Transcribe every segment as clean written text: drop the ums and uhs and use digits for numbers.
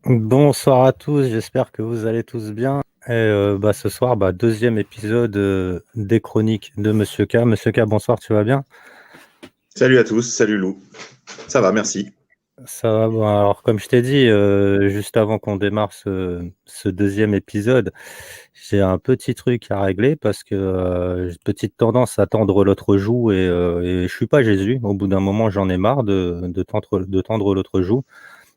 Bonsoir à tous, j'espère que vous allez tous bien. Ce soir, deuxième épisode des chroniques de Monsieur K. Monsieur K, bonsoir, tu vas bien? Salut à tous, salut Lou. Ça va, merci. Ça va, bon, alors comme je t'ai dit, juste avant qu'on démarre ce deuxième épisode, j'ai un petit truc à régler parce que j'ai une petite tendance à tendre l'autre joue et je suis pas Jésus. Au bout d'un moment, j'en ai marre de tendre l'autre joue.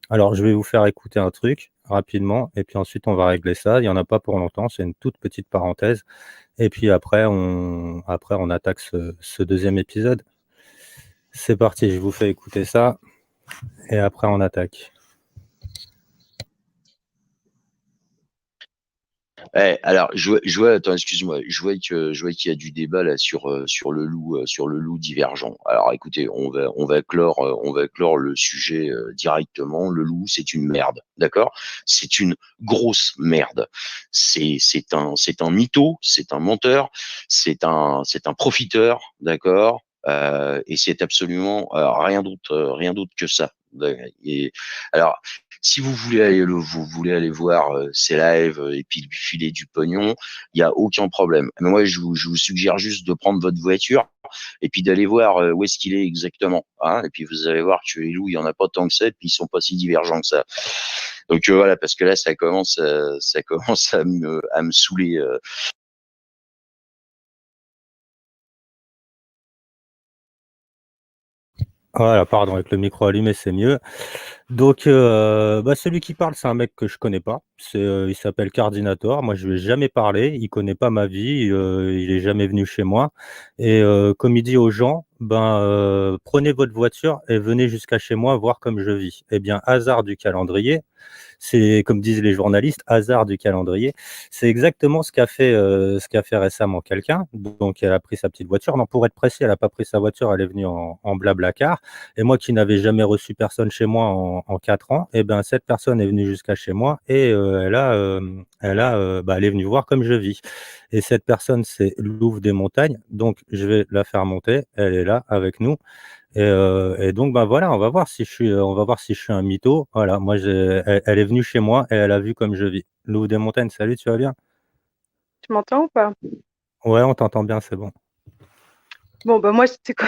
Alors, je vais vous faire écouter un truc rapidement et puis ensuite on va régler ça. Il y en a pas pour longtemps, c'est une toute petite parenthèse et puis après on attaque ce deuxième épisode. C'est parti, je vous fais écouter ça et après on attaque. Alors, attends, excuse-moi, je vois qu'il y a du débat là sur le loup divergent. Alors, écoutez, on va clore le sujet directement. Le loup, c'est une merde, d'accord? C'est une grosse merde. C'est un mytho, c'est un menteur, c'est un profiteur, d'accord? Et c'est absolument rien d'autre que ça. Et, alors, si vous voulez aller voir ses lives et puis lui filer du pognon, il y a aucun problème. Mais moi, je vous suggère juste de prendre votre voiture et puis d'aller voir où est-ce qu'il est exactement. Hein, et puis vous allez voir que les loups, il y en a pas tant que ça, et puis ils sont pas si divergents que ça. Donc voilà, parce que là, ça commence à me saouler. Voilà, pardon, avec le micro allumé, c'est mieux. Donc, celui qui parle, c'est un mec que je connais pas. Il s'appelle Cardinator. Moi, je lui ai jamais parlé. Il connaît pas ma vie. Il est jamais venu chez moi. Et comme il dit aux gens, prenez votre voiture et venez jusqu'à chez moi voir comme je vis. Eh bien, hasard du calendrier. C'est comme disent les journalistes, hasard du calendrier. C'est exactement ce qu'a fait récemment quelqu'un. Donc, elle a pris sa petite voiture. Non, pour être précis, elle n'a pas pris sa voiture. Elle est venue en Blablacar. Et moi qui n'avais jamais reçu personne chez moi en 4 ans, eh ben, cette personne est venue jusqu'à chez moi et elle est venue voir comme je vis. Et cette personne, c'est Louvre des Montagnes. Donc, je vais la faire monter. Elle est là avec nous. Et donc, voilà, on va voir si je suis un mytho. Voilà, moi, elle est venue chez moi et elle a vu comme je vis. Louvre des Montagnes, salut, tu vas bien? Tu m'entends ou pas? Ouais, on t'entend bien, c'est bon. Bon, bah moi, c'est quoi?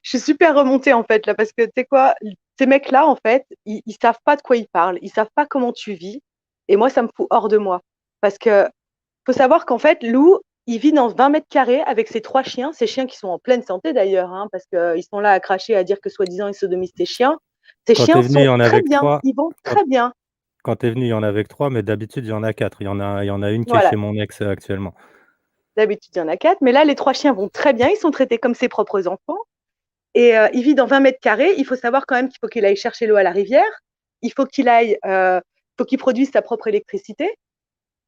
Je suis super remontée en fait là parce que tu sais quoi, ces mecs-là en fait, ils savent pas de quoi ils parlent, ils savent pas comment tu vis. Et moi, ça me fout hors de moi parce que faut savoir qu'en fait, Lou, il vit dans 20 mètres carrés avec ses trois chiens, ces chiens qui sont en pleine santé d'ailleurs, hein, parce qu'ils sont là à cracher, à dire que soi-disant ils sodomisent tes chiens. Ces Quand tu chiens es venu, il y sont en très avait que bien, 3. ils vont Quand, très bien. quand tu es venu, il y en avait que 3, mais d'habitude, il y en a 4. Il y en a une qui est chez Voilà, mon ex actuellement. d'habitude il y en a quatre, mais là les trois chiens vont très bien, ils sont traités comme ses propres enfants. Et il vit dans 20 mètres carrés. Il faut savoir quand même qu'il faut qu'il aille chercher l'eau à la rivière. Il faut qu'il aille, faut qu'il produise sa propre électricité.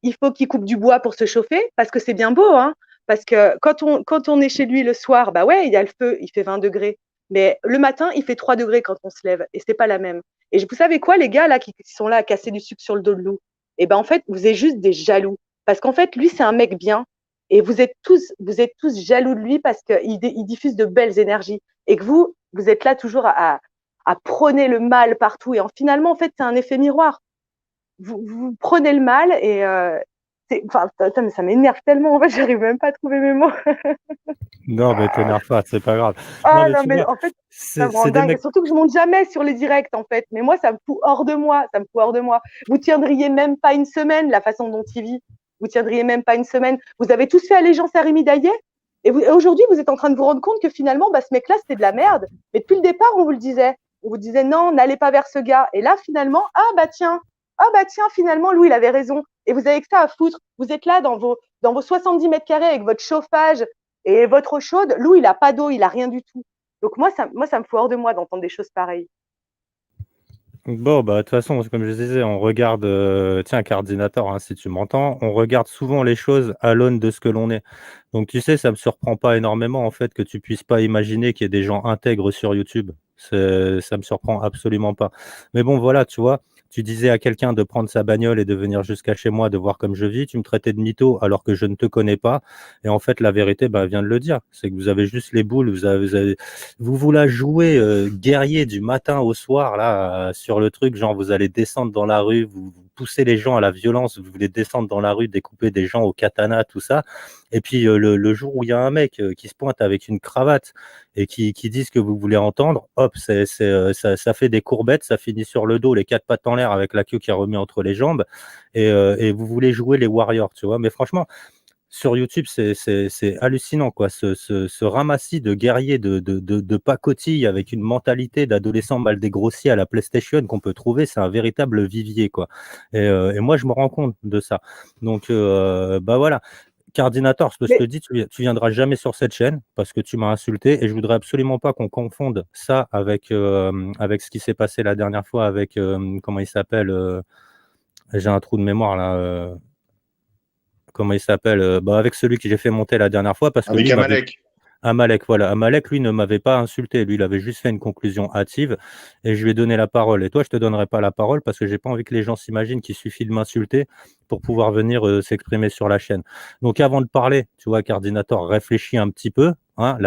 Il faut qu'il coupe du bois pour se chauffer, parce que c'est bien beau, hein. Parce que quand on est chez lui le soir, bah ouais, il y a le feu, il fait 20 degrés. Mais le matin, il fait 3 degrés quand on se lève, et c'est pas la même. Et vous savez quoi, les gars là qui sont là à casser du sucre sur le dos de loup? Et ben en fait, vous êtes juste des jaloux, parce qu'en fait, lui, c'est un mec bien, et vous êtes tous jaloux de lui parce qu'il diffuse de belles énergies, et que vous êtes là toujours à prôner le mal partout, et finalement, en fait, c'est un effet miroir. Vous prenez le mal et enfin, ça m'énerve tellement. En fait, j'arrive même pas à trouver mes mots. Non, mais t'énerve pas, c'est pas grave. Non, Ah mais non, tu mais vois, en fait, ça c'est me rend c'est des dingue. mecs. Surtout que je monte jamais sur les directs, en fait. Mais moi, ça me fout hors de moi. Ça me fout hors de moi. Vous tiendriez même pas une semaine, la façon dont il vit. Vous tiendriez même pas une semaine. Vous avez tous fait allégeance à Rémi Daillé. Et aujourd'hui, vous êtes en train de vous rendre compte que finalement, ce mec-là, c'était de la merde. Mais depuis le départ, on vous le disait. On vous disait non, n'allez pas vers ce gars. Et là, finalement, ah bah tiens, finalement, Louis, il avait raison. Et vous avez que ça à foutre. Vous êtes là dans vos 70 mètres carrés avec votre chauffage et votre eau chaude. Louis, il a pas d'eau, il a rien du tout. Donc ça me fout hors de moi d'entendre des choses pareilles. Bon, de toute façon, comme je disais, on regarde, tiens, Cardinator, hein, si tu m'entends, on regarde souvent les choses à l'aune de ce que l'on est. Donc, tu sais, ça me surprend pas énormément, en fait, que tu puisses pas imaginer qu'il y ait des gens intègres sur YouTube. Ça me surprend absolument pas. Mais bon, voilà, tu vois, Tu disais à quelqu'un de prendre sa bagnole et de venir jusqu'à chez moi, de voir comme je vis. Tu me traitais de mytho alors que je ne te connais pas. Et en fait, la vérité, bah, vient de le dire. C'est que vous avez juste les boules. Vous la jouez guerrier du matin au soir, là, sur le truc. Genre, vous allez descendre dans la rue, vous poussez les gens à la violence, vous voulez descendre dans la rue, découper des gens au katana, tout ça. Et puis, le jour où il y a un mec qui se pointe avec une cravate et qui dit ce que vous voulez entendre, hop, ça fait des courbettes, ça finit sur le dos, les quatre pattes en l'air avec la queue qui est remise entre les jambes, et vous voulez jouer les warriors, tu vois. Mais franchement, sur YouTube, c'est hallucinant, quoi. Ce ramassis de guerriers, de pacotilles avec une mentalité d'adolescent mal dégrossi à la PlayStation qu'on peut trouver, c'est un véritable vivier, quoi. Et moi, je me rends compte de ça. Donc, bah voilà. Cardinator, je te dis, tu viendras jamais sur cette chaîne parce que tu m'as insulté et je voudrais absolument pas qu'on confonde ça avec ce qui s'est passé la dernière fois avec comment il s'appelle, j'ai un trou de mémoire là, comment il s'appelle, bah, avec celui que j'ai fait monter la dernière fois parce que Avec lui m'avait Amalek. Amalek, voilà. Amalek, lui, ne m'avait pas insulté. Lui, il avait juste fait une conclusion hâtive et je lui ai donné la parole. Et toi, je te donnerai pas la parole parce que j'ai pas envie que les gens s'imaginent qu'il suffit de m'insulter pour pouvoir venir s'exprimer sur la chaîne. Donc, avant de parler, tu vois, Cardinator, réfléchis un petit peu. Hein,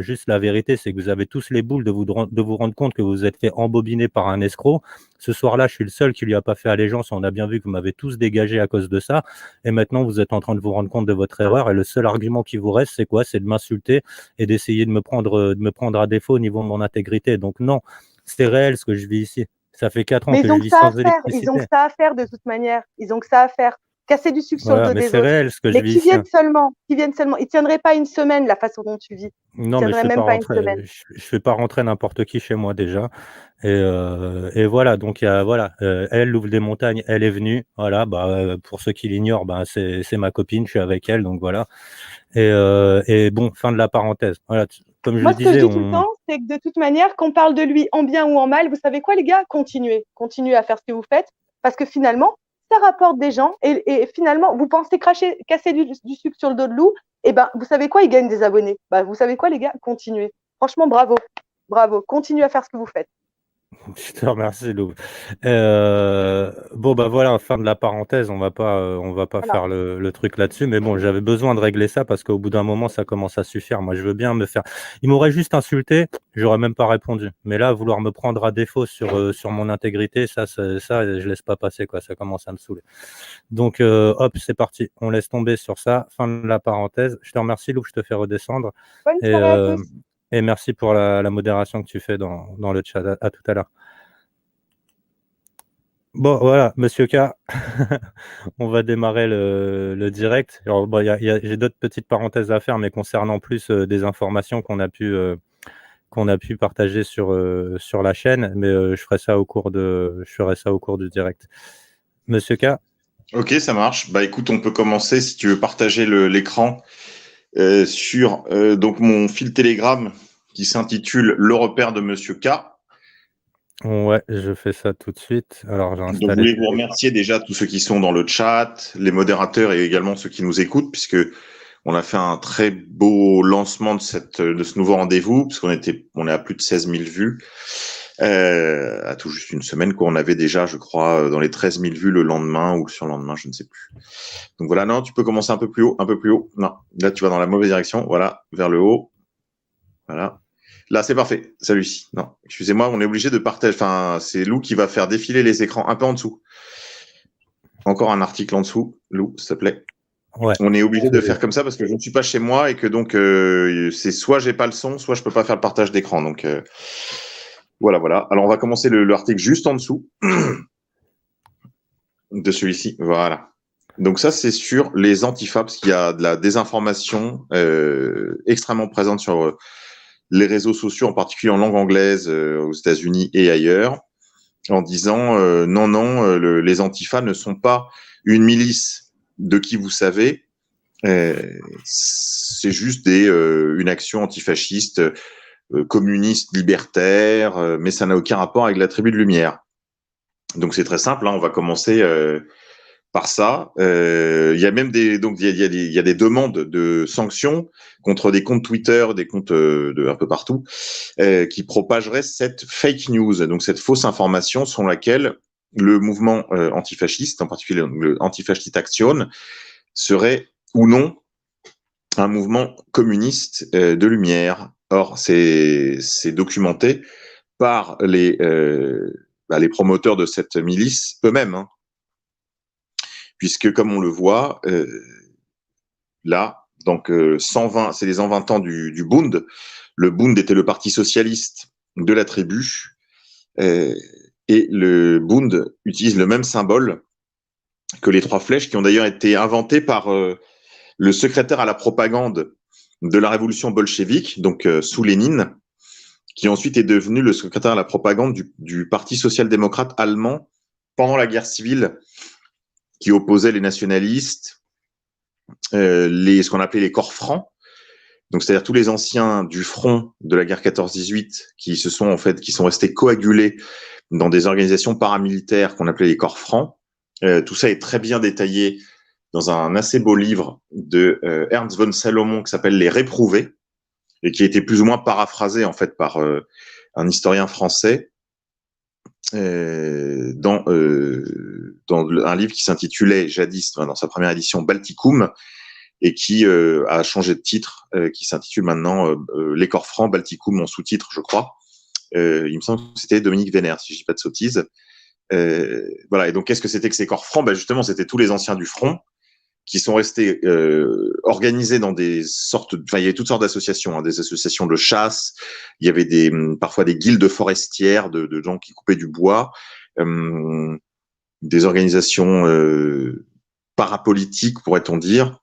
juste la vérité, c'est que vous avez tous les boules de vous rendre compte que vous vous êtes fait embobiner par un escroc. Ce soir-là, je suis le seul qui lui a pas fait allégeance. On a bien vu que vous m'avez tous dégagé à cause de ça. Et maintenant, vous êtes en train de vous rendre compte de votre erreur. Et le seul argument qui vous reste, c'est quoi? C'est de m'insulter et d'essayer de me prendre à défaut au niveau de mon intégrité. Donc non, c'est réel ce que je vis ici. Ça fait 4 ans Mais que ils ont je que vis ça à sans faire. Ils ont que électricité. ça à faire de toute manière. Ils ont que ça à faire. Casser du sucre sur le Voilà, dos mais des c'est autres. réel ce que je Mais vis qui ici. viennent seulement. Ils tiendraient pas une semaine la façon dont tu vis. Ils Non, mais tiendraient même pas une semaine. je fais pas rentrer n'importe qui chez moi déjà. Et voilà, donc voilà, elle, l'ouvre des montagnes, elle est venue. Voilà, bah, pour ceux qui l'ignorent, bah, c'est ma copine, je suis avec elle, donc voilà. Et bon, fin de la parenthèse. Voilà, comme je Moi, le ce que je disais, dis tout le temps, c'est que de toute manière, qu'on parle de lui en bien ou en mal, vous savez quoi, les gars? Continuez. Continuez à faire ce que vous faites parce que finalement, ça rapporte des gens et finalement, vous pensez casser du sucre sur le dos de loup, et ben, vous savez quoi? Ils gagnent des abonnés. Bah, vous savez quoi, les gars? Continuez. Franchement, bravo. Bravo. Continuez à faire ce que vous faites. je te remercie, Lou. Bon, bah voilà, fin de la parenthèse. On va pas Voilà. faire le truc là-dessus. Mais bon, j'avais besoin de régler ça parce qu'au bout d'un moment, ça commence à suffire. Moi, je veux bien me faire. Il m'aurait juste insulté, j'aurais même pas répondu. Mais là, vouloir me prendre à défaut sur mon intégrité, ça, je laisse pas passer, quoi. Ça commence à me saouler. Donc, hop, c'est parti. On laisse tomber sur ça. Fin de la parenthèse. Je te remercie, Lou. Je te fais redescendre. Bonne Et, soirée à tous. et merci pour la modération que tu fais dans le chat. À tout à l'heure. Bon, voilà, Monsieur K, on va démarrer le direct. Alors, bon, j'ai d'autres petites parenthèses à faire, mais concernant plus des informations qu'on a pu partager sur la chaîne, mais je ferai ça au cours du direct. Monsieur K. Ok, ça marche. Bah écoute, on peut commencer si tu veux partager l'écran sur donc mon fil Telegram qui s'intitule Le repère de Monsieur K. Ouais, je fais ça tout de suite. Alors, j'ai Donc, installé. je voulais vous remercier déjà tous ceux qui sont dans le chat, les modérateurs et également ceux qui nous écoutent, puisque on a fait un très beau lancement de ce nouveau rendez-vous, parce qu'on est à plus de 16 000 vues, à tout juste une semaine, quoi. On avait déjà, je crois, dans les 13 000 vues le lendemain ou le surlendemain, je ne sais plus. Donc voilà, non, tu peux commencer un peu plus haut, un peu plus haut. Non, là, tu vas dans la mauvaise direction. Voilà, vers le haut. Voilà. Là, c'est parfait. Celui-ci. Non, excusez-moi, on est obligé de partager. Enfin, c'est Lou qui va faire défiler les écrans un peu en dessous. Encore un article en dessous. Lou, s'il te plaît. Ouais. On est obligé de faire comme ça parce que je ne suis pas chez moi et que donc c'est soit j'ai pas le son, soit je peux pas faire le partage d'écran. Donc voilà. Alors on va commencer l'article juste en dessous de celui-ci. Voilà. Donc ça c'est sur les antifas parce qu'il y a de la désinformation extrêmement présente sur les réseaux sociaux, en particulier en langue anglaise aux États-Unis et ailleurs, en disant non, les antifas ne sont pas une milice de qui vous savez, c'est juste une action antifasciste, communiste, libertaire, mais ça n'a aucun rapport avec la tribu de Lumière. Donc c'est très simple, hein, on va commencer par ça. Il y a même il y a des demandes de sanctions contre des comptes Twitter, des comptes de un peu partout, qui propageraient cette fake news, donc cette fausse information selon laquelle le mouvement antifasciste, en particulier le Antifasciste Action, serait ou non un mouvement communiste de lumière. Or, c'est documenté par les promoteurs de cette milice eux-mêmes, hein, puisque comme on le voit là, donc 120, c'est les 120 ans du Bund. Le Bund était le parti socialiste de la tribu, et le Bund utilise le même symbole que les 3 flèches, qui ont d'ailleurs été inventées par le secrétaire à la propagande de la révolution bolchevique, donc sous Lénine, qui ensuite est devenu le secrétaire à la propagande du Parti social-démocrate allemand pendant la guerre civile, qui opposait les nationalistes, ce qu'on appelait les corps francs, donc c'est-à-dire tous les anciens du front de la guerre 14-18 qui sont restés coagulés dans des organisations paramilitaires qu'on appelait les corps francs. Tout ça est très bien détaillé dans un assez beau livre de Ernst von Salomon qui s'appelle Les Réprouvés, et qui a été plus ou moins paraphrasé en fait par un historien français dans un livre qui s'intitulait jadis, dans sa première édition, Balticum, et qui a changé de titre, qui s'intitule maintenant Les corps francs, Balticum en sous-titre, je crois. Il me semble que c'était Dominique Vénère, si je dis pas de sottises. Voilà. Et donc, qu'est-ce que c'était que ces corps francs? Justement, c'était tous les anciens du front qui sont restés organisés dans des sortes, il y avait toutes sortes d'associations, hein, des associations de chasse, il y avait parfois des guildes forestières de gens qui coupaient du bois, des organisations parapolitiques, pourrait-on dire,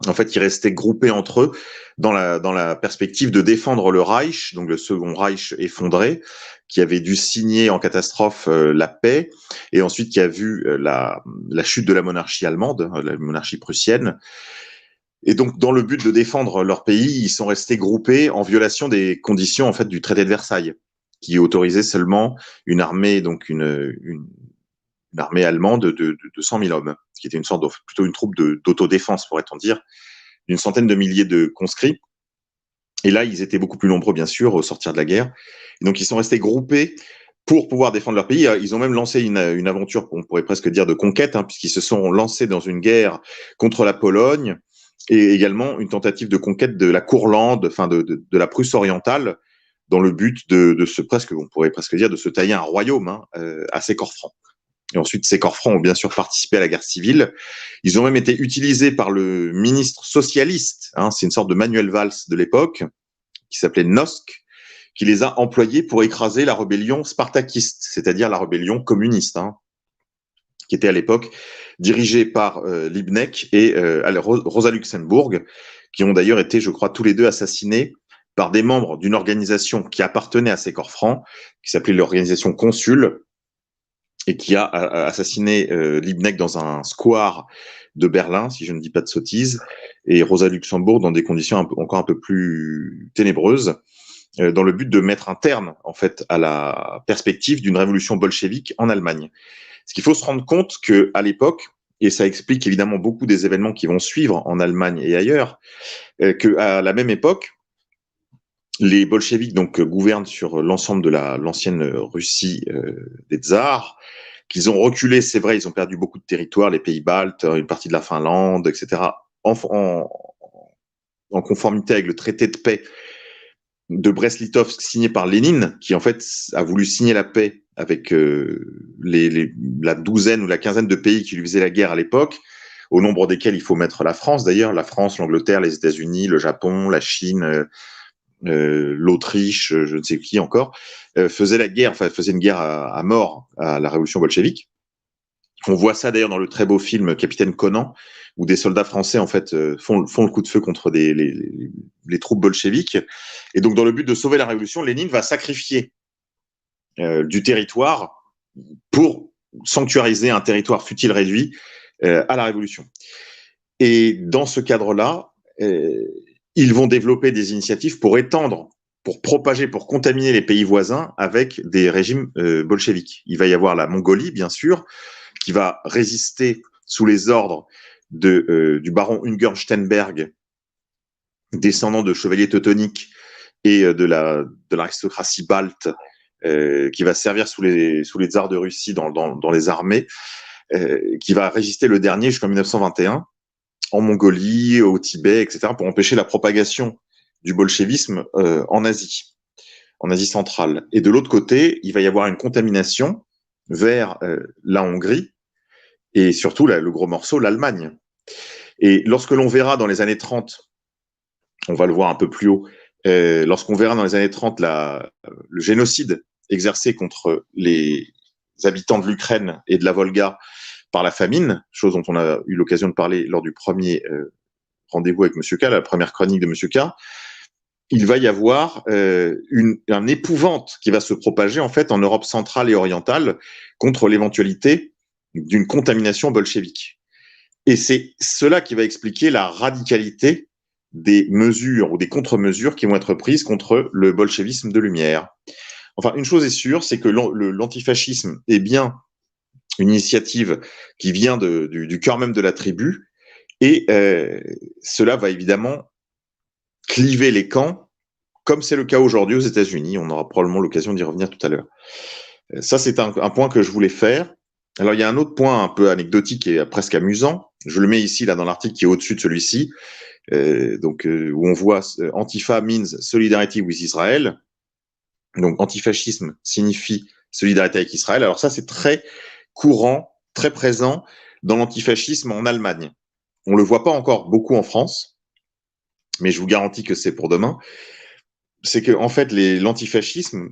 en fait, qui restaient groupés entre eux dans la perspective de défendre le Reich, donc le Second Reich effondré, qui avait dû signer en catastrophe la paix, et ensuite qui a vu la chute de la monarchie allemande, la monarchie prussienne. Et donc, dans le but de défendre leur pays, ils sont restés groupés en violation des conditions en fait du traité de Versailles, qui autorisait seulement une armée, donc une armée allemande de 100 000 hommes, qui était plutôt une troupe d'autodéfense, pourrait-on dire, d'une centaine de milliers de conscrits. Et là, ils étaient beaucoup plus nombreux, bien sûr, au sortir de la guerre. Et donc, ils sont restés groupés pour pouvoir défendre leur pays. Ils ont même lancé une aventure, on pourrait presque dire, de conquête, hein, puisqu'ils se sont lancés dans une guerre contre la Pologne, et également une tentative de conquête de la Courlande, enfin de la Prusse orientale, dans le but on pourrait presque dire, de se tailler un royaume, hein, à ces corps francs. Et ensuite, ces corps francs ont bien sûr participé à la guerre civile. Ils ont même été utilisés par le ministre socialiste, hein, c'est une sorte de Manuel Valls de l'époque, qui s'appelait Nosk, qui les a employés pour écraser la rébellion spartakiste, c'est-à-dire la rébellion communiste, hein, qui était à l'époque dirigée par Liebknecht et Rosa Luxembourg, qui ont d'ailleurs été, je crois, tous les deux assassinés par des membres d'une organisation qui appartenait à ces corps francs, qui s'appelait l'organisation Consul, et qui a assassiné Liebknecht dans un square de Berlin, si je ne dis pas de sottises, et Rosa Luxembourg dans des conditions encore un peu plus ténébreuses, dans le but de mettre un terme, en fait, à la perspective d'une révolution bolchevique en Allemagne. Ce qu'il faut se rendre compte qu'à l'époque, et ça explique évidemment beaucoup des événements qui vont suivre en Allemagne et ailleurs, qu'à la même époque, les bolcheviks donc gouvernent sur l'ensemble de l'ancienne Russie des tsars, qu'ils ont reculé, c'est vrai, ils ont perdu beaucoup de territoires, les pays baltes, une partie de la Finlande, etc., en conformité avec le traité de paix de Brest-Litovsk signé par Lénine, qui en fait a voulu signer la paix avec la douzaine ou la quinzaine de pays qui lui faisaient la guerre à l'époque, au nombre desquels il faut mettre la France d'ailleurs, la France, l'Angleterre, les États-Unis, le Japon, la Chine, l'Autriche, je ne sais qui encore, faisait une guerre à mort à la révolution bolchevique. On voit ça d'ailleurs dans le très beau film Capitaine Conan, où des soldats français en fait font le coup de feu contre les troupes bolcheviques. Et donc dans le but de sauver la révolution, Lénine va sacrifier du territoire pour sanctuariser un territoire fût-il réduit à la révolution. Et dans ce cadre-là, ils vont développer des initiatives pour étendre, pour propager, pour contaminer les pays voisins avec des régimes bolcheviques. Il va y avoir la Mongolie, bien sûr, qui va résister sous les ordres du baron Ungerstenberg, descendant de chevaliers teutoniques et de l'aristocratie balte qui va servir sous les tsars de Russie dans les armées, qui va résister le dernier jusqu'en 1921 en Mongolie, au Tibet, etc., pour empêcher la propagation du bolchevisme en Asie centrale. Et de l'autre côté, il va y avoir une contamination vers la Hongrie et surtout le gros morceau, l'Allemagne. Et lorsque l'on verra dans les années 30, on va le voir un peu plus haut, lorsqu'on verra dans les années 30 le génocide exercé contre les habitants de l'Ukraine et de la Volga par la famine, chose dont on a eu l'occasion de parler lors du premier rendez-vous avec M. K, la première chronique de M. K, il va y avoir un épouvante qui va se propager en fait en Europe centrale et orientale contre l'éventualité d'une contamination bolchevique. Et c'est cela qui va expliquer la radicalité des mesures ou des contre-mesures qui vont être prises contre le bolchevisme de lumière. Enfin, une chose est sûre, c'est que l'antifascisme est bien une initiative qui vient du cœur même de la tribu, et cela va évidemment cliver les camps, comme c'est le cas aujourd'hui aux États-Unis. On aura probablement l'occasion d'y revenir tout à l'heure. Ça, c'est un point que je voulais faire. Alors, il y a un autre point un peu anecdotique et presque amusant. Je le mets ici, là, dans l'article qui est au-dessus de celui-ci, où on voit Antifa means solidarity with Israel. Donc, antifascisme signifie solidarité avec Israël. Alors ça, c'est très courant, très présent dans l'antifascisme en Allemagne. On le voit pas encore beaucoup en France, mais je vous garantis que c'est pour demain. C'est que en fait, l'antifascisme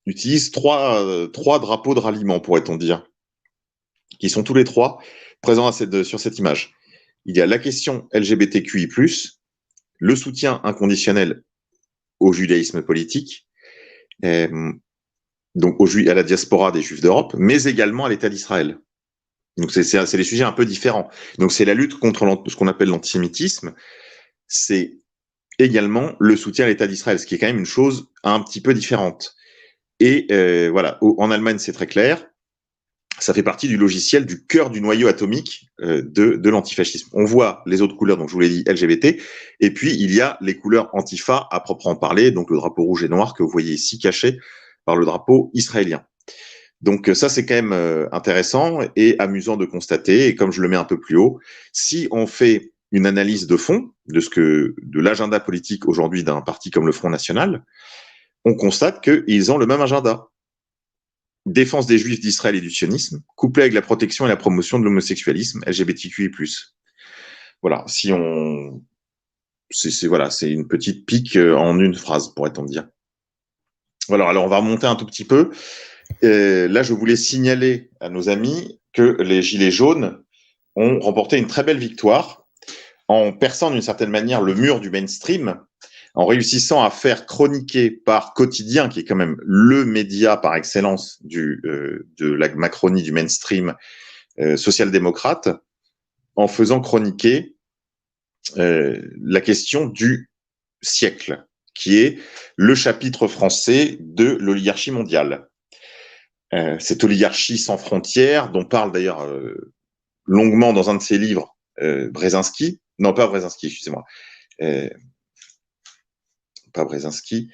utilise trois drapeaux de ralliement, pourrait-on dire, qui sont tous les trois présents sur cette image. Il y a la question LGBTQI+, le soutien inconditionnel au judaïsme politique, donc à la diaspora des Juifs d'Europe, mais également à l'État d'Israël. Donc c'est des sujets un peu différents. Donc c'est la lutte contre ce qu'on appelle l'antisémitisme, c'est également le soutien à l'État d'Israël, ce qui est quand même une chose un petit peu différente. Et voilà, en Allemagne c'est très clair, ça fait partie du logiciel du cœur du noyau atomique de l'antifascisme. On voit les autres couleurs, donc je vous l'ai dit, LGBT, et puis il y a les couleurs antifa à proprement parler, donc le drapeau rouge et noir que vous voyez ici caché par le drapeau israélien. Donc ça, c'est quand même intéressant et amusant de constater, et comme je le mets un peu plus haut, si on fait une analyse de fond de l'agenda politique aujourd'hui d'un parti comme le Front National, on constate qu'ils ont le même agenda. Défense des Juifs d'Israël et du sionisme, couplé avec la protection et la promotion de l'homosexualisme, LGBTQI+. Voilà, c'est une petite pique en une phrase, pourrait-on dire. Voilà, alors on va remonter un tout petit peu. Là, je voulais signaler à nos amis que les Gilets jaunes ont remporté une très belle victoire en perçant d'une certaine manière le mur du mainstream, en réussissant à faire chroniquer par Quotidien, qui est quand même le média par excellence de la Macronie, du mainstream social-démocrate, en faisant chroniquer la question du siècle, qui est le chapitre français de l'oligarchie mondiale. Cette oligarchie sans frontières, dont parle d'ailleurs longuement dans un de ses livres Brzezinski, non pas Brzezinski, excusez-moi, pas Brzezinski,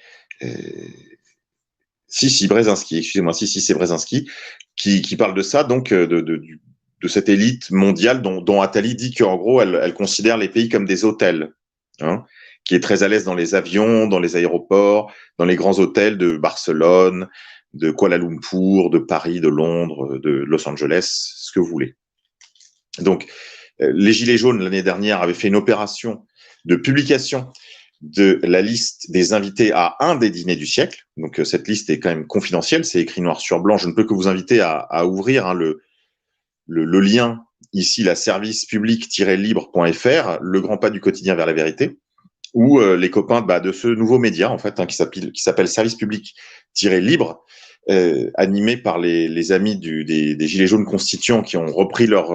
Brzezinski, excusez-moi, c'est Brzezinski, qui parle de ça, donc de cette élite mondiale dont Attali dit qu'en gros, elle considère les pays comme des hôtels, hein, qui est très à l'aise dans les avions, dans les aéroports, dans les grands hôtels de Barcelone, de Kuala Lumpur, de Paris, de Londres, de Los Angeles, ce que vous voulez. Donc, les Gilets jaunes, l'année dernière, avaient fait une opération de publication de la liste des invités à un des dîners du siècle. Donc, cette liste est quand même confidentielle, c'est écrit noir sur blanc. Je ne peux que vous inviter à ouvrir le lien ici, la servicepublic-libre.fr, le grand pas du quotidien vers la vérité, où les copains de ce nouveau média, en fait, qui s'appelle Service Public-Libre, animé par les amis des Gilets jaunes constituants qui ont repris leur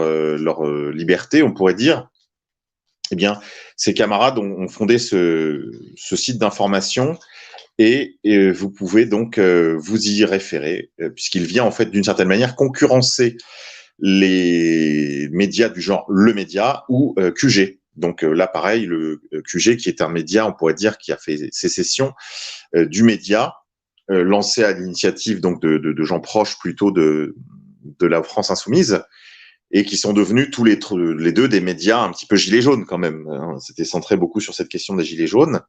liberté, on pourrait dire. Eh bien, ces camarades ont fondé ce site d'information et vous pouvez donc vous y référer, puisqu'il vient en fait d'une certaine manière concurrencer les médias du genre Le Média ou QG. Donc là, pareil, le QG qui est un média, on pourrait dire, qui a fait sécession du média lancés à l'initiative donc de gens proches plutôt de la France insoumise, et qui sont devenus tous les deux des médias un petit peu gilets jaunes quand même. C'était centré beaucoup sur cette question des gilets jaunes.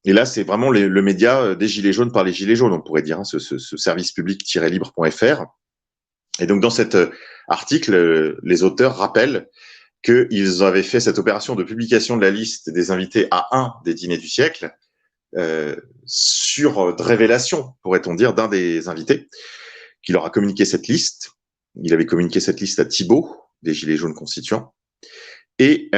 Et là, c'est vraiment le média des gilets jaunes par les gilets jaunes, on pourrait dire, ce service public-libre.fr. Et donc, dans cet article, les auteurs rappellent qu'ils avaient fait cette opération de publication de la liste des invités à un des dîners du siècle, sur révélation, pourrait-on dire, d'un des invités, qui leur a communiqué cette liste. Il avait communiqué cette liste à Thibault, des Gilets jaunes constituants. Et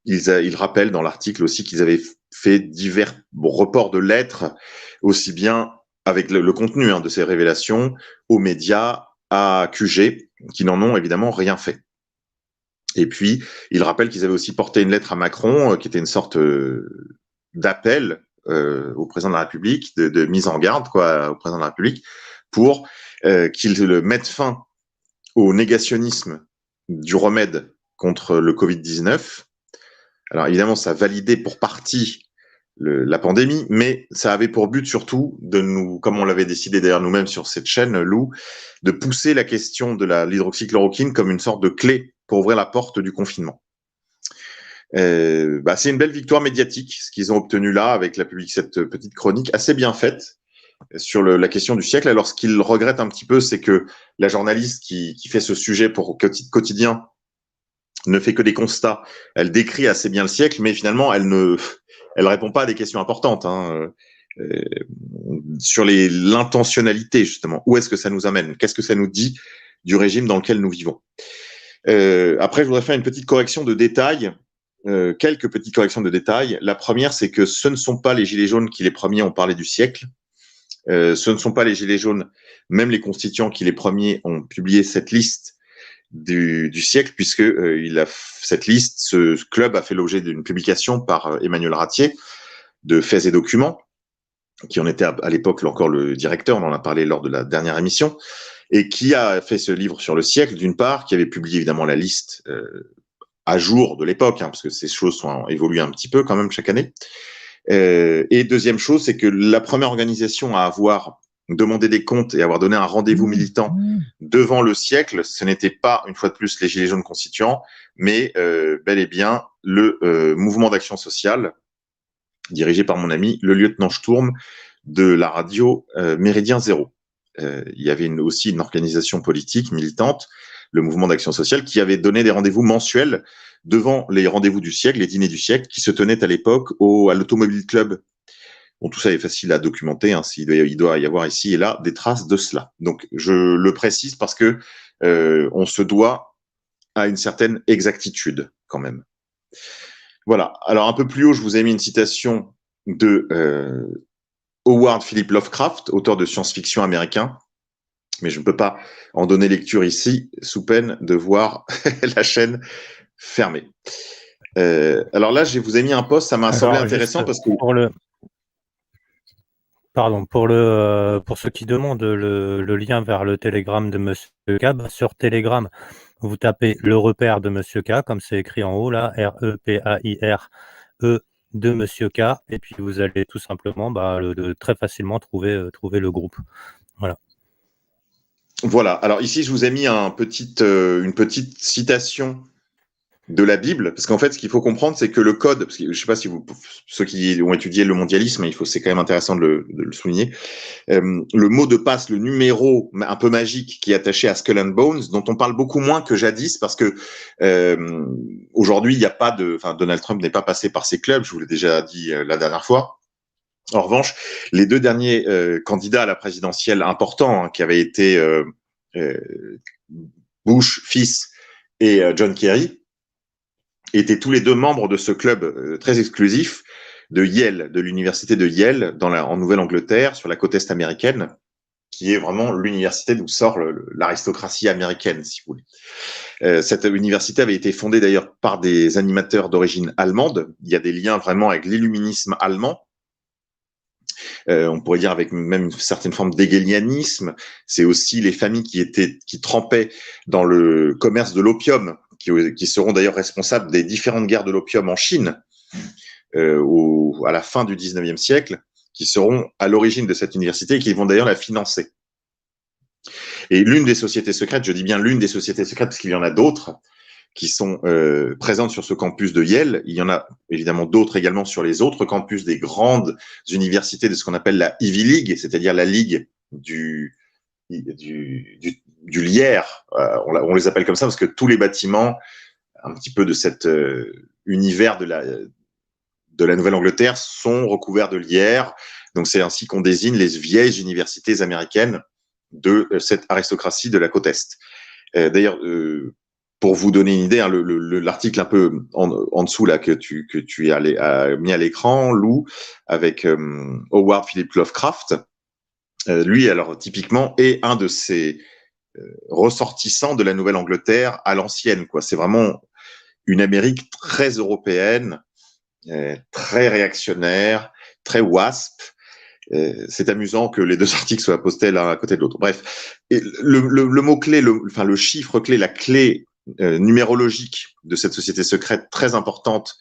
ils rappellent dans l'article aussi qu'ils avaient fait divers reports de lettres, aussi bien avec le contenu de ces révélations, aux médias, à QG, qui n'en ont évidemment rien fait. Et puis, ils rappellent qu'ils avaient aussi porté une lettre à Macron, qui était une sorte d'appel au président de la République, de mise en garde au président de la République, pour qu'il mette fin au négationnisme du remède contre le Covid-19. Alors évidemment, ça validait pour partie la pandémie, mais ça avait pour but surtout de nous, comme on l'avait décidé d'ailleurs nous-mêmes sur cette chaîne, Lou, de pousser la question de l'hydroxychloroquine comme une sorte de clé pour ouvrir la porte du confinement. C'est une belle victoire médiatique, ce qu'ils ont obtenu là avec cette petite chronique assez bien faite sur la question du siècle. Alors, ce qu'ils regrettent un petit peu, c'est que la journaliste qui fait ce sujet pour Quotidien ne fait que des constats. Elle décrit assez bien le siècle, mais finalement, elle répond pas à des questions importantes sur l'intentionnalité, justement. Où est-ce que ça nous amène? Qu'est-ce que ça nous dit du régime dans lequel nous vivons? Après, je voudrais faire une petite correction de détail. Quelques petites corrections de détail. La première, c'est que ce ne sont pas les Gilets jaunes qui les premiers ont parlé du siècle. Ce ne sont pas les Gilets jaunes, même les constituants qui les premiers ont publié cette liste du siècle, puisque cette liste, ce club a fait l'objet d'une publication par Emmanuel Ratier de Faits et Documents, qui en était à l'époque encore le directeur, on en a parlé lors de la dernière émission, et qui a fait ce livre sur le siècle, d'une part, qui avait publié évidemment la liste à jour de l'époque, parce que ces choses sont évoluées un petit peu quand même chaque année. Et deuxième chose, c'est que la première organisation à avoir demandé des comptes et avoir donné un rendez-vous militant devant le siècle, ce n'était pas, une fois de plus, les Gilets jaunes constituants, mais bel et bien le mouvement d'action sociale, dirigé par mon ami, le lieutenant Sturm de la radio Méridien Zéro. Il y avait aussi une organisation politique militante, le mouvement d'action sociale, qui avait donné des rendez-vous mensuels devant les rendez-vous du siècle, les dîners du siècle, qui se tenaient à l'époque à l'Automobile Club. Bon, tout ça est facile à documenter, il doit y avoir ici et là des traces de cela. Donc, je le précise parce que on se doit à une certaine exactitude, quand même. Voilà. Alors, un peu plus haut, je vous ai mis une citation de Howard Philip Lovecraft, auteur de science-fiction américain, mais je ne peux pas en donner lecture ici, sous peine de voir la chaîne fermée. Alors là, je vous ai mis un post, ça m'a semblé intéressant parce que... Pour ceux qui demandent le lien vers le Telegram de Monsieur K, sur Telegram, vous tapez le repère de Monsieur K, comme c'est écrit en haut là, REPAIRE de Monsieur K, et puis vous allez tout simplement très facilement trouver le groupe. Voilà. Voilà. Alors ici, je vous ai mis une petite citation de la Bible, parce qu'en fait, ce qu'il faut comprendre, c'est que le code, parce que je sais pas si ceux qui ont étudié le mondialisme, c'est quand même intéressant de le souligner, le mot de passe, le numéro un peu magique qui est attaché à Skull and Bones, dont on parle beaucoup moins que jadis, parce que aujourd'hui, il n'y a pas Donald Trump n'est pas passé par ces clubs, je vous l'ai déjà dit la dernière fois. En revanche, les deux derniers candidats à la présidentielle importants, qui avaient été Bush fils et John Kerry, étaient tous les deux membres de ce club très exclusif de Yale, de l'université de Yale, en Nouvelle-Angleterre, sur la côte est américaine, qui est vraiment l'université d'où sort l'aristocratie américaine, si vous voulez. Cette université avait été fondée d'ailleurs par des animateurs d'origine allemande. Il y a des liens vraiment avec l'illuminisme allemand. On pourrait dire avec même une certaine forme d'hégélianisme. C'est aussi les familles qui trempaient dans le commerce de l'opium, qui seront d'ailleurs responsables des différentes guerres de l'opium en Chine à la fin du 19e siècle, qui seront à l'origine de cette université et qui vont d'ailleurs la financer. Et l'une des sociétés secrètes, je dis bien l'une des sociétés secrètes parce qu'il y en a d'autres qui sont présentes sur ce campus de Yale. Il y en a évidemment d'autres également sur les autres campus des grandes universités de ce qu'on appelle la Ivy League, c'est-à-dire la ligue du lierre. On les appelle comme ça parce que tous les bâtiments, un petit peu de cet univers de la Nouvelle-Angleterre, sont recouverts de lierre. Donc c'est ainsi qu'on désigne les vieilles universités américaines de cette aristocratie de la côte Est. D'ailleurs, pour vous donner une idée, hein, l'article un peu en dessous là que tu as mis à l'écran, Lou, avec Howard Philip Lovecraft, lui, alors typiquement, est un de ces ressortissants de la Nouvelle-Angleterre à l'ancienne, quoi. C'est vraiment une Amérique très européenne, très réactionnaire, très WASP. C'est amusant que les deux articles soient postés l'un à côté de l'autre. Bref, et le mot-clé, le chiffre clé, la clé numérologique de cette société secrète très importante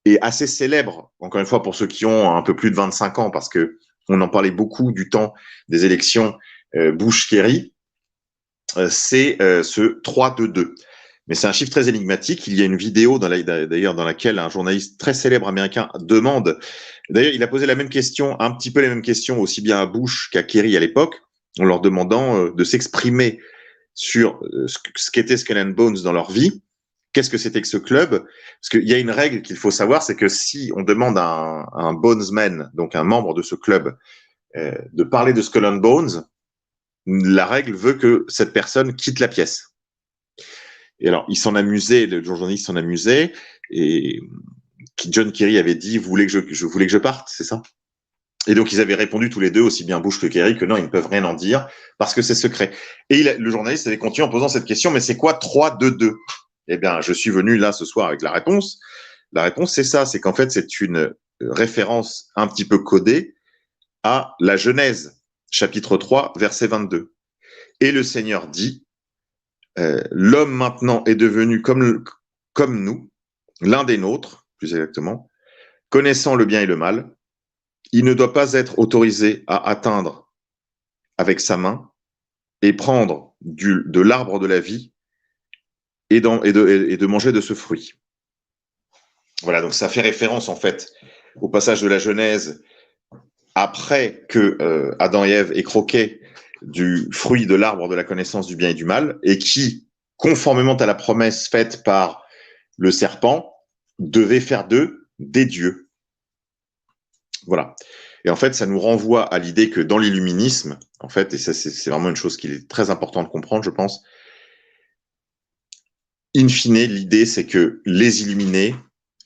et assez célèbre, encore une fois pour ceux qui ont un peu plus de 25 ans, parce que on en parlait beaucoup du temps des élections Bush-Kerry, c'est ce 3-2-2. Mais c'est un chiffre très énigmatique. Il y a une vidéo d'ailleurs dans laquelle un journaliste très célèbre américain demande. D'ailleurs, il a posé la même question, un petit peu les mêmes questions, aussi bien à Bush qu'à Kerry à l'époque, en leur demandant de s'exprimer sur ce qu'était Skull and Bones dans leur vie. Qu'est-ce que c'était que ce club? Parce qu'il y a une règle qu'il faut savoir, c'est que si on demande à un bonesman, donc un membre de ce club, de parler de Skull and Bones, la règle veut que cette personne quitte la pièce. Et alors, il s'en amusait, le journaliste s'en amusait, et John Kerry avait dit, vous voulez que je parte, c'est ça? Et donc, ils avaient répondu tous les deux, aussi bien Bush que Kerry, que non, ils ne peuvent rien en dire, parce que c'est secret. Et le journaliste avait continué en posant cette question, mais c'est quoi 3-2-2? Eh bien, je suis venu là ce soir avec la réponse. La réponse, c'est ça, c'est qu'en fait, c'est une référence un petit peu codée à la Genèse, chapitre 3, verset 22. Et le Seigneur dit, l'homme maintenant est devenu comme nous, l'un des nôtres, plus exactement, connaissant le bien et le mal. Il ne doit pas être autorisé à atteindre avec sa main et prendre de l'arbre de la vie et de manger de ce fruit. Voilà, donc ça fait référence en fait au passage de la Genèse après que Adam et Ève aient croqué du fruit de l'arbre de la connaissance du bien et du mal, et qui, conformément à la promesse faite par le serpent, devait faire d'eux des dieux. Voilà. Et en fait, ça nous renvoie à l'idée que dans l'illuminisme, en fait, et ça c'est vraiment une chose qu'il est très important de comprendre, je pense, in fine, l'idée c'est que les illuminés,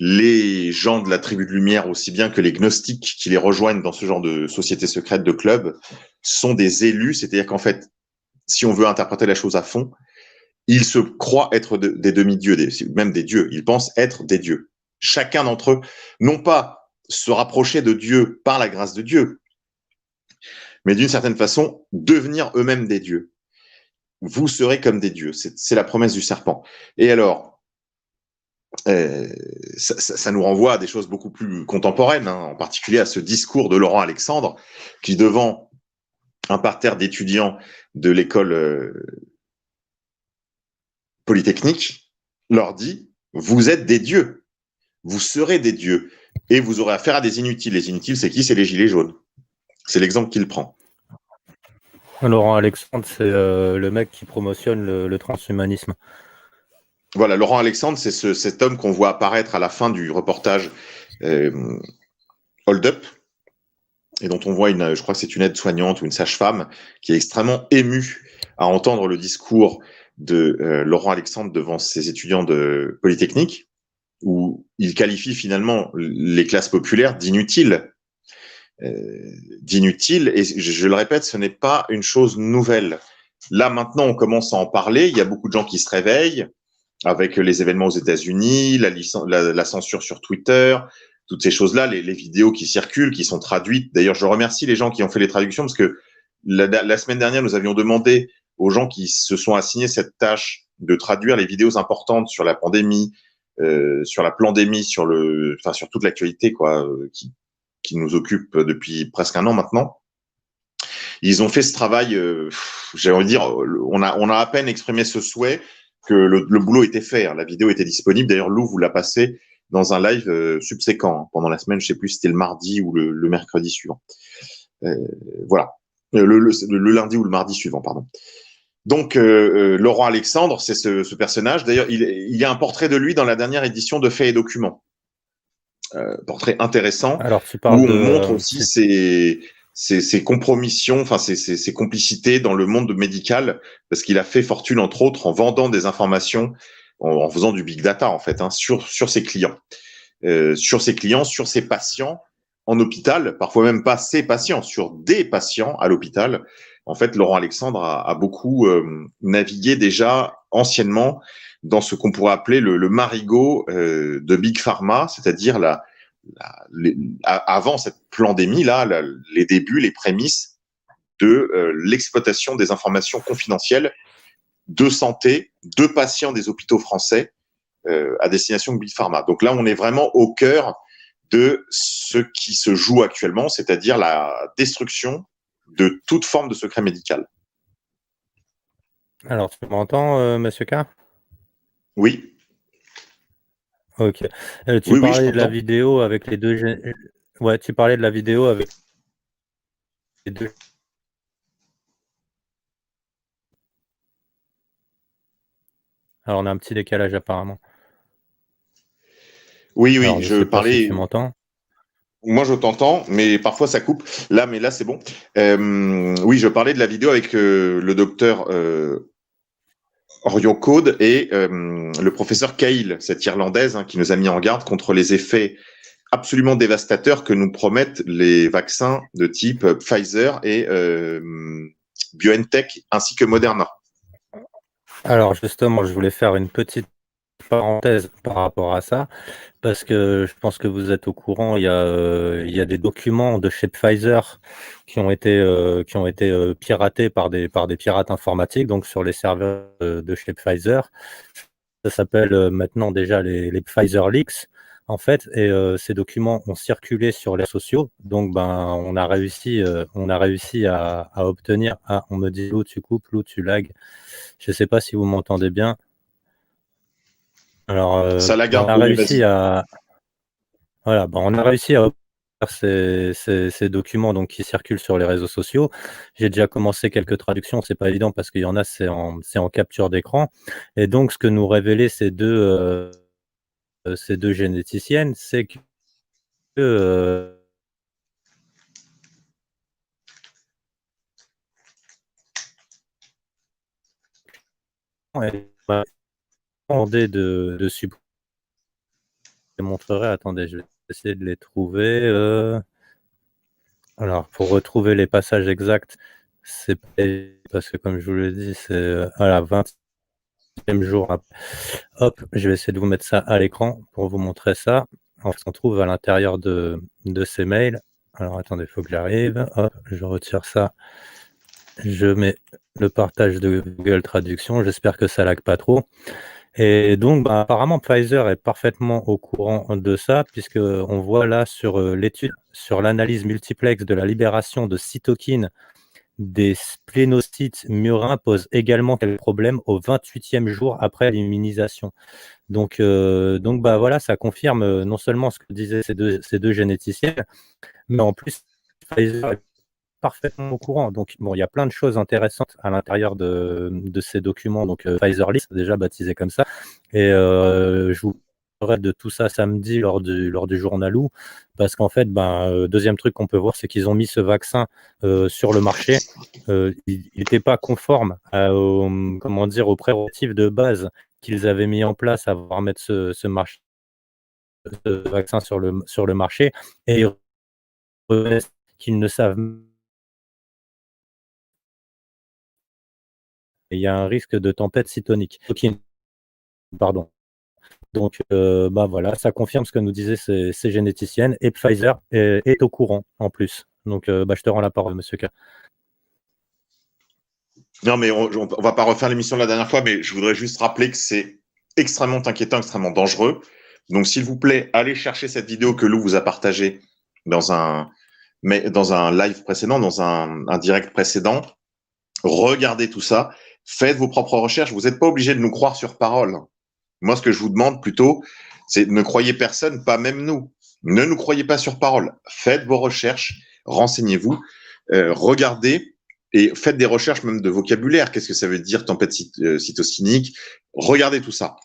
les gens de la tribu de lumière, aussi bien que les gnostiques qui les rejoignent dans ce genre de société secrète, de club, sont des élus, c'est-à-dire qu'en fait, si on veut interpréter la chose à fond, ils se croient être des demi-dieux, même des dieux. Ils pensent être des dieux. Chacun d'entre eux, non pas se rapprocher de Dieu par la grâce de Dieu, mais d'une certaine façon, devenir eux-mêmes des dieux. Vous serez comme des dieux. C'est la promesse du serpent. Et alors, ça nous renvoie à des choses beaucoup plus contemporaines, hein, en particulier à ce discours de Laurent Alexandre, qui devant un parterre d'étudiants de l'école polytechnique leur dit « Vous êtes des dieux, vous serez des dieux, et vous aurez affaire à des inutiles. » Les inutiles, c'est qui? C'est les gilets jaunes. C'est l'exemple qu'il prend. Laurent Alexandre, c'est le mec qui promotionne le transhumanisme. Voilà, Laurent Alexandre, c'est cet homme qu'on voit apparaître à la fin du reportage Hold Up, et dont on voit je crois que c'est une aide-soignante ou une sage-femme qui est extrêmement émue à entendre le discours de Laurent Alexandre devant ses étudiants de Polytechnique, où il qualifie finalement les classes populaires d'inutiles. Et je le répète, ce n'est pas une chose nouvelle. Là, maintenant, on commence à en parler, il y a beaucoup de gens qui se réveillent, avec les événements aux États-Unis, la censure sur Twitter, toutes ces choses-là, les vidéos qui circulent, qui sont traduites. D'ailleurs, je remercie les gens qui ont fait les traductions parce que la semaine dernière, nous avions demandé aux gens qui se sont assignés cette tâche de traduire les vidéos importantes sur la pandémie, sur la plandémie, sur toute l'actualité, quoi, qui qui nous occupe depuis presque un an maintenant. Ils ont fait ce travail, j'ai envie de dire, on a à peine exprimé ce souhait que le boulot était fait. Hein. La vidéo était disponible. D'ailleurs, Lou vous l'a passé dans un live subséquent, hein, pendant la semaine. Je sais plus si c'était le mardi ou le mercredi suivant. Voilà. Le lundi ou le mardi suivant, pardon. Donc, Laurent Alexandre, c'est ce personnage. D'ailleurs, il y a un portrait de lui dans la dernière édition de Faits et Documents. Portrait intéressant. Alors, tu où parles on de. montre aussi ses compromissions, enfin ses complicités dans le monde médical, parce qu'il a fait fortune, entre autres, en vendant des informations, en faisant du big data, en fait, hein, sur ses clients. Sur ses patients en hôpital, parfois même pas ses patients, sur des patients à l'hôpital. En fait, Laurent Alexandre a beaucoup navigué déjà anciennement dans ce qu'on pourrait appeler le marigot de Big Pharma, c'est-à-dire avant cette pandémie, les débuts, les prémices de l'exploitation des informations confidentielles de santé de patients des hôpitaux français à destination de Big Pharma. Donc là, on est vraiment au cœur de ce qui se joue actuellement, c'est-à-dire la destruction de toute forme de secret médical. Alors, tu m'entends, Monsieur K? Oui. Ok. Tu Oui, je parlais de la t'entends. vidéo avec les deux. Ouais, tu parlais de la vidéo avec les deux. Alors, on a un petit décalage apparemment. Oui, Alors, je je sais pas si parlais. tu m'entends. Moi, je t'entends, mais parfois ça coupe. Mais là, c'est bon. Oui, je parlais de la vidéo avec le docteur Orion Code et le professeur Cahill, cette Irlandaise, hein, qui nous a mis en garde contre les effets absolument dévastateurs que nous promettent les vaccins de type Pfizer et BioNTech ainsi que Moderna. Alors, justement, je voulais faire une petite parenthèse par rapport à ça, parce que je pense que vous êtes au courant, il y a des documents de chez Pfizer qui ont été piratés par des pirates informatiques, donc sur les serveurs de chez Pfizer. Ça s'appelle maintenant déjà les Pfizer Leaks, en fait, et ces documents ont circulé sur les réseaux sociaux, donc on a réussi à obtenir. Ah, on me dit Lou, tu coupes, Lou, tu lags. Je ne sais pas si vous m'entendez bien. Alors, Ça la on garde, a oui, réussi vas-y. à faire ces documents donc qui circulent sur les réseaux sociaux. J'ai déjà commencé quelques traductions, c'est pas évident parce qu'il y en a, c'est en capture d'écran. Et donc, ce que nous révélaient ces deux généticiennes, c'est que elles m'avaient demandé de supprimer. Je les montrerai, attendez, je vais essayer de les trouver. Alors, pour retrouver les passages exacts, c'est parce que comme je vous l'ai dit, c'est voilà, 20e jour. Hop, je vais essayer de vous mettre ça à l'écran pour vous montrer ça. En fait, on trouve à l'intérieur de ces mails. Alors, attendez, il faut que j'arrive. Hop, je retire ça. Je mets le partage de Google Traduction. J'espère que ça lag pas trop. Et donc, apparemment, Pfizer est parfaitement au courant de ça, puisqu'on voit là sur l'étude sur l'analyse multiplex de la libération de cytokines des splénocytes murins pose également quelques problèmes au 28e jour après l'immunisation. Donc voilà, ça confirme non seulement ce que disaient ces deux généticiens, mais en plus, Pfizer est parfaitement au courant. Donc, bon, il y a plein de choses intéressantes à l'intérieur de ces documents. Donc, Pfizer List, déjà baptisé comme ça. Et je vous parlerai de tout ça samedi lors du journalou, parce qu'en fait, deuxième truc qu'on peut voir, c'est qu'ils ont mis ce vaccin sur le marché. Il n'était pas conforme aux prérogatives de base qu'ils avaient mis en place avant de mettre ce vaccin sur le marché. Et ils reconnaissent qu'ils ne savent. Il y a un risque de tempête cytonique. Pardon. Donc, voilà, ça confirme ce que nous disaient ces généticiennes, et Pfizer est au courant en plus. Donc, je te rends la parole, monsieur K. Non, mais on va pas refaire l'émission de la dernière fois, mais je voudrais juste rappeler que c'est extrêmement inquiétant, extrêmement dangereux. Donc, s'il vous plaît, allez chercher cette vidéo que Lou vous a partagée dans un live précédent, dans un direct précédent. Regardez tout ça, faites vos propres recherches. Vous n'êtes pas obligé de nous croire sur parole. Moi, ce que je vous demande plutôt, c'est ne croyez personne, pas même nous. Ne nous croyez pas sur parole. Faites vos recherches, renseignez-vous, regardez et faites des recherches même de vocabulaire. Qu'est-ce que ça veut dire tempête cytosinique? Regardez tout ça.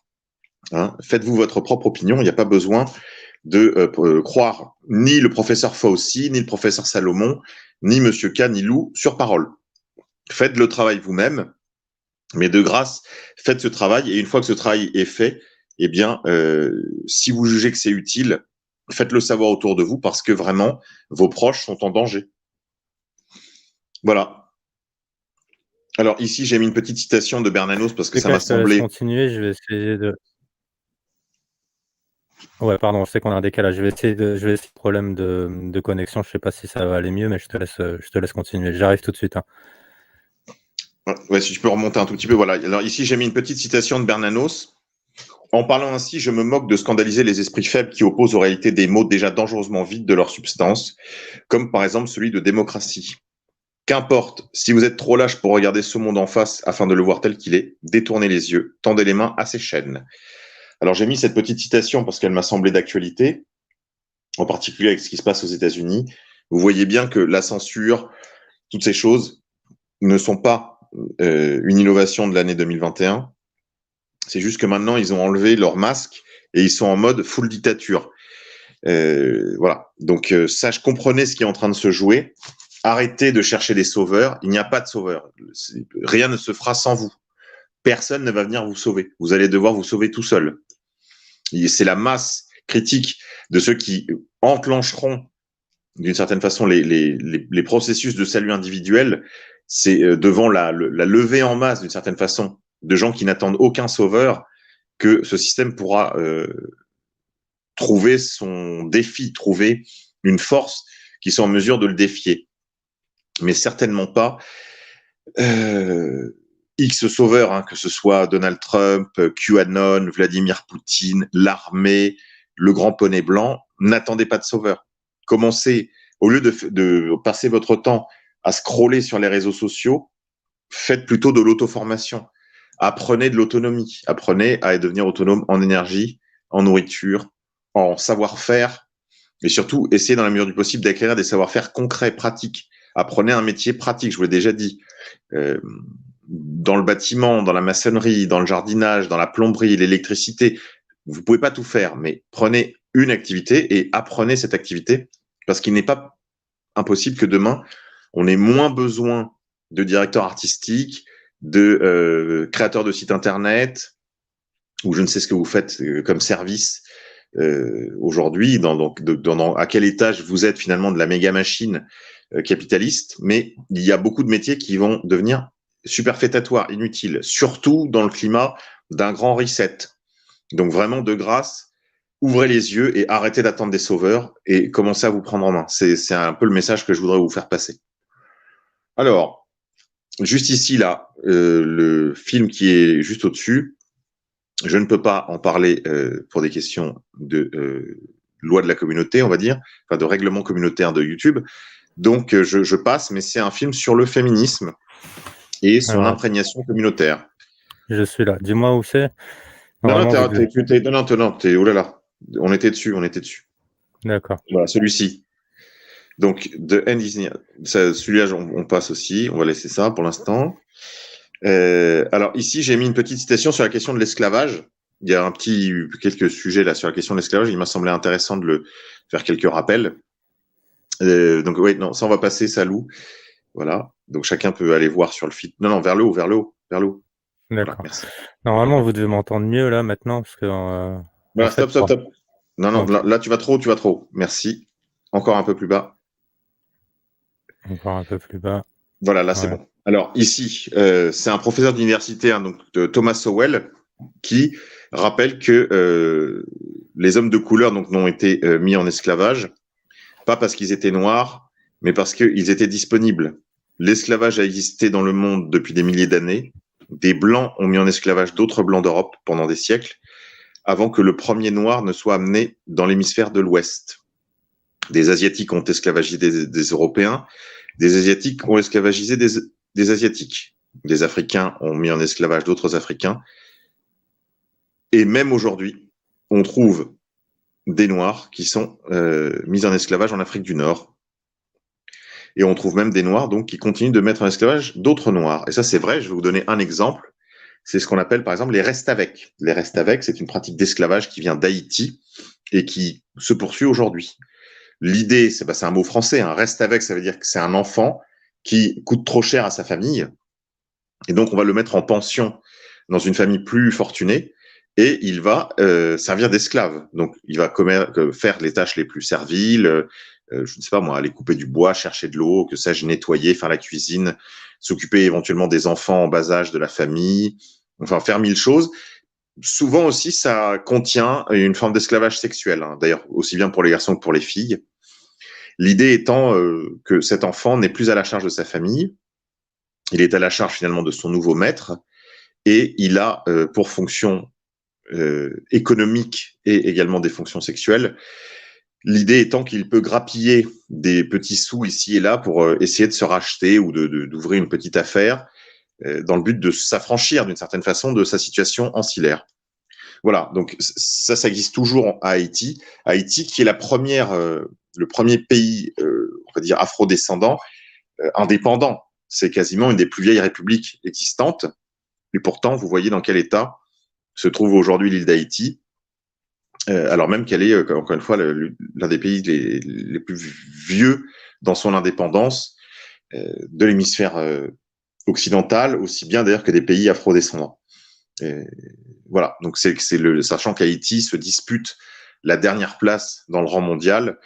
Hein, faites-vous votre propre opinion. Il n'y a pas besoin de croire ni le professeur Fauci, ni le professeur Salomon, ni Monsieur K, ni Lou sur parole. Faites le travail vous-même, mais de grâce, faites ce travail. Et une fois que ce travail est fait, eh bien, si vous jugez que c'est utile, faites-le savoir autour de vous parce que vraiment, vos proches sont en danger. Voilà. Alors ici, j'ai mis une petite citation de Bernanos parce que ça m'a semblé... continuer, je vais essayer de... Ouais, pardon, je sais qu'on a un décalage. Je vais essayer problème de connexion. Je sais pas si ça va aller mieux, mais je te laisse continuer. J'arrive tout de suite. Hein. Ouais, si tu peux remonter un tout petit peu, voilà. Alors ici, j'ai mis une petite citation de Bernanos. En parlant ainsi, je me moque de scandaliser les esprits faibles qui opposent aux réalités des mots déjà dangereusement vides de leur substance, comme par exemple celui de démocratie. Qu'importe, si vous êtes trop lâche pour regarder ce monde en face afin de le voir tel qu'il est, détournez les yeux, tendez les mains à ces chaînes. Alors j'ai mis cette petite citation parce qu'elle m'a semblé d'actualité, en particulier avec ce qui se passe aux États-Unis. Vous voyez bien que la censure, toutes ces choses ne sont pas une innovation de l'année 2021. C'est juste que maintenant, ils ont enlevé leur masque et ils sont en mode full dictature. Voilà. Donc, comprenez ce qui est en train de se jouer. Arrêtez de chercher des sauveurs. Il n'y a pas de sauveur. Rien ne se fera sans vous. Personne ne va venir vous sauver. Vous allez devoir vous sauver tout seul. C'est la masse critique de ceux qui enclencheront d'une certaine façon les processus de salut individuel. C'est devant la levée en masse d'une certaine façon de gens qui n'attendent aucun sauveur que ce système pourra trouver son défi, trouver une force qui soit en mesure de le défier. Mais certainement pas X sauveurs, hein, que ce soit Donald Trump, QAnon, Vladimir Poutine, l'armée, le grand poney blanc. N'attendez pas de sauveur. Commencez, au lieu de passer votre temps à scroller sur les réseaux sociaux, faites plutôt de l'auto-formation. Apprenez de l'autonomie. Apprenez à devenir autonome en énergie, en nourriture, en savoir-faire. Et surtout, essayez dans la mesure du possible d'acquérir des savoir-faire concrets, pratiques. Apprenez un métier pratique, je vous l'ai déjà dit. Dans le bâtiment, dans la maçonnerie, dans le jardinage, dans la plomberie, l'électricité. Vous pouvez pas tout faire, mais prenez une activité et apprenez cette activité parce qu'il n'est pas impossible que demain, on ait moins besoin de directeurs artistiques, de créateurs de sites internet, ou je ne sais ce que vous faites comme service aujourd'hui, à quel étage vous êtes finalement de la méga machine capitaliste, mais il y a beaucoup de métiers qui vont devenir superfétatoires, inutiles, surtout dans le climat d'un grand reset. Donc vraiment, de grâce, ouvrez les yeux et arrêtez d'attendre des sauveurs et commencez à vous prendre en main. C'est un peu le message que je voudrais vous faire passer. Alors, juste ici, là, le film qui est juste au-dessus, je ne peux pas en parler pour des questions de loi de la communauté, on va dire, enfin de règlement communautaire de YouTube. Donc, je passe, mais c'est un film sur le féminisme et son imprégnation communautaire. Je suis là. Dis-moi où c'est. Non, t'es, oh là là, on était dessus. D'accord. Voilà, celui-ci. Donc, The End is Near. Celui-là, on passe aussi. On va laisser ça pour l'instant. Alors, ici, j'ai mis une petite citation sur la question de l'esclavage. Il y a quelques sujets là sur la question de l'esclavage. Il m'a semblé intéressant de faire quelques rappels. Donc, oui, non, ça, on va passer, ça loue. Voilà. Donc, chacun peut aller voir sur le feed. Non, vers le haut. D'accord. Voilà, merci. Normalement, vous devez m'entendre mieux là maintenant parce que. Voilà, stop. Non, là, tu vas trop. Merci. Encore un peu plus bas. Encore un peu plus bas. Voilà, là, c'est bon. Alors, ici, c'est un professeur d'université, hein, donc de Thomas Sowell, qui rappelle que les hommes de couleur donc n'ont été mis en esclavage, pas parce qu'ils étaient noirs, mais parce qu'ils étaient disponibles. L'esclavage a existé dans le monde depuis des milliers d'années. Des Blancs ont mis en esclavage d'autres Blancs d'Europe pendant des siècles, avant que le premier Noir ne soit amené dans l'hémisphère de l'Ouest. Des Asiatiques ont esclavagisé des Européens, des Asiatiques ont esclavagisé des Asiatiques. Des Africains ont mis en esclavage d'autres Africains. Et même aujourd'hui, on trouve des Noirs qui sont mis en esclavage en Afrique du Nord. Et on trouve même des Noirs donc qui continuent de mettre en esclavage d'autres Noirs. Et ça, c'est vrai. Je vais vous donner un exemple. C'est ce qu'on appelle, par exemple, les reste-avec. Les reste-avec, c'est une pratique d'esclavage qui vient d'Haïti et qui se poursuit aujourd'hui. L'idée, c'est un mot français. Hein. Reste-avec, ça veut dire que c'est un enfant qui coûte trop cher à sa famille. Et donc, on va le mettre en pension dans une famille plus fortunée. Et il va servir d'esclave. Donc, il va faire les tâches les plus serviles, je ne sais pas moi, aller couper du bois, chercher de l'eau, que sais-je, nettoyer, faire la cuisine, s'occuper éventuellement des enfants en bas âge de la famille, enfin faire 1000 choses. Souvent aussi, ça contient une forme d'esclavage sexuel, hein, d'ailleurs aussi bien pour les garçons que pour les filles. L'idée étant que cet enfant n'est plus à la charge de sa famille, il est à la charge finalement de son nouveau maître, et il a pour fonction économique et également des fonctions sexuelles. L'idée étant qu'il peut grappiller des petits sous ici et là pour essayer de se racheter ou d'ouvrir une petite affaire dans le but de s'affranchir d'une certaine façon de sa situation ancillaire. Voilà, donc ça existe toujours à Haïti. Haïti qui est le premier pays, on va dire, afro-descendant, indépendant. C'est quasiment une des plus vieilles républiques existantes. Et pourtant, vous voyez dans quel état se trouve aujourd'hui l'île d'Haïti, alors même qu'elle est, encore une fois, l'un des pays les plus vieux dans son indépendance de l'hémisphère occidental, aussi bien d'ailleurs que des pays afro-descendants. Voilà, donc sachant qu'Haïti se dispute la dernière place dans le rang mondial,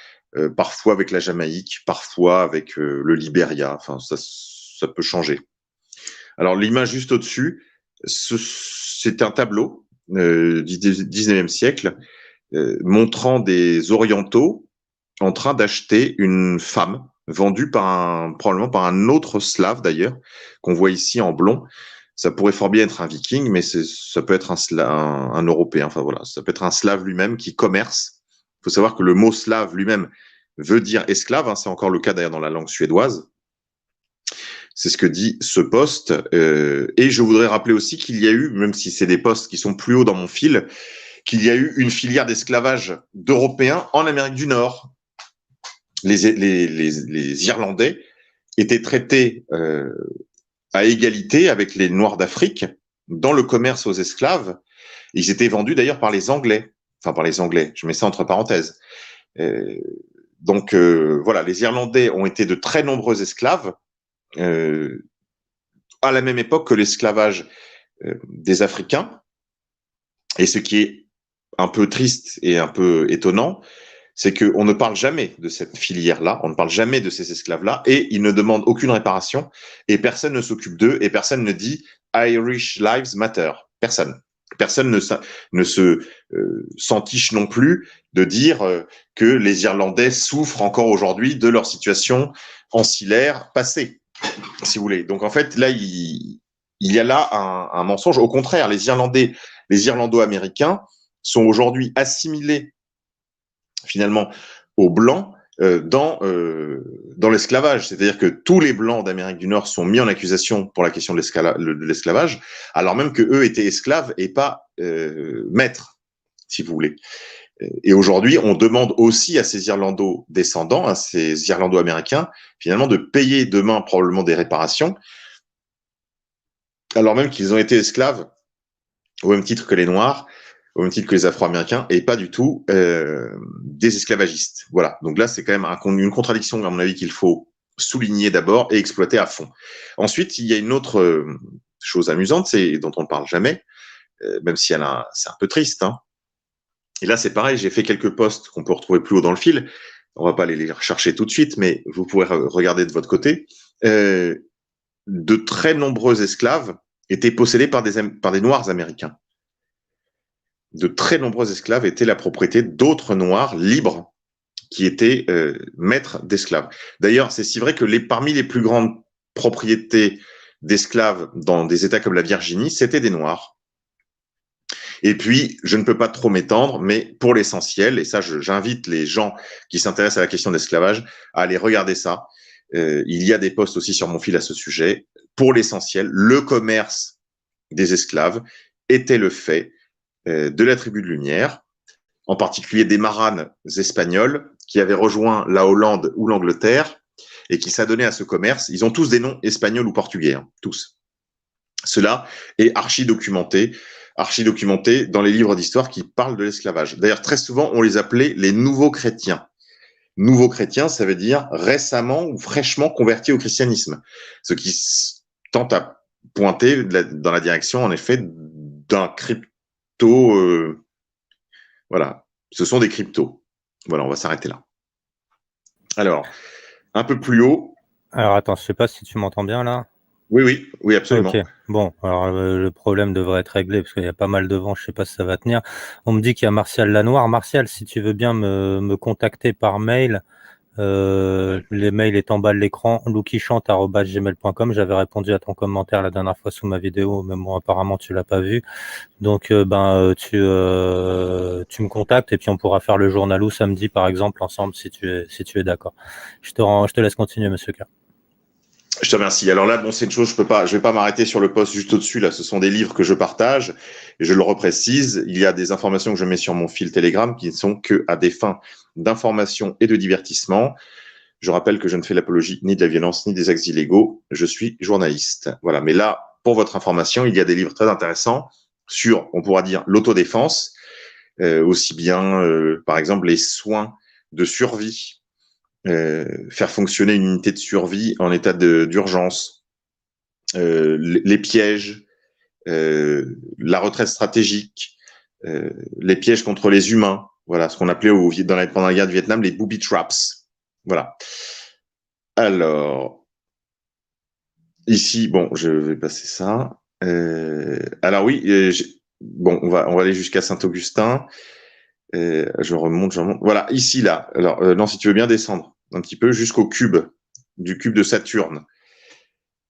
parfois avec la Jamaïque, parfois avec le Libéria, enfin ça peut changer. Alors l'image juste au-dessus, c'est un tableau du 19e siècle montrant des orientaux en train d'acheter une femme vendue probablement par un autre slave d'ailleurs, qu'on voit ici en blond. Ça pourrait fort bien être un viking, mais ça peut être un Européen. Enfin voilà, ça peut être un slave lui-même qui commerce. Il faut savoir que le mot slave lui-même veut dire esclave. Hein, c'est encore le cas d'ailleurs dans la langue suédoise. C'est ce que dit ce poste. Et je voudrais rappeler aussi qu'il y a eu, même si c'est des postes qui sont plus hauts dans mon fil, qu'il y a eu une filière d'esclavage d'Européens en Amérique du Nord. Les Irlandais étaient traités à égalité avec les Noirs d'Afrique dans le commerce aux esclaves. Ils étaient vendus d'ailleurs par les Anglais. Enfin, par les Anglais, je mets ça entre parenthèses. Donc, voilà, les Irlandais ont été de très nombreux esclaves à la même époque que l'esclavage des Africains. Et ce qui est un peu triste et un peu étonnant, c'est qu'on ne parle jamais de cette filière-là, on ne parle jamais de ces esclaves-là, et ils ne demandent aucune réparation, et personne ne s'occupe d'eux, et personne ne dit « Irish Lives Matter ». Personne. Personne ne se s'entiche non plus de dire que les Irlandais souffrent encore aujourd'hui de leur situation ancillaire passée, si vous voulez. Donc en fait, là, il y a là un mensonge. Au contraire, les Irlando-Américains sont aujourd'hui assimilés finalement aux Blancs dans l'esclavage. C'est-à-dire que tous les Blancs d'Amérique du Nord sont mis en accusation pour la question de l'esclavage, alors même qu'eux étaient esclaves et pas maîtres, si vous voulez. Et aujourd'hui, on demande aussi à ces Irlando-descendants, à ces Irlando-américains, finalement, de payer demain probablement des réparations, alors même qu'ils ont été esclaves au même titre que les Noirs, au même titre que les Afro-Américains, et pas du tout des esclavagistes. Voilà. Donc là, c'est quand même une contradiction, à mon avis, qu'il faut souligner d'abord et exploiter à fond. Ensuite, il y a une autre chose amusante, dont on ne parle jamais, même si c'est un peu triste. Hein. Et là, c'est pareil, j'ai fait quelques posts qu'on peut retrouver plus haut dans le fil. On va pas aller les rechercher tout de suite, mais vous pourrez regarder de votre côté. De très nombreux esclaves étaient possédés par des Noirs américains. De très nombreux esclaves étaient la propriété d'autres Noirs libres qui étaient maîtres d'esclaves. D'ailleurs, c'est si vrai que parmi les plus grandes propriétés d'esclaves dans des États comme la Virginie, c'était des Noirs. Et puis, je ne peux pas trop m'étendre, mais pour l'essentiel, et ça, j'invite les gens qui s'intéressent à la question d'esclavage à aller regarder ça. Il y a des posts aussi sur mon fil à ce sujet. Pour l'essentiel, le commerce des esclaves était le fait de la tribu de Lumière, en particulier des maranes espagnols qui avaient rejoint la Hollande ou l'Angleterre et qui s'adonnaient à ce commerce. Ils ont tous des noms espagnols ou portugais, hein, tous. Cela est archi-documenté dans les livres d'histoire qui parlent de l'esclavage. D'ailleurs, très souvent, on les appelait les nouveaux chrétiens. Nouveaux chrétiens, ça veut dire récemment ou fraîchement convertis au christianisme. Ce qui tente à pointer dans la direction, en effet, d'un crypto... voilà, ce sont des cryptos. Voilà, on va s'arrêter là. Alors, un peu plus haut. Alors attends, je sais pas si tu m'entends bien là. Oui, absolument. Ok, bon, alors le problème devrait être réglé parce qu'il y a pas mal de vent, je sais pas si ça va tenir. On me dit qu'il y a Martial Lanoir. Martial, si tu veux bien me contacter par mail, les mails est en bas de l'écran, loukichante@gmail.com. J'avais répondu à ton commentaire la dernière fois sous ma vidéo, mais bon, apparemment tu l'as pas vu. Donc tu me contactes et puis on pourra faire le journalou samedi par exemple ensemble si tu es d'accord. Je te laisse continuer, monsieur K. Je te remercie. Alors là, bon, c'est une chose, je vais pas m'arrêter sur le post juste au-dessus. Là, ce sont des livres que je partage et je le reprécise. Il y a des informations que je mets sur mon fil Telegram qui ne sont que à des fins d'information et de divertissement. Je rappelle que je ne fais l'apologie ni de la violence ni des actes illégaux. Je suis journaliste. Voilà. Mais là, pour votre information, il y a des livres très intéressants sur, on pourra dire, l'autodéfense, aussi bien, par exemple, les soins de survie. Faire fonctionner une unité de survie en état d'urgence, les pièges, la retraite stratégique, les pièges contre les humains, voilà ce qu'on appelait pendant la guerre du Vietnam les booby traps. Voilà. Alors, ici, bon, je vais passer ça. Alors oui, bon, on va aller jusqu'à Saint-Augustin. Je remonte. Voilà, ici, là. Alors, non, si tu veux bien descendre un petit peu jusqu'au cube, du cube de Saturne.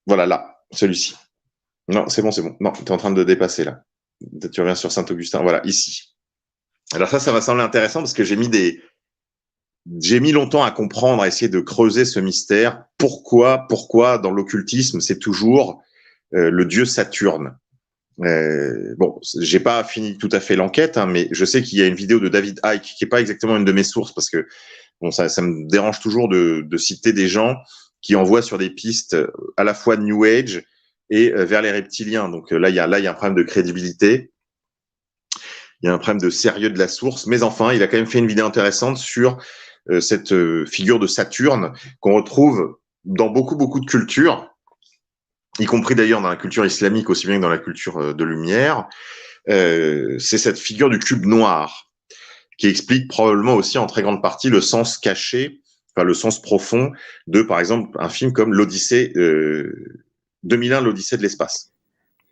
Voilà, là, celui-ci. Non, c'est bon. Non, tu es en train de dépasser, là. Tu reviens sur Saint-Augustin. Voilà, ici. Alors ça va sembler intéressant parce que j'ai mis longtemps à comprendre, à essayer de creuser ce mystère. Pourquoi, dans l'occultisme, c'est toujours le dieu Saturne. Bon, j'ai pas fini tout à fait l'enquête, hein, mais je sais qu'il y a une vidéo de David Icke qui est pas exactement une de mes sources parce que bon, ça me dérange toujours de citer des gens qui envoient sur des pistes à la fois New Age et vers les reptiliens. Donc là, il y a un problème de crédibilité, il y a un problème de sérieux de la source, mais enfin, il a quand même fait une vidéo intéressante sur cette figure de Saturne qu'on retrouve dans beaucoup de cultures, y compris d'ailleurs dans la culture islamique aussi bien que dans la culture de Lumière. C'est cette figure du cube noir qui explique probablement aussi en très grande partie le sens caché, enfin le sens profond de, par exemple, un film comme l'Odyssée 2001, l'Odyssée de l'espace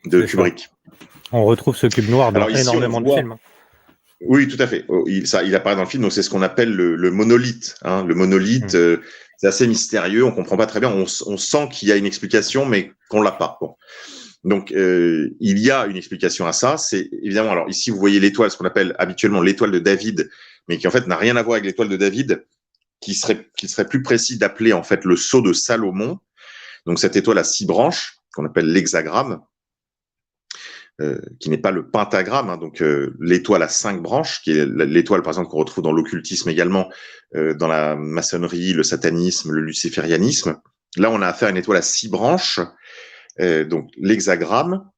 de Kubrick. On retrouve ce cube noir dans énormément de films. Oui, tout à fait. Il apparaît dans le film, donc c'est ce qu'on appelle le monolithe. Hein. Le monolithe, c'est assez mystérieux, on comprend pas très bien, on sent qu'il y a une explication, mais qu'on l'a pas. Bon. Donc, il y a une explication à ça. C'est évidemment, alors ici, vous voyez l'étoile, ce qu'on appelle habituellement l'étoile de David, mais qui en fait n'a rien à voir avec l'étoile de David, qui serait plus précis d'appeler en fait le sceau de Salomon. Donc, cette étoile à 6 branches, qu'on appelle l'hexagramme, qui n'est pas le pentagramme, hein, donc l'étoile à 5 branches, qui est l'étoile, par exemple, qu'on retrouve dans l'occultisme également, dans la maçonnerie, le satanisme, le luciférianisme. Là, on a affaire à une étoile à 6 branches, donc l'hexagramme,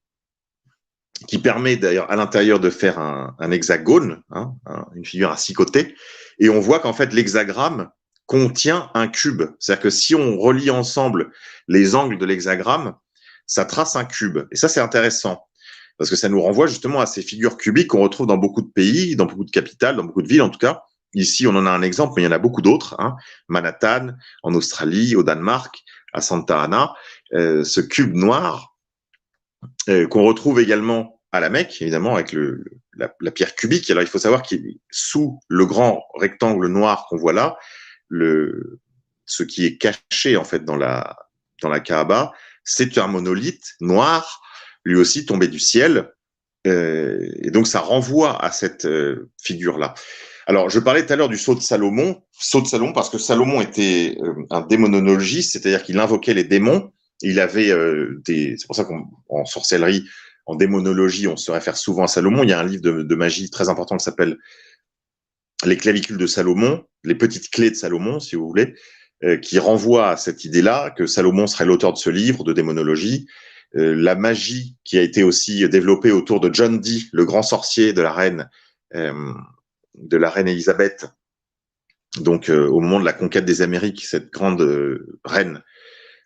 qui permet d'ailleurs à l'intérieur de faire un hexagone, hein, une figure à 6 côtés, et on voit qu'en fait l'hexagramme contient un cube. C'est-à-dire que si on relie ensemble les angles de l'hexagramme, ça trace un cube. Et ça, c'est intéressant, parce que ça nous renvoie justement à ces figures cubiques qu'on retrouve dans beaucoup de pays, dans beaucoup de capitales, dans beaucoup de villes en tout cas. Ici, on en a un exemple, mais il y en a beaucoup d'autres. Hein. Manhattan, en Australie, au Danemark, à Santa Ana, ce cube noir qu'on retrouve également à la Mecque, évidemment, avec la pierre cubique. Alors, il faut savoir qu'il sous le grand rectangle noir qu'on voit là, ce qui est caché en fait dans la Kaaba, c'est un monolithe noir, lui aussi tombé du ciel, Et donc, ça renvoie à cette figure-là. Alors, je parlais tout à l'heure du sceau de Salomon parce que Salomon était un démonologiste, c'est-à-dire qu'il invoquait les démons. Il avait c'est pour ça qu'en sorcellerie, en démonologie, on se réfère souvent à Salomon. Il y a un livre de magie très important qui s'appelle Les clavicules de Salomon, les petites clés de Salomon, si vous voulez, qui renvoie à cette idée-là, que Salomon serait l'auteur de ce livre de démonologie. La magie qui a été aussi développée autour de John Dee, le grand sorcier de la reine Élisabeth, donc au moment de la conquête des Amériques, cette grande reine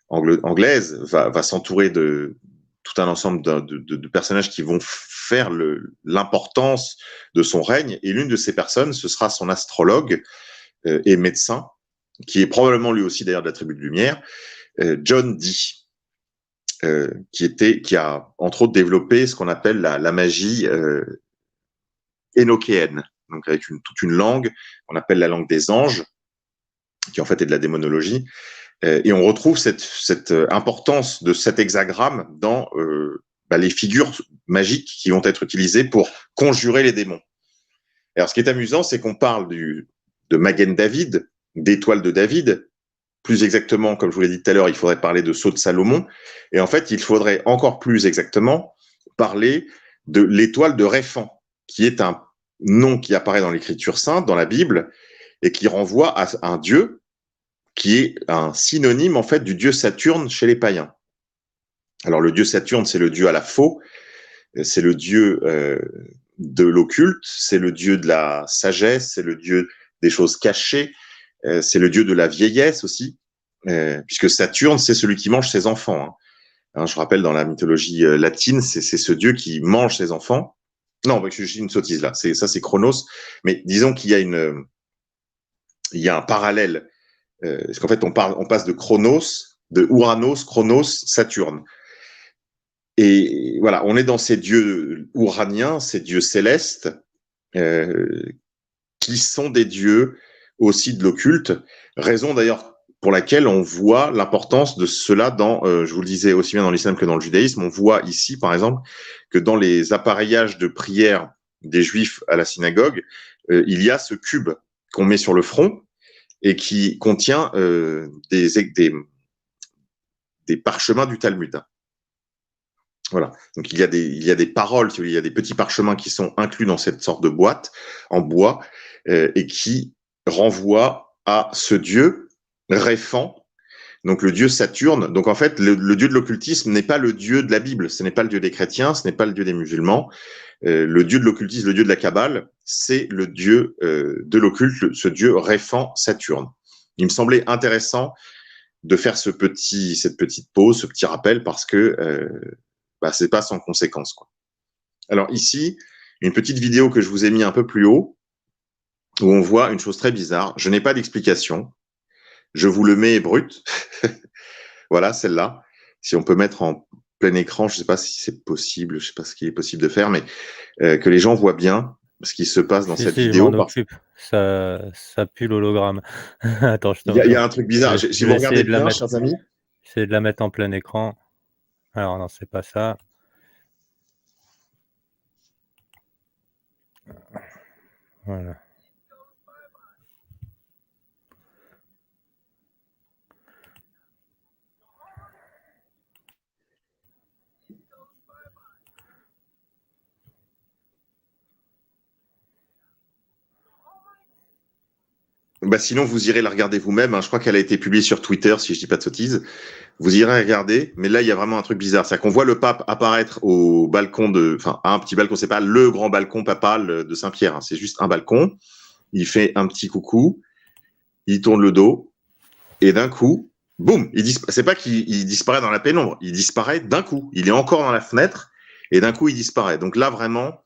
anglaise va s'entourer de tout un ensemble de personnages qui vont faire l'importance de son règne, et l'une de ces personnes, ce sera son astrologue et médecin, qui est probablement lui aussi d'ailleurs de la tribu de Lumière, John Dee. Qui a entre autres développé ce qu'on appelle la magie énochéenne, donc avec toute une langue qu'on appelle la langue des anges, qui en fait est de la démonologie, et on retrouve cette importance de cet hexagramme dans les figures magiques qui vont être utilisées pour conjurer les démons. Alors ce qui est amusant, c'est qu'on parle de Magen David, d'étoile de David. Plus exactement, comme je vous l'ai dit tout à l'heure, il faudrait parler de sceau de Salomon. Et en fait, il faudrait encore plus exactement parler de l'étoile de Réphan, qui est un nom qui apparaît dans l'Écriture sainte, dans la Bible, et qui renvoie à un dieu qui est un synonyme, en fait, du dieu Saturne chez les païens. Alors, le dieu Saturne, c'est le dieu à la faux, c'est le dieu de l'occulte, c'est le dieu de la sagesse, c'est le dieu des choses cachées, c'est le dieu de la vieillesse aussi, puisque Saturne, c'est celui qui mange ses enfants. Hein, je rappelle, dans la mythologie latine, c'est ce dieu qui mange ses enfants. Non, je dis une sottise là, c'est Chronos. Mais disons qu'il y a il y a un parallèle, parce qu'en fait, on passe de Chronos, de Ouranos, Chronos, Saturne. Et voilà, on est dans ces dieux ouraniens, ces dieux célestes, qui sont des dieux aussi de l'occulte, raison d'ailleurs pour laquelle on voit l'importance de cela dans, je vous le disais aussi bien dans l'islam que dans le judaïsme, on voit ici par exemple que dans les appareillages de prière des juifs à la synagogue, il y a ce cube qu'on met sur le front et qui contient des parchemins du Talmud. Voilà. Donc il y a des paroles, il y a des petits parchemins qui sont inclus dans cette sorte de boîte en bois et qui renvoie à ce dieu Réphan, donc le dieu Saturne. Donc en fait, le dieu de l'occultisme n'est pas le dieu de la Bible, ce n'est pas le dieu des chrétiens, ce n'est pas le dieu des musulmans. Le dieu de l'occultisme, le dieu de la Kabbale, c'est le dieu de l'occulte, ce dieu Réphan Saturne. Il me semblait intéressant de faire cette petite pause, ce petit rappel, parce que c'est pas sans conséquence, quoi. Alors ici, une petite vidéo que je vous ai mis un peu plus haut, où on voit une chose très bizarre. Je n'ai pas d'explication. Je vous le mets brut. Voilà, celle-là. Si on peut mettre en plein écran, je ne sais pas si c'est possible, je ne sais pas ce qu'il est possible de faire, mais que les gens voient bien ce qui se passe dans cette vidéo. Je m'en occupe. Ça pue l'hologramme. Attends, il y a un truc bizarre. Si vous regardez bien, chers amis. J'essaie de la mettre en plein écran. Alors non, c'est pas ça. Voilà. Sinon, vous irez la regarder vous-même. Je crois qu'elle a été publiée sur Twitter, si je dis pas de sottises. Vous irez regarder. Mais là, il y a vraiment un truc bizarre. C'est-à-dire qu'on voit le pape apparaître au balcon un petit balcon. C'est pas le grand balcon papal de Saint-Pierre. Hein. C'est juste un balcon. Il fait un petit coucou. Il tourne le dos. Et d'un coup, boum, c'est pas qu'il disparaît dans la pénombre. Il disparaît d'un coup. Il est encore dans la fenêtre. Et d'un coup, il disparaît. Donc là, vraiment,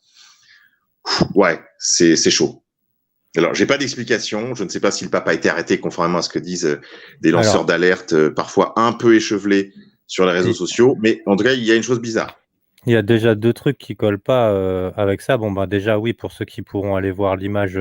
ouais, c'est chaud. Alors, j'ai pas d'explication. Je ne sais pas si le pape a été arrêté, conformément à ce que disent des lanceurs d'alerte, parfois un peu échevelés sur les réseaux sociaux. Mais en tout cas, il y a une chose bizarre. Il y a déjà 2 trucs qui collent pas, avec ça. Bon, bah, déjà, oui, pour ceux qui pourront aller voir l'image,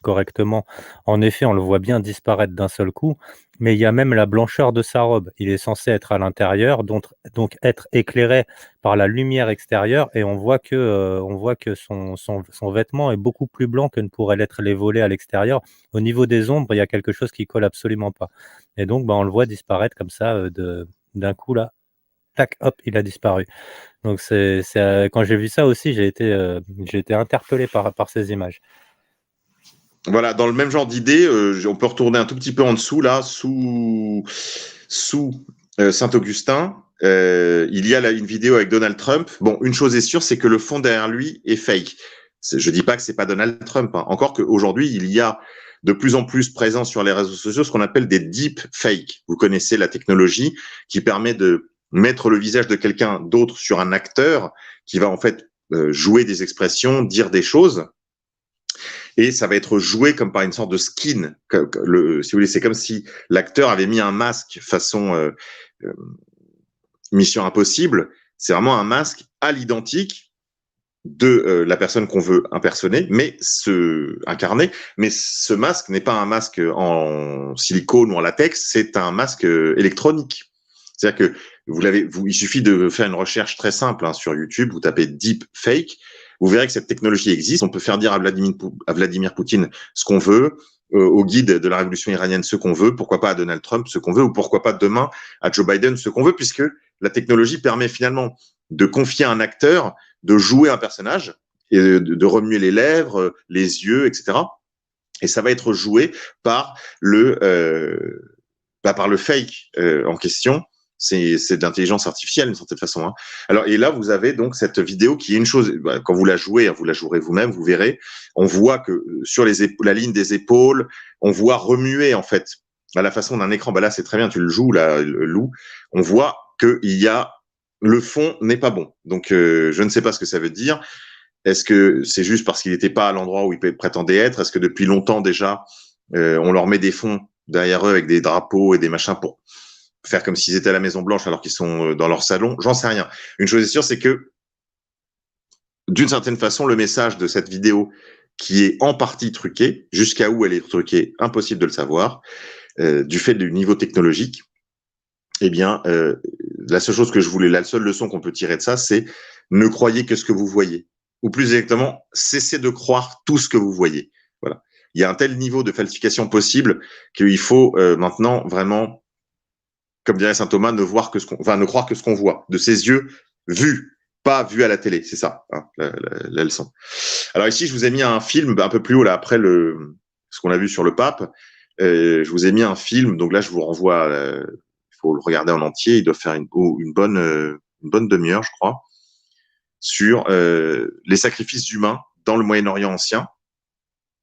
correctement, en effet, on le voit bien disparaître d'un seul coup, mais il y a même la blancheur de sa robe. Il est censé être à l'intérieur, donc être éclairé par la lumière extérieure et on voit que son vêtement est beaucoup plus blanc que ne pourraient l'être les volets à l'extérieur. Au niveau des ombres, il y a quelque chose qui colle absolument pas et donc, bah, on le voit disparaître comme ça, d'un coup là, tac, hop, il a disparu. Donc quand j'ai vu ça aussi, j'ai été interpellé par ces images. Voilà, dans le même genre d'idée, on peut retourner un tout petit peu en dessous, là, sous Saint-Augustin. Il y a là une vidéo avec Donald Trump. Bon, une chose est sûre, c'est que le fond derrière lui est fake. Je dis pas que c'est pas Donald Trump, hein. Encore qu'aujourd'hui, il y a de plus en plus présent sur les réseaux sociaux ce qu'on appelle des deep fakes. Vous connaissez la technologie qui permet de mettre le visage de quelqu'un d'autre sur un acteur qui va en fait jouer des expressions, dire des choses. Et ça va être joué comme par une sorte de skin. Si vous voulez, c'est comme si l'acteur avait mis un masque façon Mission Impossible. C'est vraiment un masque à l'identique de la personne qu'on veut impersoner, incarner. Mais ce masque n'est pas un masque en silicone ou en latex, c'est un masque électronique. C'est-à-dire que il suffit de faire une recherche très simple sur YouTube, vous tapez deep fake, vous verrez que cette technologie existe. On peut faire dire à Vladimir Poutine ce qu'on veut, au guide de la révolution iranienne ce qu'on veut, pourquoi pas à Donald Trump ce qu'on veut, ou pourquoi pas demain à Joe Biden ce qu'on veut, puisque la technologie permet finalement de confier à un acteur de jouer un personnage et de remuer les lèvres, les yeux, etc. Et ça va être joué par le fake en question. C'est de l'intelligence artificielle d'une certaine façon. Hein. Alors et là vous avez donc cette vidéo qui est une chose. Quand vous la jouez, vous la jouerez vous-même, vous verrez. On voit que sur la ligne des épaules, on voit remuer en fait à la façon d'un écran. Là c'est très bien, tu le joues là, le loup. On voit que le fond n'est pas bon. Donc je ne sais pas ce que ça veut dire. Est-ce que c'est juste parce qu'il n'était pas à l'endroit où il prétendait être? Est-ce que depuis longtemps déjà on leur met des fonds derrière eux avec des drapeaux et des machins pour faire comme s'ils étaient à la Maison Blanche alors qu'ils sont dans leur salon? J'en sais rien. Une chose est sûre, c'est que d'une certaine façon, le message de cette vidéo qui est en partie truquée, jusqu'à où elle est truquée, impossible de le savoir, du fait du niveau technologique, eh bien, la seule leçon qu'on peut tirer de ça, c'est ne croyez que ce que vous voyez. Ou plus exactement, cessez de croire tout ce que vous voyez. Voilà. Il y a un tel niveau de falsification possible qu'il faut maintenant vraiment, comme dirait saint Thomas, ne croire que ce qu'on voit, de ses yeux vus, pas vus à la télé. C'est ça, hein, la leçon. Alors ici, je vous ai mis un film un peu plus haut, là, après ce qu'on a vu sur le pape. Je vous ai mis un film, donc là, je vous renvoie. Il faut le regarder en entier. Il doit faire une bonne demi-heure, je crois, sur les sacrifices humains dans le Moyen-Orient ancien,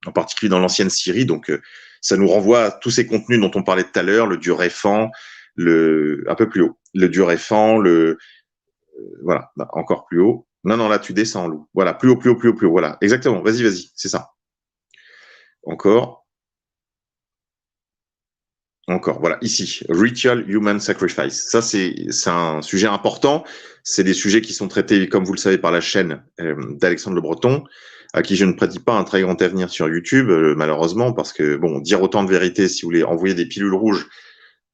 en particulier dans l'ancienne Syrie. Donc, ça nous renvoie à tous ces contenus dont on parlait tout à l'heure, le dieu Réphan, un peu plus haut, le dieu Réphan, voilà, encore plus haut. Non, là, tu descends, loup. Voilà, plus haut. Voilà, exactement. Vas-y, c'est ça. Encore, voilà, ici, Ritual Human Sacrifice. Ça, c'est un sujet important. C'est des sujets qui sont traités, comme vous le savez, par la chaîne d'Alexandre Le Breton, à qui je ne prédis pas un très grand avenir sur YouTube, malheureusement, parce que, bon, dire autant de vérité, si vous voulez envoyer des pilules rouges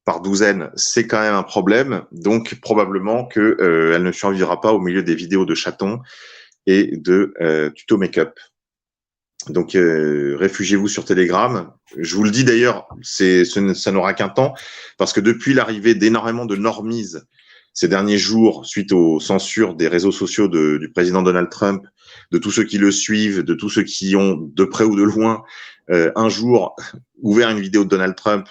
par douzaine, c'est quand même un problème. Donc, probablement que elle ne survivra pas au milieu des vidéos de chatons et de tuto make-up. Donc, réfugiez-vous sur Telegram. Je vous le dis d'ailleurs, ça n'aura qu'un temps, parce que depuis l'arrivée d'énormément de normies ces derniers jours, suite aux censures des réseaux sociaux du président Donald Trump, de tous ceux qui le suivent, de tous ceux qui ont, de près ou de loin, un jour ouvert une vidéo de Donald Trump,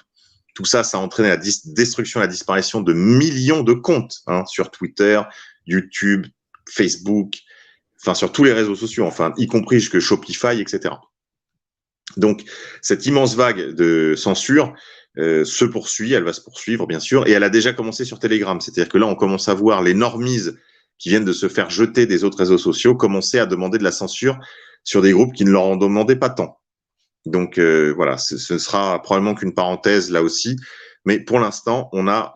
tout ça, ça a entraîné la destruction, la disparition de millions de comptes sur Twitter, YouTube, Facebook, enfin sur tous les réseaux sociaux, enfin y compris jusque Shopify, etc. Donc cette immense vague de censure se poursuit, elle va se poursuivre bien sûr, et elle a déjà commencé sur Telegram. C'est-à-dire que là, on commence à voir les normies qui viennent de se faire jeter des autres réseaux sociaux commencer à demander de la censure sur des groupes qui ne leur en demandaient pas tant. Donc voilà, ce sera probablement qu'une parenthèse là aussi. Mais pour l'instant, on a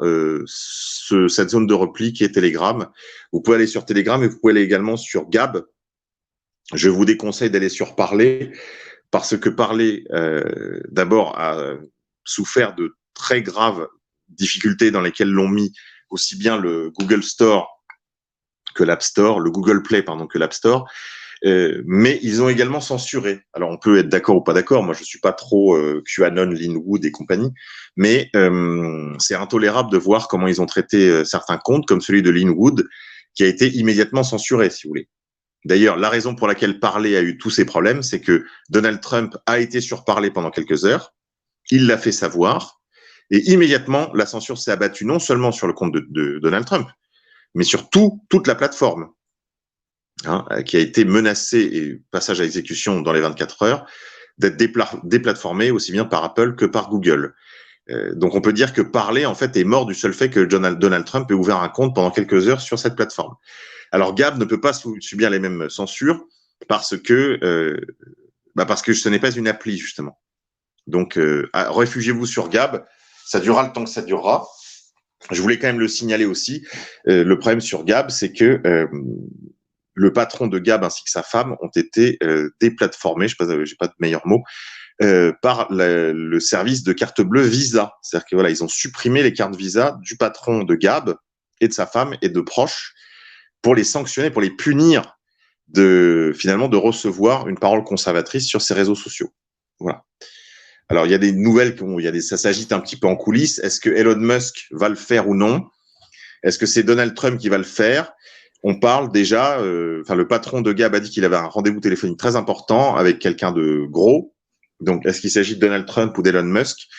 cette zone de repli qui est Telegram. Vous pouvez aller sur Telegram et vous pouvez aller également sur Gab. Je vous déconseille d'aller sur Parler parce que Parler, d'abord, a souffert de très graves difficultés dans lesquelles l'ont mis aussi bien le Google Store que l'App Store, le Google Play, pardon, que l'App Store. Mais ils ont également censuré. Alors, on peut être d'accord ou pas d'accord. Moi, je suis pas trop QAnon, Linwood et compagnie. Mais c'est intolérable de voir comment ils ont traité certains comptes, comme celui de Linwood, qui a été immédiatement censuré, si vous voulez. D'ailleurs, la raison pour laquelle Parler a eu tous ces problèmes, c'est que Donald Trump a été sur Parler pendant quelques heures. Il l'a fait savoir. Et immédiatement, la censure s'est abattue non seulement sur le compte de Donald Trump, mais sur toute la plateforme, qui a été menacée et passage à exécution dans les 24 heures, d'être déplatformée aussi bien par Apple que par Google. Donc on peut dire que Parler en fait est mort du seul fait que Donald Trump ait ouvert un compte pendant quelques heures sur cette plateforme. Alors Gab ne peut pas subir les mêmes censures parce que ce n'est pas une appli justement. Donc réfugiez-vous sur Gab, ça durera le temps que ça durera. Je voulais quand même le signaler aussi. Le problème sur Gab, c'est que le patron de Gab ainsi que sa femme ont été déplatformés, j'ai pas de meilleur mot, par le service de carte bleue Visa. C'est-à-dire que voilà, ils ont supprimé les cartes Visa du patron de Gab et de sa femme et de proches pour les sanctionner, pour les punir finalement de recevoir une parole conservatrice sur ces réseaux sociaux. Voilà. Alors, il y a des nouvelles, ça s'agite un petit peu en coulisses. Est-ce que Elon Musk va le faire ou non? Est-ce que c'est Donald Trump qui va le faire? On parle déjà, le patron de Gab a dit qu'il avait un rendez-vous téléphonique très important avec quelqu'un de gros. Donc, est-ce qu'il s'agit de Donald Trump ou d'Elon Musk?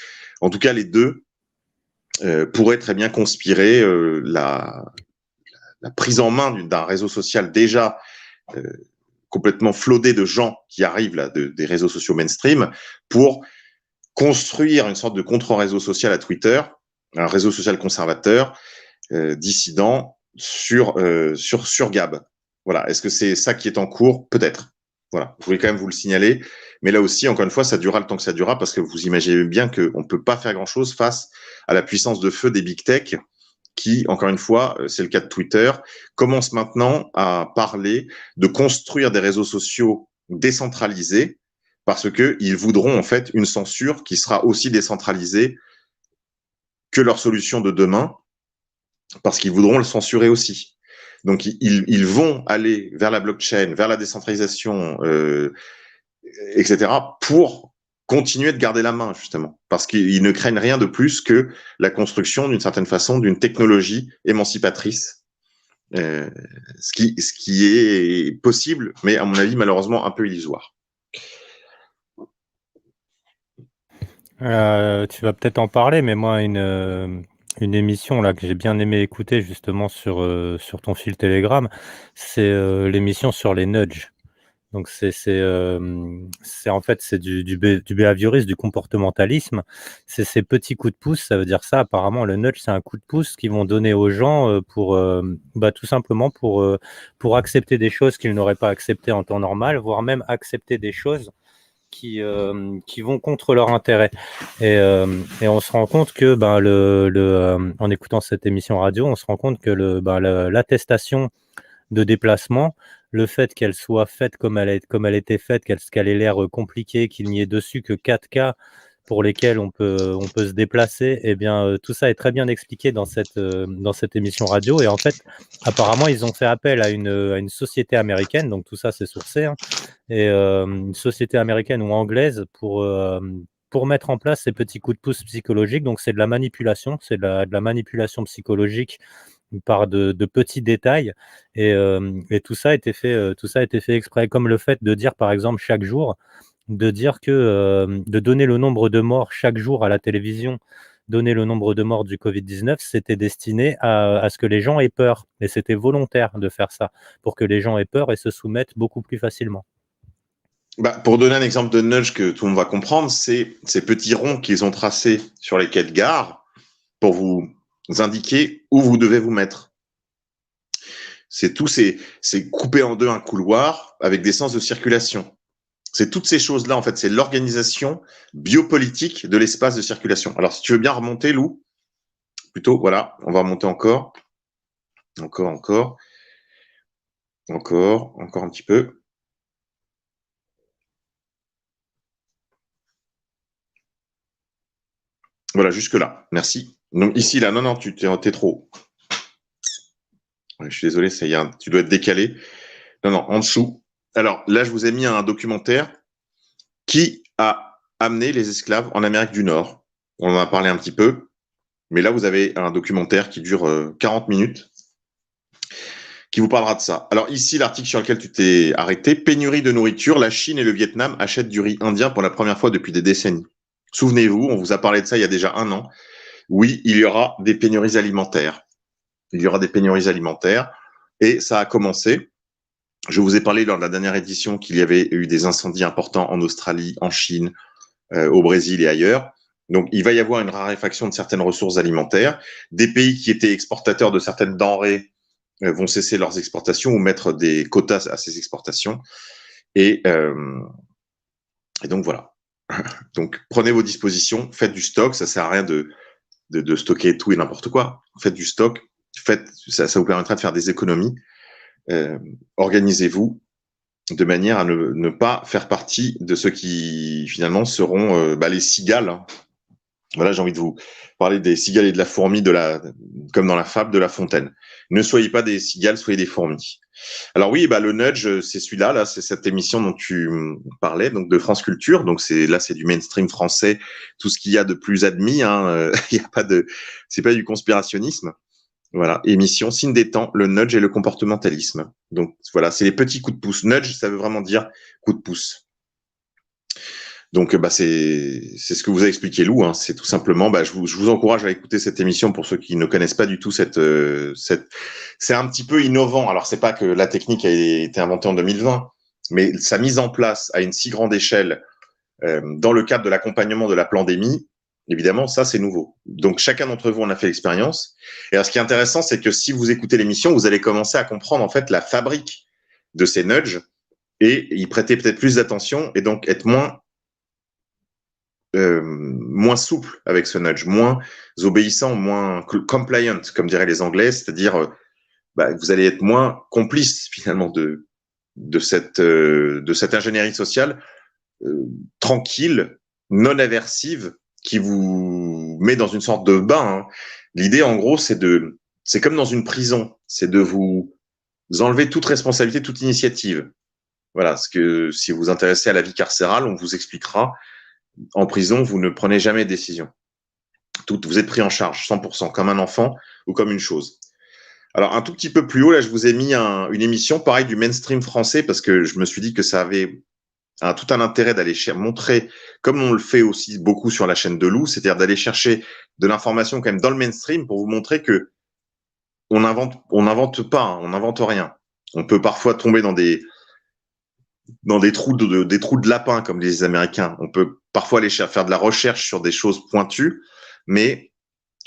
En tout cas, les deux pourraient très bien conspirer la prise en main d'un réseau social déjà complètement flodé de gens qui arrivent là, des réseaux sociaux mainstream pour construire une sorte de contre-réseau social à Twitter, un réseau social conservateur, dissident sur Gab. Voilà. Est-ce que c'est ça qui est en cours? Peut-être. Voilà. Je voulais quand même vous le signaler. Mais là aussi, encore une fois, ça durera le temps que ça durera parce que vous imaginez bien qu'on ne peut pas faire grand-chose face à la puissance de feu des big tech qui, encore une fois, c'est le cas de Twitter, commencent maintenant à parler de construire des réseaux sociaux décentralisés parce qu'ils voudront en fait une censure qui sera aussi décentralisée que leur solution de demain, parce qu'ils voudront le censurer aussi. Donc ils vont aller vers la blockchain, vers la décentralisation, etc., pour continuer de garder la main, justement, parce qu'ils ne craignent rien de plus que la construction, d'une certaine façon, d'une technologie émancipatrice, ce qui est possible, mais à mon avis, malheureusement, un peu illusoire. Tu vas peut-être en parler, mais moi, une émission là que j'ai bien aimé écouter justement sur ton fil Telegram, c'est l'émission sur les nudges. Donc c'est en fait c'est du behaviorisme, du comportementalisme. C'est ces petits coups de pouce, ça veut dire ça. Apparemment, le nudge, c'est un coup de pouce qu'ils vont donner aux gens pour tout simplement pour accepter des choses qu'ils n'auraient pas acceptées en temps normal, voire même accepter des choses qui vont contre leur intérêt. Et on se rend compte que en écoutant cette émission radio, on se rend compte que l'attestation de déplacement, le fait qu'elle soit faite comme elle était faite, qu'elle ait l'air compliquée, qu'il n'y ait dessus que 4 cas pour lesquels on peut se déplacer, et bien tout ça est très bien expliqué dans cette émission radio. Et en fait, apparemment, ils ont fait appel à une société américaine, donc tout ça c'est sourcé, et une société américaine ou anglaise pour mettre en place ces petits coups de pouce psychologiques. Donc c'est de la manipulation, c'est de la manipulation psychologique par de petits détails, et tout ça a été fait exprès, comme le fait de dire par exemple chaque jour, de dire que de donner le nombre de morts chaque jour à la télévision, donner le nombre de morts du Covid-19, c'était destiné à ce que les gens aient peur, et c'était volontaire de faire ça pour que les gens aient peur et se soumettent beaucoup plus facilement. Pour donner un exemple de nudge que tout le monde va comprendre, c'est ces petits ronds qu'ils ont tracés sur les quais de gare pour vous indiquer où vous devez vous mettre. C'est couper en deux un couloir avec des sens de circulation. C'est toutes ces choses-là, en fait, c'est l'organisation biopolitique de l'espace de circulation. Alors, si tu veux bien remonter, Lou, plutôt, voilà, on va remonter encore un petit peu. Voilà, jusque-là. Merci. Donc, ici, là, non, tu t'es trop. Ouais, je suis désolé, tu dois être décalé. Non, en dessous. Alors, là, je vous ai mis un documentaire qui a amené les esclaves en Amérique du Nord. On en a parlé un petit peu. Mais là, vous avez un documentaire qui dure 40 minutes qui vous parlera de ça. Alors ici, l'article sur lequel tu t'es arrêté, pénurie de nourriture, la Chine et le Vietnam achètent du riz indien pour la première fois depuis des décennies. Souvenez-vous, on vous a parlé de ça il y a déjà 1 an. Oui, il y aura des pénuries alimentaires. Il y aura des pénuries alimentaires et ça a commencé. Je vous ai parlé lors de la dernière édition qu'il y avait eu des incendies importants en Australie, en Chine, au Brésil et ailleurs. Donc, il va y avoir une raréfaction de certaines ressources alimentaires. Des pays qui étaient exportateurs de certaines denrées vont cesser leurs exportations ou mettre des quotas à ces exportations. Et donc, voilà. Donc, prenez vos dispositions, faites du stock. Ça sert à rien de stocker tout et n'importe quoi. Faites du stock. Ça vous permettra de faire des économies. Organisez-vous de manière à ne pas faire partie de ceux qui, finalement, seront les cigales. Hein. Voilà, j'ai envie de vous parler des cigales et de la fourmi, comme dans la fable de La Fontaine. Ne soyez pas des cigales, soyez des fourmis. Alors oui, le nudge, c'est celui-là, là, c'est cette émission dont tu parlais, donc de France Culture. Donc c'est du mainstream français, tout ce qu'il y a de plus admis. Hein, y a pas c'est pas du conspirationnisme. Voilà, émission signe des temps, le nudge et le comportementalisme. Donc voilà, c'est les petits coups de pouce. Nudge, ça veut vraiment dire coup de pouce. Donc, c'est ce que vous a expliqué Lou. Hein. C'est tout simplement, je vous encourage à écouter cette émission pour ceux qui ne connaissent pas du tout c'est un petit peu innovant. Alors, c'est pas que la technique a été inventée en 2020, mais sa mise en place à une si grande échelle dans le cadre de l'accompagnement de la pandémie, évidemment, ça, c'est nouveau. Donc, chacun d'entre vous en a fait l'expérience. Et alors, ce qui est intéressant, c'est que si vous écoutez l'émission, vous allez commencer à comprendre, en fait, la fabrique de ces nudges et y prêter peut-être plus d'attention et donc être moins souple avec ce nudge, moins obéissant, moins compliant, comme diraient les Anglais, c'est-à-dire vous allez être moins complice finalement de cette ingénierie sociale tranquille, non aversive, qui vous met dans une sorte de bain. Hein. L'idée, en gros, c'est comme dans une prison, c'est de vous enlever toute responsabilité, toute initiative. Voilà, parce que si vous vous intéressez à la vie carcérale, on vous expliquera. En prison, vous ne prenez jamais de décision. Vous êtes pris en charge, 100%, comme un enfant ou comme une chose. Alors, un tout petit peu plus haut, là, je vous ai mis une émission, pareil, du mainstream français, parce que je me suis dit que ça avait tout un intérêt d'aller montrer, comme on le fait aussi beaucoup sur la chaîne de Lou, c'est-à-dire d'aller chercher de l'information quand même dans le mainstream pour vous montrer que on n'invente pas, hein, on n'invente rien. On peut parfois tomber dans des trous de lapin, comme disent les Américains. On peut parfois aller faire de la recherche sur des choses pointues, mais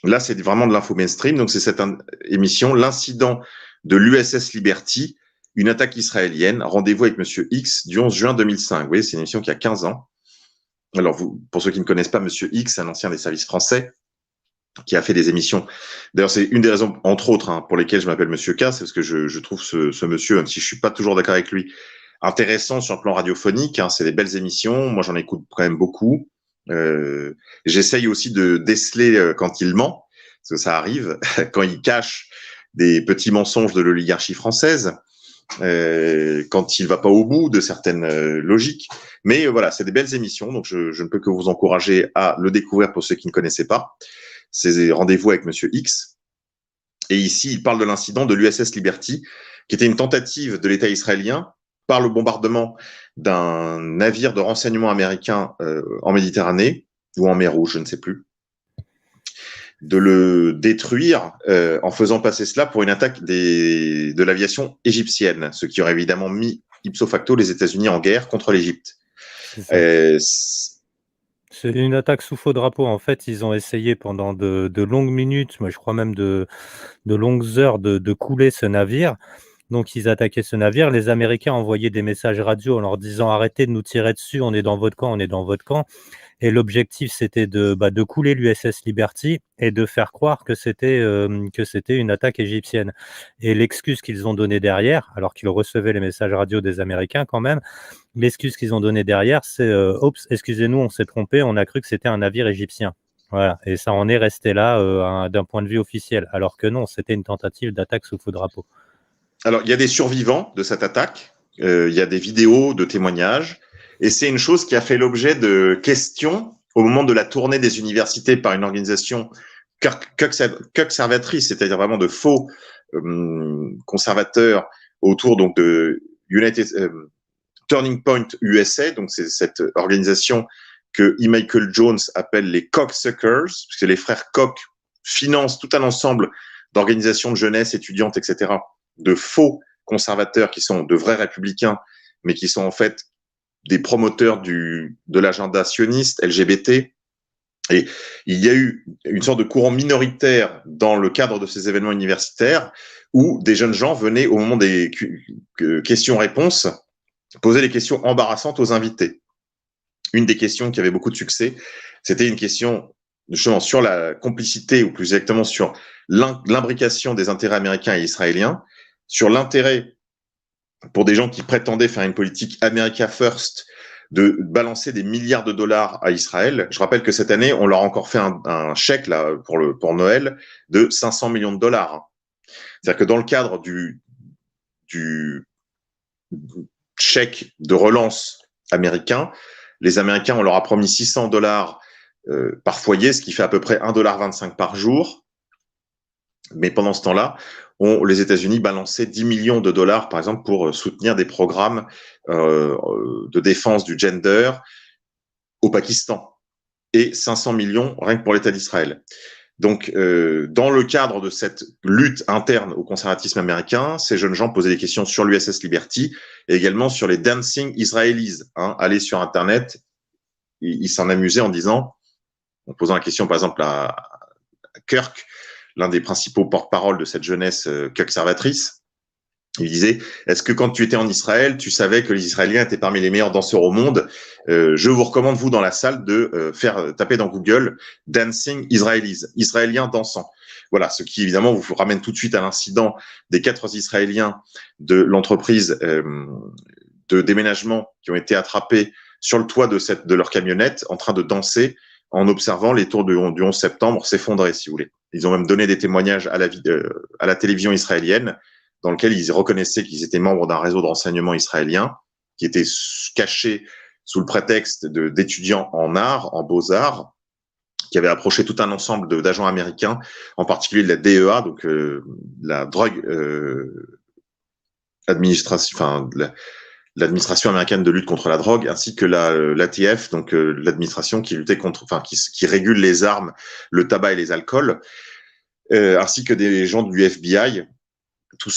là, c'est vraiment de l'info mainstream. Donc, c'est cette émission, l'incident de l'USS Liberty, une attaque israélienne. Rendez-vous avec Monsieur X du 11 juin 2005. Vous voyez, c'est une émission qui a 15 ans. Alors, pour ceux qui ne connaissent pas Monsieur X, un ancien des services français qui a fait des émissions. D'ailleurs, c'est une des raisons, entre autres, pour lesquelles je m'appelle Monsieur K, c'est parce que je trouve ce monsieur, même si je suis pas toujours d'accord avec lui, intéressant sur le plan radiophonique. Hein, c'est des belles émissions. Moi, j'en écoute quand même beaucoup. J'essaye aussi de déceler quand il ment, parce que ça arrive, quand il cache des petits mensonges de l'oligarchie française, quand il va pas au bout de certaines logiques. Mais voilà, c'est des belles émissions, donc je ne peux que vous encourager à le découvrir pour ceux qui ne connaissaient pas. C'est Rendez-vous avec Monsieur X. Et ici, il parle de l'incident de l'USS Liberty, qui était une tentative de l'État israélien par le bombardement d'un navire de renseignement américain en Méditerranée, ou en mer Rouge, je ne sais plus, de le détruire en faisant passer cela pour une attaque de l'aviation égyptienne, ce qui aurait évidemment mis ipso facto les États-Unis en guerre contre l'Égypte. C'est une attaque sous faux drapeau. En fait, ils ont essayé pendant de longues minutes, moi je crois même de longues heures, de couler ce navire. Donc ils attaquaient ce navire. Les Américains envoyaient des messages radio en leur disant: «Arrêtez de nous tirer dessus, on est dans votre camp, on est dans votre camp». Et l'objectif, c'était de couler l'USS Liberty et de faire croire que c'était une attaque égyptienne. Et l'excuse qu'ils ont donnée derrière, alors qu'ils recevaient les messages radio des Américains quand même, l'excuse qu'ils ont donnée derrière, c'est oups, excusez-nous, on s'est trompé, on a cru que c'était un navire égyptien. Voilà, et ça en est resté là d'un point de vue officiel, alors que non, c'était une tentative d'attaque sous faux drapeau. Alors, il y a des survivants de cette attaque, il y a des vidéos de témoignages, et c'est une chose qui a fait l'objet de questions au moment de la tournée des universités par une organisation conservatrice, c'est-à-dire vraiment de faux conservateurs autour donc de Turning Point USA, donc c'est cette organisation que E. Michael Jones appelle les cocksuckers, puisque les frères Koch financent tout un ensemble d'organisations de jeunesse, étudiantes, etc., de faux conservateurs qui sont de vrais républicains, mais qui sont en fait des promoteurs de l'agenda sioniste, LGBT. Et il y a eu une sorte de courant minoritaire dans le cadre de ces événements universitaires où des jeunes gens venaient au moment des questions-réponses poser des questions embarrassantes aux invités. Une des questions qui avait beaucoup de succès, c'était une question justement sur la complicité, ou plus exactement sur l'imbrication des intérêts américains et israéliens, sur l'intérêt pour des gens qui prétendaient faire une politique America First de balancer des milliards de dollars à Israël. Je rappelle que cette année, on leur a encore fait un chèque là pour Noël de 500 millions de dollars. C'est-à-dire que dans le cadre du chèque de relance américain, les Américains, on leur a promis 600 dollars par foyer, ce qui fait à peu près 1,25 $ par jour. Mais pendant ce temps-là, les États-Unis balançaient 10 millions de dollars, par exemple, pour soutenir des programmes de défense du gender au Pakistan, et 500 millions rien que pour l'État d'Israël. Donc, dans le cadre de cette lutte interne au conservatisme américain, ces jeunes gens posaient des questions sur l'USS Liberty et également sur les Dancing Israelis. Aller sur Internet, ils s'en amusaient en posant la question, par exemple, à Kirk, l'un des principaux porte-parole de cette jeunesse conservatrice. Il disait, est-ce que quand tu étais en Israël, tu savais que les Israéliens étaient parmi les meilleurs danseurs au monde? Je vous recommande, vous, dans la salle, de faire taper dans Google « Dancing Israelis », Israéliens dansant. Voilà, ce qui, évidemment, vous ramène tout de suite à l'incident des 4 Israéliens de l'entreprise de déménagement qui ont été attrapés sur le toit de leur camionnette en train de danser en observant les tours du 11 septembre s'effondrer, si vous voulez. Ils ont même donné des témoignages à la télévision israélienne dans lequel ils reconnaissaient qu'ils étaient membres d'un réseau de renseignement israélien qui était caché sous le prétexte d'étudiants en arts, en beaux-arts, qui avaient approché tout un ensemble d'agents américains, en particulier de la DEA, donc la Drug Administration, enfin l'administration américaine de lutte contre la drogue, ainsi que l'ATF, donc l'administration qui luttait contre, enfin qui régule les armes, le tabac et les alcools, ainsi que des gens du FBI.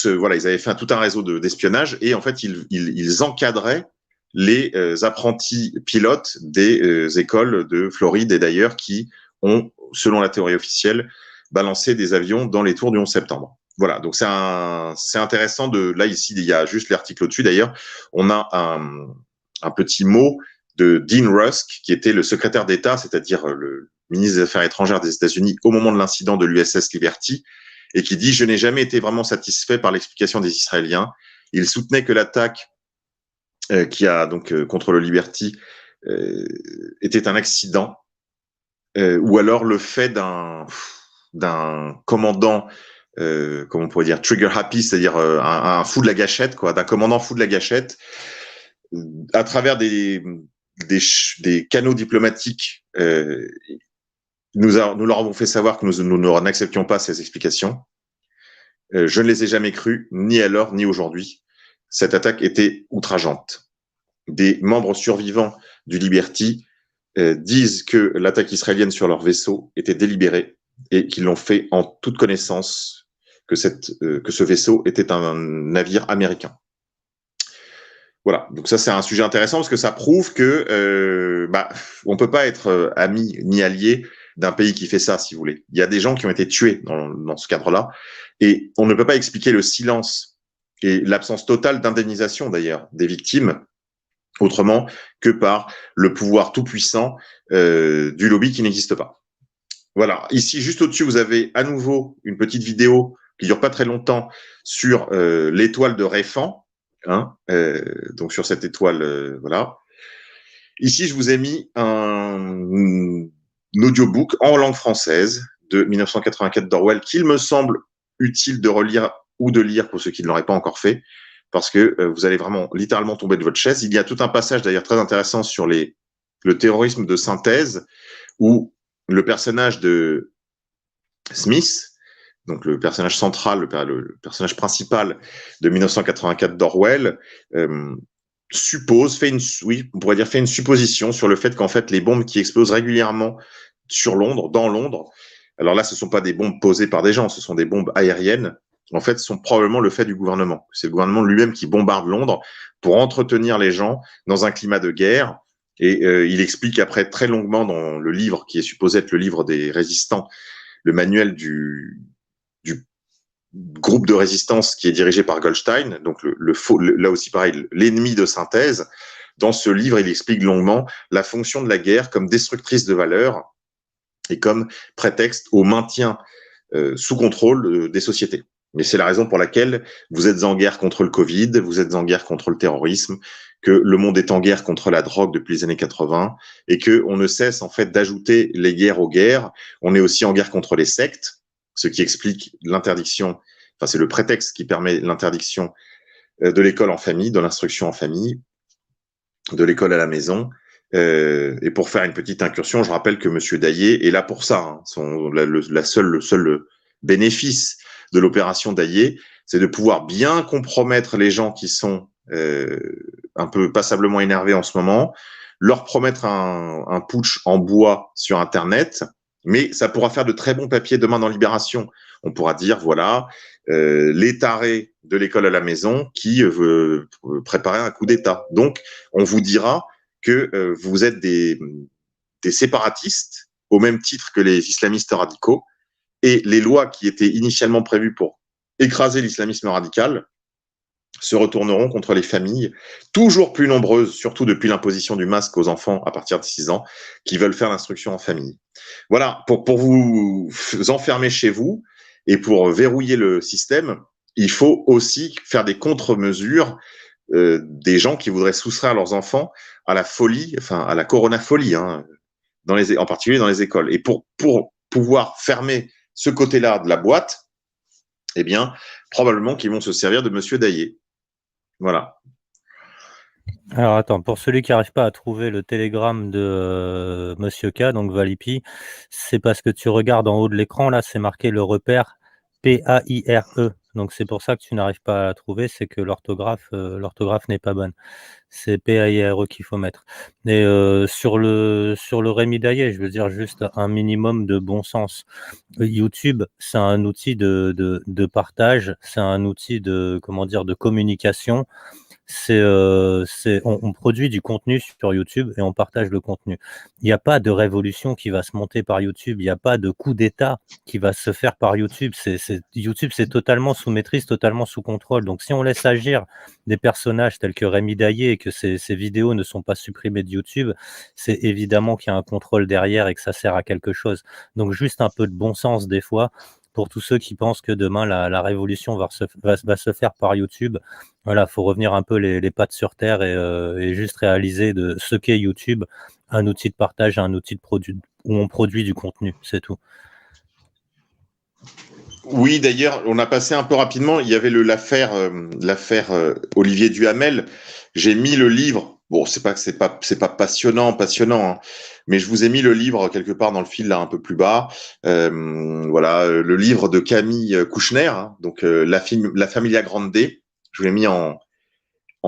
Voilà, ils avaient fait tout un réseau d'espionnage, et en fait ils encadraient les apprentis pilotes des écoles de Floride et d'ailleurs qui ont, selon la théorie officielle, balancé des avions dans les tours du 11 septembre. Voilà, donc c'est intéressant là ici, il y a juste l'article au-dessus d'ailleurs, on a un petit mot de Dean Rusk, qui était le secrétaire d'État, c'est-à-dire le ministre des Affaires étrangères des États-Unis au moment de l'incident de l'USS Liberty, et qui dit « Je n'ai jamais été vraiment satisfait par l'explication des Israéliens. Il soutenait que l'attaque qui a donc contre le Liberty était un accident, ou alors le fait d'un commandant, comment on pourrait dire, trigger happy, c'est-à-dire un fou de la gâchette, quoi, d'un commandant fou de la gâchette, à travers des canaux diplomatiques. Nous leur avons fait savoir que nous n'acceptions pas ces explications. Je ne les ai jamais crues, ni alors, ni aujourd'hui. Cette attaque était outrageante. Des membres survivants du Liberty disent que l'attaque israélienne sur leur vaisseau était délibérée et qu'ils l'ont fait en toute connaissance que ce vaisseau était un navire américain. Voilà, donc ça c'est un sujet intéressant parce que ça prouve que on peut pas être ami ni allié d'un pays qui fait ça, si vous voulez. Il y a des gens qui ont été tués dans ce cadre-là, et on ne peut pas expliquer le silence et l'absence totale d'indemnisation d'ailleurs des victimes, autrement que par le pouvoir tout-puissant du lobby qui n'existe pas. Voilà, ici juste au-dessus, vous avez à nouveau une petite vidéo qui dure pas très longtemps sur l'étoile de Réfan, hein, donc sur cette étoile, voilà. Ici, je vous ai mis un audiobook en langue française de 1984 d'Orwell qu'il me semble utile de relire ou de lire pour ceux qui ne l'auraient pas encore fait, parce que vous allez vraiment littéralement tomber de votre chaise. Il y a tout un passage d'ailleurs très intéressant sur le terrorisme de synthèse, où le personnage de Smith, donc le personnage central, le personnage principal de 1984 d'Orwell, on pourrait dire fait une supposition sur le fait qu'en fait les bombes qui explosent régulièrement sur Londres, dans Londres, alors là ce sont pas des bombes posées par des gens, ce sont des bombes aériennes, en fait sont probablement le fait du gouvernement. C'est le gouvernement lui-même qui bombarde Londres pour entretenir les gens dans un climat de guerre. Et il explique après très longuement dans le livre qui est supposé être le livre des résistants, le manuel du groupe de résistance qui est dirigé par Goldstein, donc là aussi pareil, l'ennemi de synthèse. Dans ce livre, il explique longuement la fonction de la guerre comme destructrice de valeurs et comme prétexte au maintien sous contrôle des sociétés. Mais c'est la raison pour laquelle vous êtes en guerre contre le Covid, vous êtes en guerre contre le terrorisme, que le monde est en guerre contre la drogue depuis les années 80 et que on ne cesse en fait d'ajouter les guerres aux guerres. On est aussi en guerre contre les sectes, ce qui explique l'interdiction, enfin c'est le prétexte qui permet l'interdiction de l'école en famille, de l'instruction en famille, de l'école à la maison. Et pour faire une petite incursion, je rappelle que Monsieur Daillé est là pour ça. Hein. Le seul bénéfice de l'opération Daillé, c'est de pouvoir bien compromettre les gens qui sont un peu passablement énervés en ce moment, leur promettre un putsch en bois sur Internet, mais ça pourra faire de très bons papiers demain dans Libération. On pourra dire, voilà, les tarés de l'école à la maison qui veut préparer un coup d'État. Donc, on vous dira que vous êtes des séparatistes, au même titre que les islamistes radicaux, et les lois qui étaient initialement prévues pour écraser l'islamisme radical se retourneront contre les familles, toujours plus nombreuses, surtout depuis l'imposition du masque aux enfants à partir de 6 ans, qui veulent faire l'instruction en famille. Voilà, pour vous enfermer chez vous et pour verrouiller le système, il faut aussi faire des contre-mesures des gens qui voudraient soustraire leurs enfants à la folie, enfin à la coronafolie, hein, en particulier dans les écoles. Et pour pouvoir fermer ce côté-là de la boîte, eh bien, probablement qu'ils vont se servir de Monsieur Daillé. Voilà. Alors attends, pour celui qui n'arrive pas à trouver le télégramme de Monsieur K, donc Valipi, c'est parce que tu regardes en haut de l'écran, là, c'est marqué le repère P-A-I-R-E. Donc c'est pour ça que tu n'arrives pas à trouver, c'est que l'orthographe n'est pas bonne. C'est P-A-I-R-E qu'il faut mettre. Et sur le Rémi Daillé, je veux dire juste un minimum de bon sens. YouTube, c'est un outil de partage, c'est un outil de communication. On produit du contenu sur YouTube et on partage le contenu. Il n'y a pas de révolution qui va se monter par YouTube, il n'y a pas de coup d'État qui va se faire par YouTube. YouTube, c'est totalement sous maîtrise, totalement sous contrôle. Donc si on laisse agir des personnages tels que Rémi Daillé et que ces vidéos ne sont pas supprimées de YouTube, c'est évidemment qu'il y a un contrôle derrière et que ça sert à quelque chose. Donc juste un peu de bon sens des fois, pour tous ceux qui pensent que demain la révolution va se faire par YouTube. Voilà, faut revenir un peu les pattes sur terre et juste réaliser de ce qu'est YouTube, un outil de partage, un outil de produit où on produit du contenu, c'est tout. Oui, d'ailleurs, on a passé un peu rapidement. Il y avait l'affaire Olivier Duhamel. J'ai mis le livre. Bon, c'est pas passionnant, hein, mais je vous ai mis le livre quelque part dans le fil là un peu plus bas. Voilà, le livre de Camille Kouchner, hein, donc la Familia Grande. Je vous l'ai mis en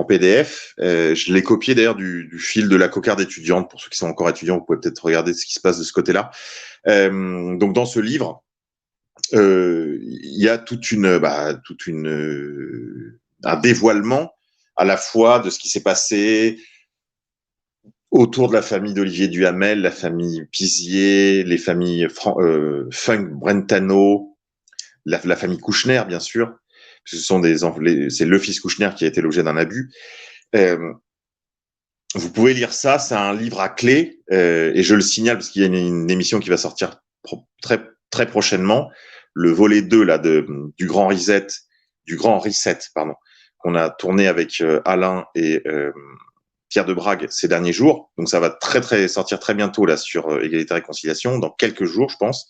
PDF. Je l'ai copié d'ailleurs du fil de la cocarde étudiante. Pour ceux qui sont encore étudiants, vous pouvez peut-être regarder ce qui se passe de ce côté-là. Donc dans ce livre, il y a un dévoilement à la fois de ce qui s'est passé autour de la famille d'Olivier Duhamel, la famille Pizier, les familles Funk Brentano, la famille Kouchner, bien sûr. c'est le fils Kouchner qui a été l'objet d'un abus. Vous pouvez lire ça, c'est un livre à clé, et je le signale parce qu'il y a une émission qui va sortir très, très prochainement, le volet 2 là, du Grand Reset, pardon, qu'on a tourné avec Alain et Pierre de Brague ces derniers jours. Donc ça va sortir très bientôt là sur Égalité et Réconciliation, dans quelques jours, je pense.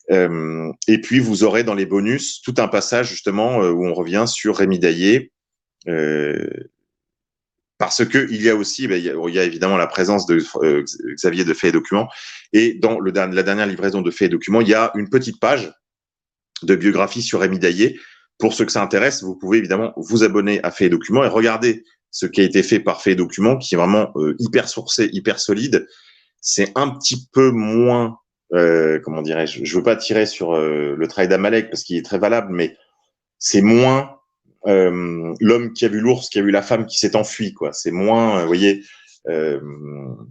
Et puis vous aurez dans les bonus tout un passage justement où on revient sur Rémi Daillé, parce que il y a aussi, il y a évidemment la présence de Xavier de Faits et Documents, et dans la dernière livraison de Faits et Documents, il y a une petite page de biographie sur Rémi Daillé. Pour ceux que ça intéresse, vous pouvez évidemment vous abonner à Faits et Documents et regarder ce qui a été fait par Faits et Documents, qui est vraiment hyper sourcé, hyper solide. C'est un petit peu moins, comment dirais-je, je veux pas tirer sur le travail d'Amalek parce qu'il est très valable, mais c'est moins l'homme qui a vu l'ours, qui a vu la femme qui s'est enfuie, quoi. C'est moins, vous voyez,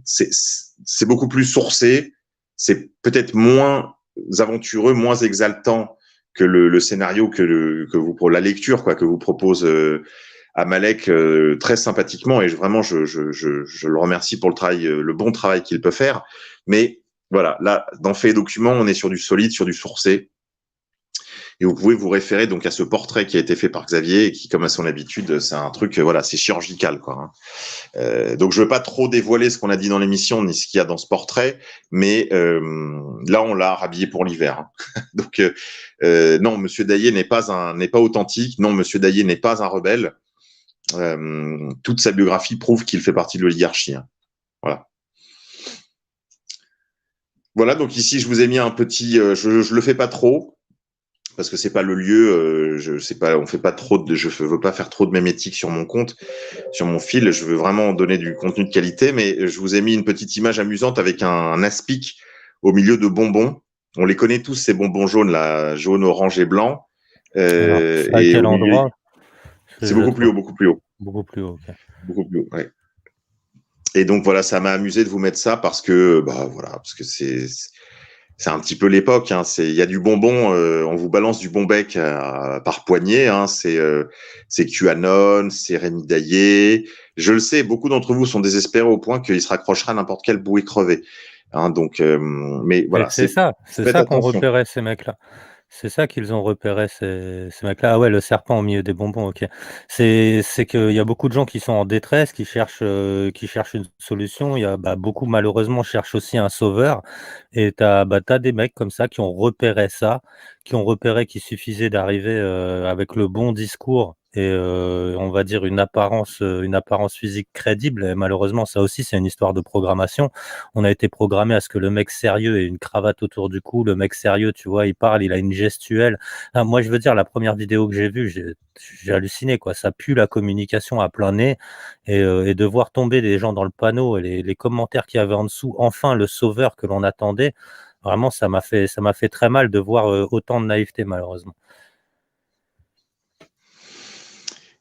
c'est beaucoup plus sourcé, c'est peut-être moins aventureux, moins exaltant que le scénario pour la lecture, quoi, que vous propose Amalek très sympathiquement, et vraiment je le remercie pour le bon travail qu'il peut faire. Mais voilà, là dans Faits et Documents, on est sur du solide, sur du sourcé. Et vous pouvez vous référer donc à ce portrait qui a été fait par Xavier et qui, comme à son habitude, c'est un truc, voilà, c'est chirurgical, quoi. Donc je veux pas trop dévoiler ce qu'on a dit dans l'émission ni ce qu'il y a dans ce portrait, mais là on l'a rhabillé pour l'hiver. Hein. Donc non, Monsieur Daillé n'est pas authentique. Non, Monsieur Daillé n'est pas un rebelle. Toute sa biographie prouve qu'il fait partie de l'oligarchie. Hein. Voilà. Voilà. Donc ici je vous ai mis un petit. Je le fais pas trop. Parce que c'est pas le lieu, je veux pas faire trop de mémétique sur mon compte, sur mon fil. Je veux vraiment donner du contenu de qualité, mais je vous ai mis une petite image amusante avec un aspic au milieu de bonbons. On les connaît tous, ces bonbons jaunes là, jaune, orange et blanc. Alors, à quel endroit? C'est beaucoup plus haut, beaucoup plus haut. Beaucoup plus haut, ok. Beaucoup plus haut, ouais. Et donc voilà, ça m'a amusé de vous mettre ça parce que, parce que c'est un petit peu l'époque. Hein. Il y a du bonbon, on vous balance du bon bec par poignée. Hein. C'est QAnon, c'est Rémi Daillé. Je le sais, beaucoup d'entre vous sont désespérés au point qu'ils se raccrocheraient à n'importe quel bouet crevé. Hein, donc, mais voilà. C'est ça qu'on repérait ces mecs-là. C'est ça qu'ils ont repéré, ces mecs-là. Ah ouais, le serpent au milieu des bonbons, ok. C'est qu'il y a beaucoup de gens qui sont en détresse, qui cherchent une solution. Il y a beaucoup, malheureusement, cherchent aussi un sauveur. Et t'as des mecs comme ça qui ont repéré ça, qui ont repéré qu'il suffisait d'arriver avec le bon discours et on va dire une apparence physique crédible. Et malheureusement, ça aussi, c'est une histoire de programmation. On a été programmé à ce que le mec sérieux ait une cravate autour du cou. Le mec sérieux, tu vois, il parle, il a une gestuelle. Ah, moi, je veux dire, la première vidéo que j'ai vue, j'ai halluciné, quoi. Ça pue la communication à plein nez et de voir tomber des gens dans le panneau et les commentaires qu'il y avait en dessous. Enfin, le sauveur que l'on attendait. Vraiment, ça m'a fait très mal de voir autant de naïveté, malheureusement.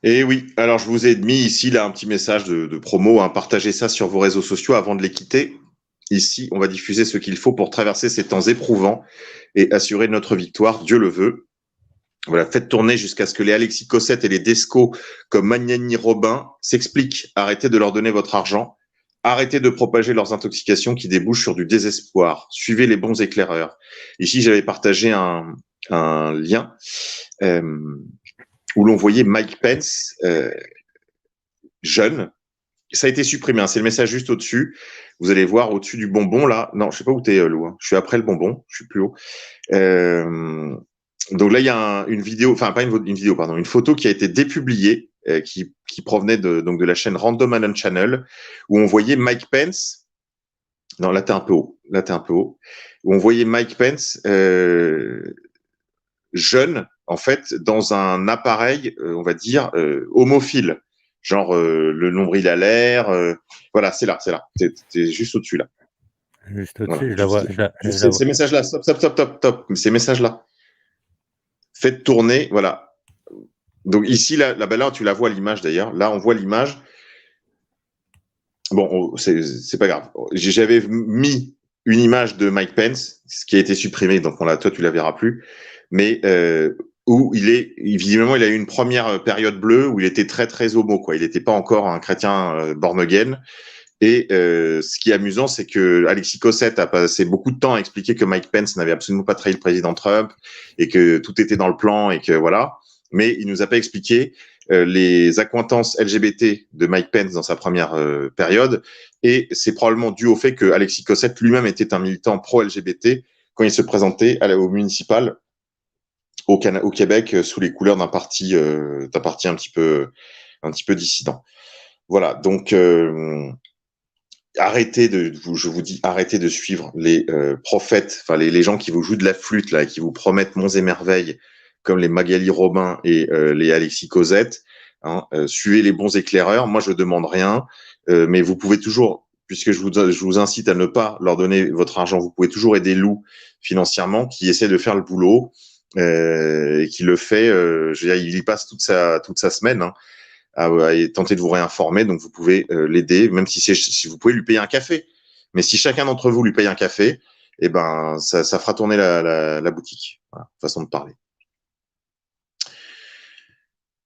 Et oui, alors je vous ai mis ici là un petit message de promo, hein, partagez ça sur vos réseaux sociaux avant de les quitter. Ici, on va diffuser ce qu'il faut pour traverser ces temps éprouvants et assurer notre victoire, Dieu le veut. Voilà, faites tourner jusqu'à ce que les Alexis Cossette et les Desco comme Magnani Robin s'expliquent. Arrêtez de leur donner votre argent. Arrêtez de propager leurs intoxications qui débouchent sur du désespoir. Suivez les bons éclaireurs. Ici, j'avais partagé un lien où l'on voyait Mike Pence, jeune. Ça a été supprimé, hein, c'est le message juste au-dessus. Vous allez voir au-dessus du bonbon, là. Non, je sais pas où t'es, Lou. Hein. Je suis après le bonbon, je suis plus haut. Donc là, il y a une vidéo, enfin pas une vidéo, pardon, une photo qui a été dépubliée, qui provenait de la chaîne Random Anon Channel, où on voyait Mike Pence. Non, là, t'es un peu haut. Où on voyait Mike Pence, jeune, en fait, dans un appareil, on va dire, homophile. Genre, le nombril à l'air. Voilà, c'est là. T'es juste au-dessus, là. Juste au-dessus, voilà, je la vois. Ces messages-là, stop. Ces messages-là. Faites tourner, voilà. Donc ici, là, tu la vois l'image d'ailleurs. Là, on voit l'image. Bon, c'est pas grave. J'avais mis une image de Mike Pence, ce qui a été supprimé, donc toi, tu la verras plus. Mais où visiblement, il a eu une première période bleue où il était très, très homo, quoi. Il n'était pas encore un chrétien born again. Et ce qui est amusant, c'est que Alexis Cossette a passé beaucoup de temps à expliquer que Mike Pence n'avait absolument pas trahi le président Trump et que tout était dans le plan et que voilà. Mais il nous a pas expliqué les accointances LGBT de Mike Pence dans sa première période. Et c'est probablement dû au fait que Alexis Cossette lui-même était un militant pro-LGBT quand il se présentait au municipal au Québec sous les couleurs d'un parti un petit peu dissident. Voilà. Donc je vous dis, arrêtez de suivre les prophètes, enfin les gens qui vous jouent de la flûte là, et qui vous promettent monts et merveilles, comme les Magali Robin et les Alexis Cosette. Hein, suivez les bons éclaireurs. Moi, je demande rien, mais vous pouvez toujours, puisque je vous incite à ne pas leur donner votre argent, vous pouvez toujours aider Lou financièrement, qui essaie de faire le boulot et qui le fait. Je veux dire, il y passe toute sa semaine. Hein, à tenter de vous réinformer. Donc, vous pouvez l'aider, même si vous pouvez lui payer un café. Mais si chacun d'entre vous lui paye un café, eh ben, ça fera tourner la boutique. Voilà, façon de parler.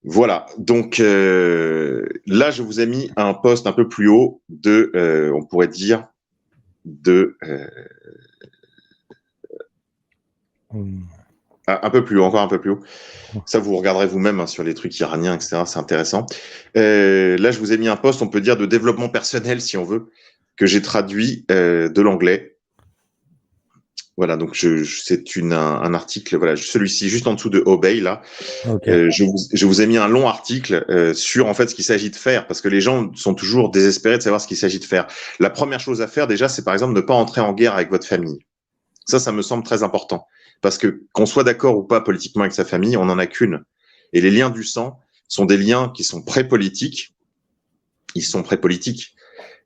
Voilà. Donc, là, je vous ai mis un post un peu plus haut on pourrait dire, un peu plus haut, encore un peu plus haut. Ça, vous regarderez vous-même sur les trucs iraniens, etc. C'est intéressant. Là, je vous ai mis un post, on peut dire, de développement personnel, si on veut, que j'ai traduit de l'anglais. Voilà, donc c'est un article, voilà, celui-ci, juste en dessous de Obey, là. Okay. Je vous ai mis un long article sur, en fait, ce qu'il s'agit de faire, parce que les gens sont toujours désespérés de savoir ce qu'il s'agit de faire. La première chose à faire, déjà, c'est par exemple ne pas entrer en guerre avec votre famille. Ça me semble très important. Parce que qu'on soit d'accord ou pas politiquement avec sa famille, on n'en a qu'une. Et les liens du sang sont des liens qui sont pré-politiques. Ils sont pré-politiques.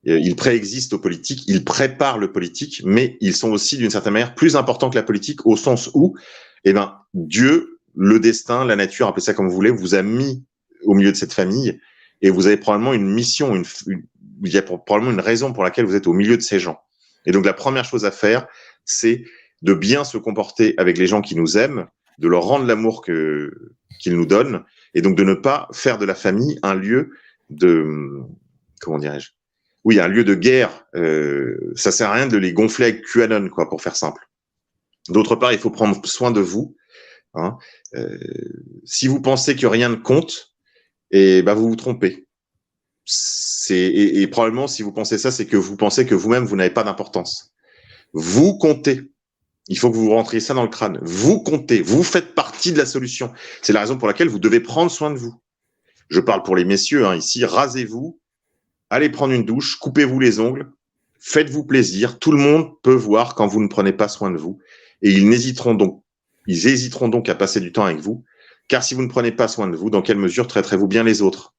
Ils préexistent aux politiques, ils préparent le politique, mais ils sont aussi d'une certaine manière plus importants que la politique au sens où, eh ben, Dieu, le destin, la nature, appelez ça comme vous voulez, vous a mis au milieu de cette famille et vous avez probablement une mission, il y a probablement une raison pour laquelle vous êtes au milieu de ces gens. Et donc la première chose à faire, c'est de bien se comporter avec les gens qui nous aiment, de leur rendre l'amour qu'ils nous donnent, et donc de ne pas faire de la famille un lieu de, comment dirais-je, oui, un lieu de guerre. Ça sert à rien de les gonfler avec QAnon, quoi, pour faire simple. D'autre part, il faut prendre soin de vous. Hein. Si vous pensez que rien ne compte, et ben vous vous trompez. Et probablement, si vous pensez ça, c'est que vous pensez que vous-même, vous n'avez pas d'importance. Vous comptez. Il faut que vous rentriez ça dans le crâne. Vous comptez. Vous faites partie de la solution. C'est la raison pour laquelle vous devez prendre soin de vous. Je parle pour les messieurs, hein, ici. Rasez-vous. Allez prendre une douche. Coupez-vous les ongles. Faites-vous plaisir. Tout le monde peut voir quand vous ne prenez pas soin de vous. Et ils hésiteront donc à passer du temps avec vous. Car si vous ne prenez pas soin de vous, dans quelle mesure traiterez-vous bien les autres?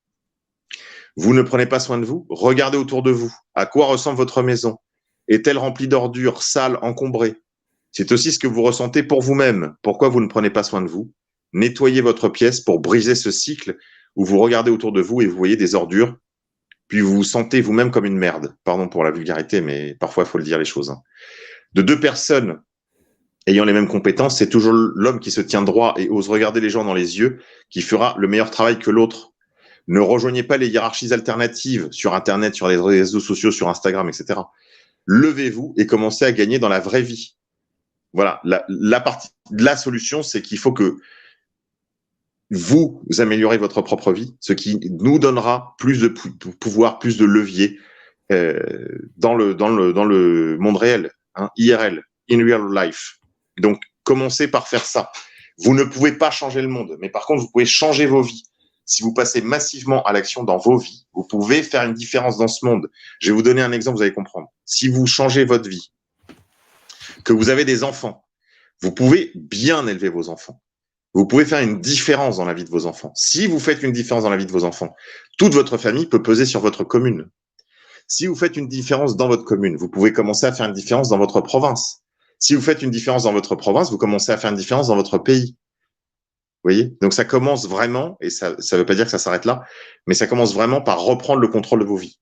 Vous ne prenez pas soin de vous? Regardez autour de vous. À quoi ressemble votre maison? Est-elle remplie d'ordures, sale, encombrée? C'est aussi ce que vous ressentez pour vous-même. Pourquoi vous ne prenez pas soin de vous? Nettoyez votre pièce pour briser ce cycle où vous regardez autour de vous et vous voyez des ordures, puis vous vous sentez vous-même comme une merde. Pardon pour la vulgarité, mais parfois il faut le dire les choses. Hein. De deux personnes ayant les mêmes compétences, c'est toujours l'homme qui se tient droit et ose regarder les gens dans les yeux qui fera le meilleur travail que l'autre. Ne rejoignez pas les hiérarchies alternatives sur Internet, sur les réseaux sociaux, sur Instagram, etc. Levez-vous et commencez à gagner dans la vraie vie. Voilà, la solution, c'est qu'il faut que vous améliorez votre propre vie, ce qui nous donnera plus de pouvoir, plus de levier dans le monde réel, hein, IRL, in real life. Donc, commencez par faire ça. Vous ne pouvez pas changer le monde, mais par contre, vous pouvez changer vos vies. Si vous passez massivement à l'action dans vos vies, vous pouvez faire une différence dans ce monde. Je vais vous donner un exemple, vous allez comprendre. Si vous changez votre vie, que vous avez des enfants, vous pouvez bien élever vos enfants. Vous pouvez faire une différence dans la vie de vos enfants. Si vous faites une différence dans la vie de vos enfants, toute votre famille peut peser sur votre commune. Si vous faites une différence dans votre commune, vous pouvez commencer à faire une différence dans votre province. Si vous faites une différence dans votre province, vous commencez à faire une différence dans votre pays. Vous voyez? Donc ça commence vraiment, et ça ne veut pas dire que ça s'arrête là, mais ça commence vraiment par reprendre le contrôle de vos vies.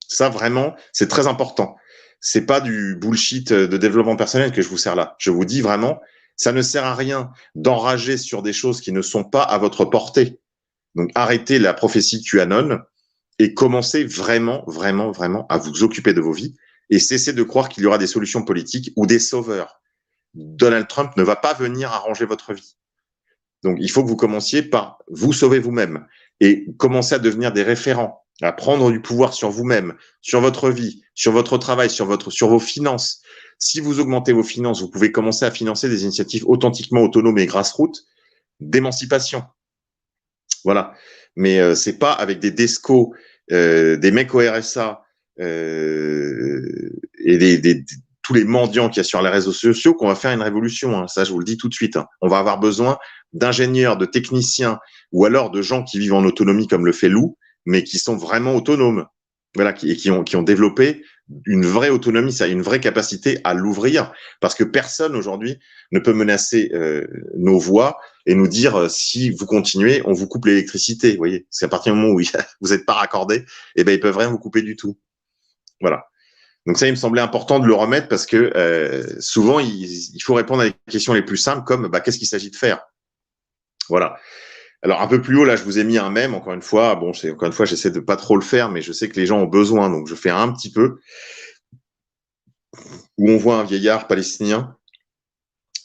Ça vraiment, c'est très important. C'est pas du bullshit de développement personnel que je vous sers là. Je vous dis vraiment, Ça ne sert à rien d'enrager sur des choses qui ne sont pas à votre portée. Donc, arrêtez la prophétie QAnon et commencez vraiment, vraiment, vraiment à vous occuper de vos vies et cessez de croire qu'il y aura des solutions politiques ou des sauveurs. Donald Trump ne va pas venir arranger votre vie. Donc, il faut que vous commenciez par vous sauver vous-même et commencer à devenir des référents, à prendre du pouvoir sur vous-même, sur votre vie, sur votre travail, sur vos finances. Si vous augmentez vos finances, vous pouvez commencer à financer des initiatives authentiquement autonomes et grassroots d'émancipation. Voilà. Mais c'est pas avec des descos, des mecs au RSA et tous les mendiants qu'il y a sur les réseaux sociaux qu'on va faire une révolution. Hein. Ça, je vous le dis tout de suite. Hein. On va avoir besoin d'ingénieurs, de techniciens ou alors de gens qui vivent en autonomie comme le fait Lou, mais qui sont vraiment autonomes. Voilà, qui ont développé une vraie autonomie, ça, une vraie capacité à l'ouvrir, parce que personne aujourd'hui ne peut menacer nos voix et nous dire si vous continuez, on vous coupe l'électricité. Vous voyez, c'est à partir du moment où vous n'êtes pas raccordé, et ben ils peuvent rien vous couper du tout. Voilà. Donc ça, il me semblait important de le remettre parce que souvent il faut répondre à les questions les plus simples comme qu'est-ce qu'il s'agit de faire. Voilà. Alors un peu plus haut là, je vous ai mis un mème. Encore une fois, j'essaie de pas trop le faire, mais je sais que les gens ont besoin, donc je fais un petit peu où on voit un vieillard palestinien,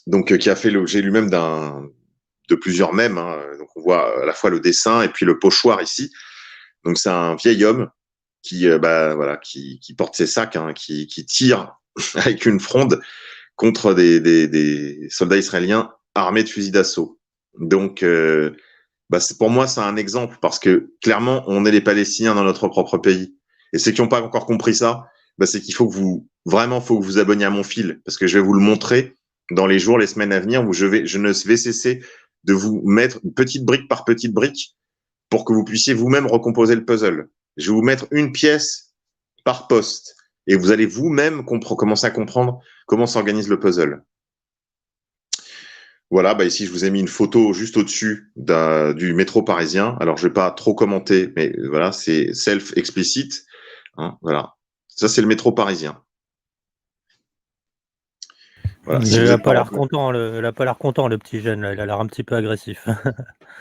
donc qui a fait l'objet lui-même de plusieurs mèmes. Hein. Donc on voit à la fois le dessin et puis le pochoir ici. Donc c'est un vieil homme qui porte ses sacs, hein, qui tire avec une fronde contre des soldats israéliens armés de fusils d'assaut. Donc pour moi, c'est un exemple parce que clairement, on est les Palestiniens dans notre propre pays. Et ceux qui n'ont pas encore compris ça, c'est qu'il faut que vous vous abonniez à mon fil parce que je vais vous le montrer dans les jours, les semaines à venir où je ne vais cesser de vous mettre petite brique par petite brique pour que vous puissiez vous-même recomposer le puzzle. Je vais vous mettre une pièce par poste et vous allez vous-même commencer à comprendre comment s'organise le puzzle. Voilà, ici je vous ai mis une photo juste au-dessus du métro parisien. Alors je vais pas trop commenter, mais voilà, c'est self-explicite. Hein, voilà, ça c'est le métro parisien. Voilà, il n'a pas l'air content, le petit jeune, là. Il a l'air un petit peu agressif.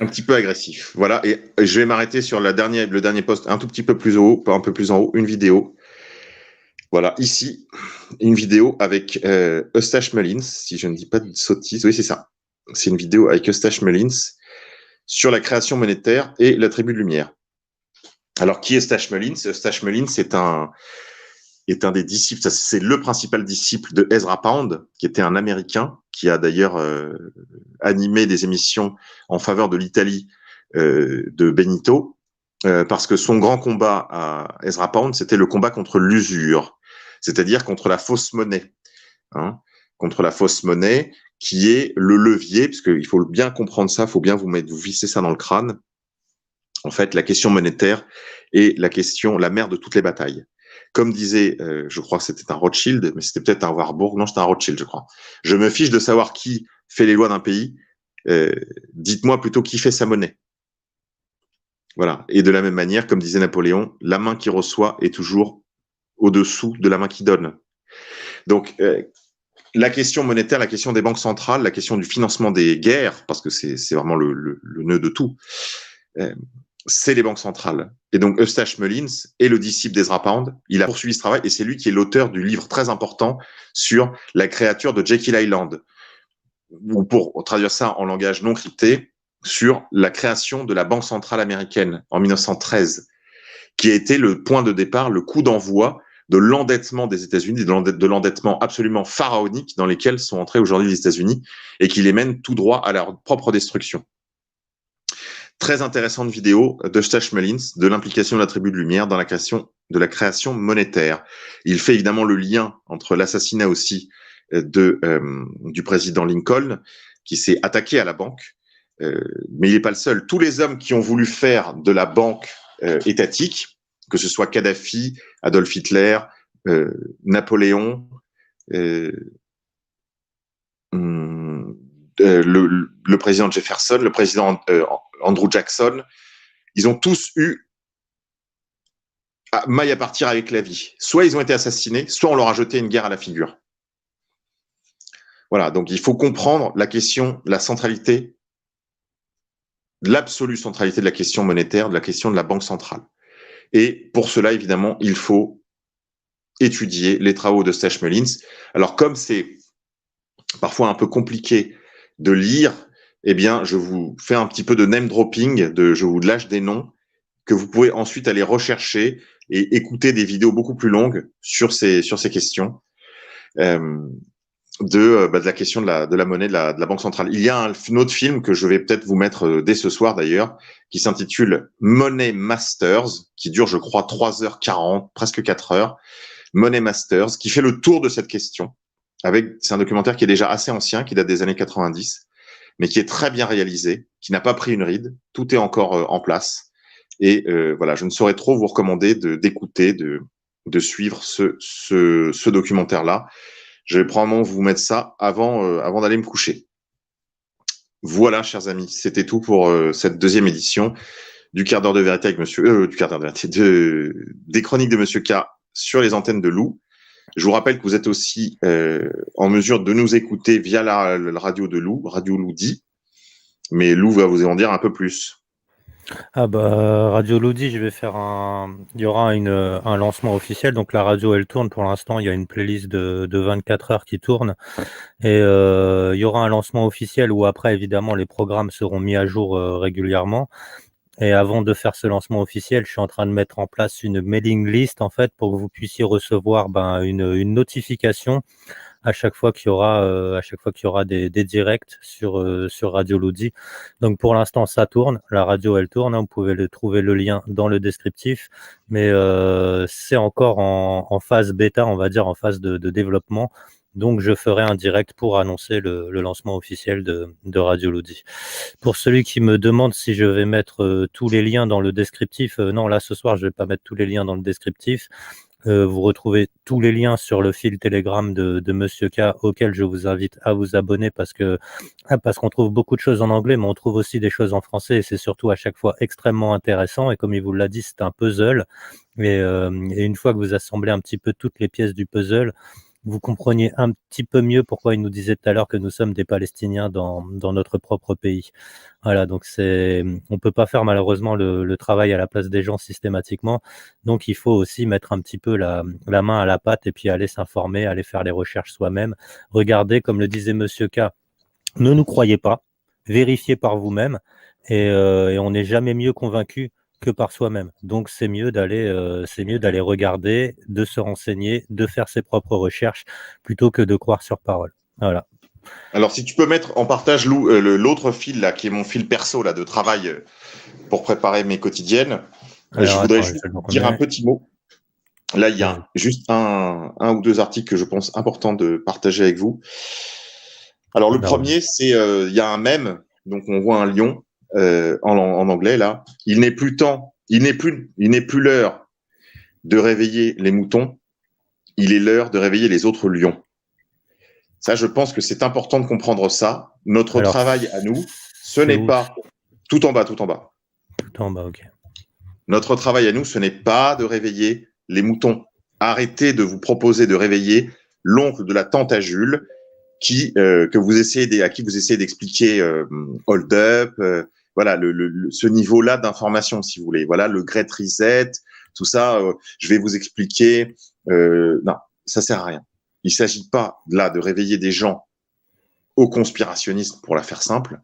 Un petit peu agressif. Voilà, et je vais m'arrêter sur le dernier post un tout petit peu plus haut, pas un peu plus en haut, une vidéo. Voilà, ici, une vidéo avec Eustache Mullins, si je ne dis pas de sottises. Oui, c'est ça. C'est une vidéo avec Eustache Mullins sur la création monétaire et la tribu de lumière. Alors, qui est Eustache Mullins? Eustache Mullins est un des disciples, c'est le principal disciple de Ezra Pound, qui était un Américain, qui a d'ailleurs animé des émissions en faveur de l'Italie de Benito, parce que son grand combat à Ezra Pound, c'était le combat contre l'usure, c'est-à-dire contre la fausse monnaie. Hein, contre la fausse monnaie, qui est le levier, parce qu'il faut bien comprendre ça, il faut bien vous visser ça dans le crâne. En fait, la question monétaire est la mère de toutes les batailles. Comme disait, je crois que c'était un Rothschild, mais c'était peut-être un Warburg, non, c'était un Rothschild, je crois. Je me fiche de savoir qui fait les lois d'un pays, dites-moi plutôt qui fait sa monnaie. Voilà. Et de la même manière, comme disait Napoléon, la main qui reçoit est toujours au-dessous de la main qui donne. Donc, la question monétaire, la question des banques centrales, la question du financement des guerres, parce que c'est vraiment le nœud de tout, c'est les banques centrales. Et donc, Eustache Mullins est le disciple d'Ezra Pound. Il a poursuivi ce travail et c'est lui qui est l'auteur du livre très important sur la créature de Jekyll Island, ou pour traduire ça en langage non crypté, sur la création de la Banque centrale américaine en 1913, qui a été le point de départ, le coup d'envoi de l'endettement des États-Unis, de l'endettement absolument pharaonique dans lesquels sont entrés aujourd'hui les États-Unis et qui les mène tout droit à leur propre destruction. Très intéressante vidéo d'Eustache Mullins de l'implication de la tribu de lumière dans la création monétaire. Il fait évidemment le lien entre l'assassinat aussi du président Lincoln qui s'est attaqué à la banque, mais il n'est pas le seul. Tous les hommes qui ont voulu faire de la banque étatique, que ce soit Kadhafi, Adolf Hitler, Napoléon, le président Jefferson, le président Andrew Jackson, ils ont tous eu maille à partir avec la vie. Soit ils ont été assassinés, soit on leur a jeté une guerre à la figure. Voilà, donc il faut comprendre la question, la centralité, l'absolue centralité de la question monétaire, de la question de la banque centrale. Et pour cela, évidemment, il faut étudier les travaux de Stech-Mullins. Alors, comme c'est parfois un peu compliqué de lire, eh bien, je vous fais un petit peu de name dropping, je vous lâche des noms que vous pouvez ensuite aller rechercher et écouter des vidéos beaucoup plus longues sur ces questions de la question de la monnaie de la Banque centrale. Il y a un autre film que je vais peut-être vous mettre dès ce soir d'ailleurs, qui s'intitule Money Masters, qui dure, je crois, 3h40, presque 4 heures. Money Masters, qui fait le tour de cette question. C'est un documentaire qui est déjà assez ancien, qui date des années 90, mais qui est très bien réalisé, qui n'a pas pris une ride. Tout est encore en place. Et voilà, je ne saurais trop vous recommander d'écouter, de suivre ce documentaire-là. Je vais probablement vous mettre ça avant d'aller me coucher. Voilà, chers amis, c'était tout pour cette deuxième édition du quart d'heure de vérité avec des chroniques de Monsieur K sur les antennes de Lou. Je vous rappelle que vous êtes aussi en mesure de nous écouter via la radio de Lou, Radio Loudi. Mais Lou va vous en dire un peu plus. Ah bah Radio Lodi, il y aura un lancement officiel, donc la radio elle tourne pour l'instant, il y a une playlist de 24 heures qui tourne et il y aura un lancement officiel où après évidemment les programmes seront mis à jour régulièrement. Et avant de faire ce lancement officiel, je suis en train de mettre en place une mailing list en fait pour que vous puissiez recevoir une notification à chaque fois qu'il y aura des directs sur Radio Lodi. Donc pour l'instant ça tourne, la radio elle tourne, vous pouvez trouver le lien dans le descriptif, mais c'est encore en phase bêta, on va dire en phase de développement. Donc je ferai un direct pour annoncer le lancement officiel de Radio Lodi. Pour celui qui me demande si je vais mettre tous les liens dans le descriptif, non, là ce soir je vais pas mettre tous les liens dans le descriptif. Vous retrouvez tous les liens sur le fil Telegram de Monsieur K, auquel je vous invite à vous abonner parce qu'on trouve beaucoup de choses en anglais, mais on trouve aussi des choses en français et c'est surtout à chaque fois extrêmement intéressant. Et comme il vous l'a dit, c'est un puzzle. Et une fois que vous assemblez un petit peu toutes les pièces du puzzle, vous compreniez un petit peu mieux pourquoi il nous disait tout à l'heure que nous sommes des Palestiniens dans notre propre pays. Voilà, donc on peut pas faire malheureusement le travail à la place des gens systématiquement. Donc il faut aussi mettre un petit peu la main à la pâte et puis aller s'informer, aller faire les recherches soi-même. Regardez, comme le disait Monsieur K, ne nous croyez pas, vérifiez par vous-même et on n'est jamais mieux convaincu que par soi-même. Donc c'est mieux d'aller regarder, de se renseigner, de faire ses propres recherches plutôt que de croire sur parole. Voilà. Alors si tu peux mettre en partage Lou, l'autre fil là qui est mon fil perso là de travail pour préparer mes quotidiennes. Alors, je voudrais juste dire un petit mot. Là il y a juste un ou deux articles que je pense important de partager avec vous. Alors le premier c'est il y a un mème, donc on voit un lion en anglais là. Il n'est plus l'heure de réveiller les moutons, il est l'heure de réveiller les autres lions. Ça, je pense que c'est important de comprendre ça. Notre travail à nous, ce n'est pas tout en bas. Tout en bas, ok. Notre travail à nous, ce n'est pas de réveiller les moutons. Arrêtez de vous proposer de réveiller l'oncle de la tante à Jules à qui vous essayez d'expliquer hold up, voilà ce niveau-là d'information, si vous voulez. Voilà le Great Reset, tout ça. Je vais vous expliquer. Non, ça sert à rien. Il ne s'agit pas là de réveiller des gens au conspirationnisme, pour la faire simple.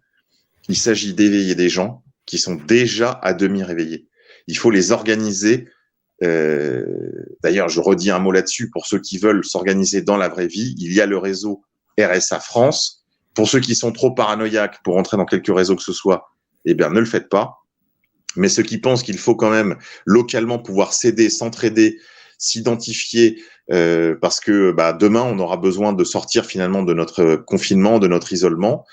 Il s'agit d'éveiller des gens qui sont déjà à demi réveillés. Il faut les organiser. D'ailleurs, je redis un mot là-dessus pour ceux qui veulent s'organiser dans la vraie vie. Il y a le réseau RSA France. Pour ceux qui sont trop paranoïaques pour entrer dans quelque réseau que ce soit, eh bien, ne le faites pas. Mais ceux qui pensent qu'il faut quand même localement pouvoir s'aider, s'entraider, s'identifier, parce que demain, on aura besoin de sortir finalement de notre confinement, de notre isolement,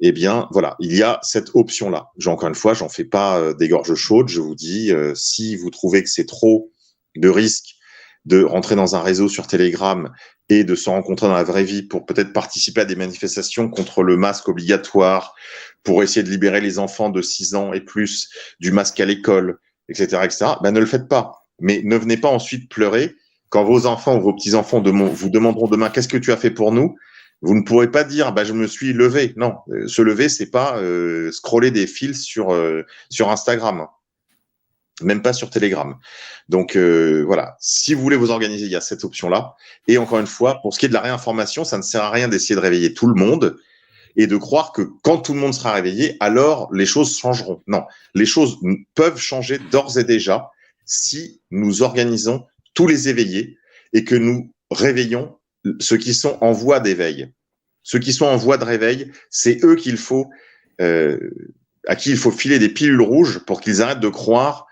eh bien, voilà, il y a cette option-là. Encore une fois, j'en fais pas des gorges chaudes. Je vous dis, si vous trouvez que c'est trop de risque de rentrer dans un réseau sur Telegram et de se rencontrer dans la vraie vie pour peut-être participer à des manifestations contre le masque obligatoire, pour essayer de libérer les enfants de 6 ans et plus du masque à l'école, etc., ne le faites pas. Mais ne venez pas ensuite pleurer quand vos enfants ou vos petits-enfants vous demanderont demain « Qu'est-ce que tu as fait pour nous ?» Vous ne pourrez pas dire je me suis levé. Non, se lever, c'est pas scroller des fils sur Instagram, même pas sur Telegram. Donc voilà, si vous voulez vous organiser, il y a cette option-là. Et encore une fois, pour ce qui est de la réinformation, ça ne sert à rien d'essayer de réveiller tout le monde et de croire que quand tout le monde sera réveillé, alors les choses changeront. Non, les choses peuvent changer d'ores et déjà si nous organisons tous les éveillés et que nous réveillons ceux qui sont en voie d'éveil. Ceux qui sont en voie de réveil, c'est eux à qui il faut filer des pilules rouges pour qu'ils arrêtent de croire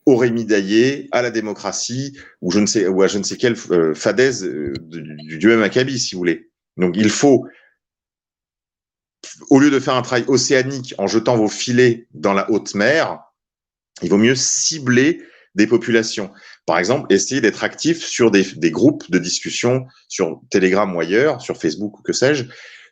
au Rémi Daillé, à la démocratie, ou à je ne sais quelle fadaise du dieu Maccabi, si vous voulez. Donc il faut, au lieu de faire un travail océanique en jetant vos filets dans la haute mer, il vaut mieux cibler des populations. Par exemple, essayer d'être actif sur des groupes de discussion sur Telegram ou ailleurs, sur Facebook ou que sais-je,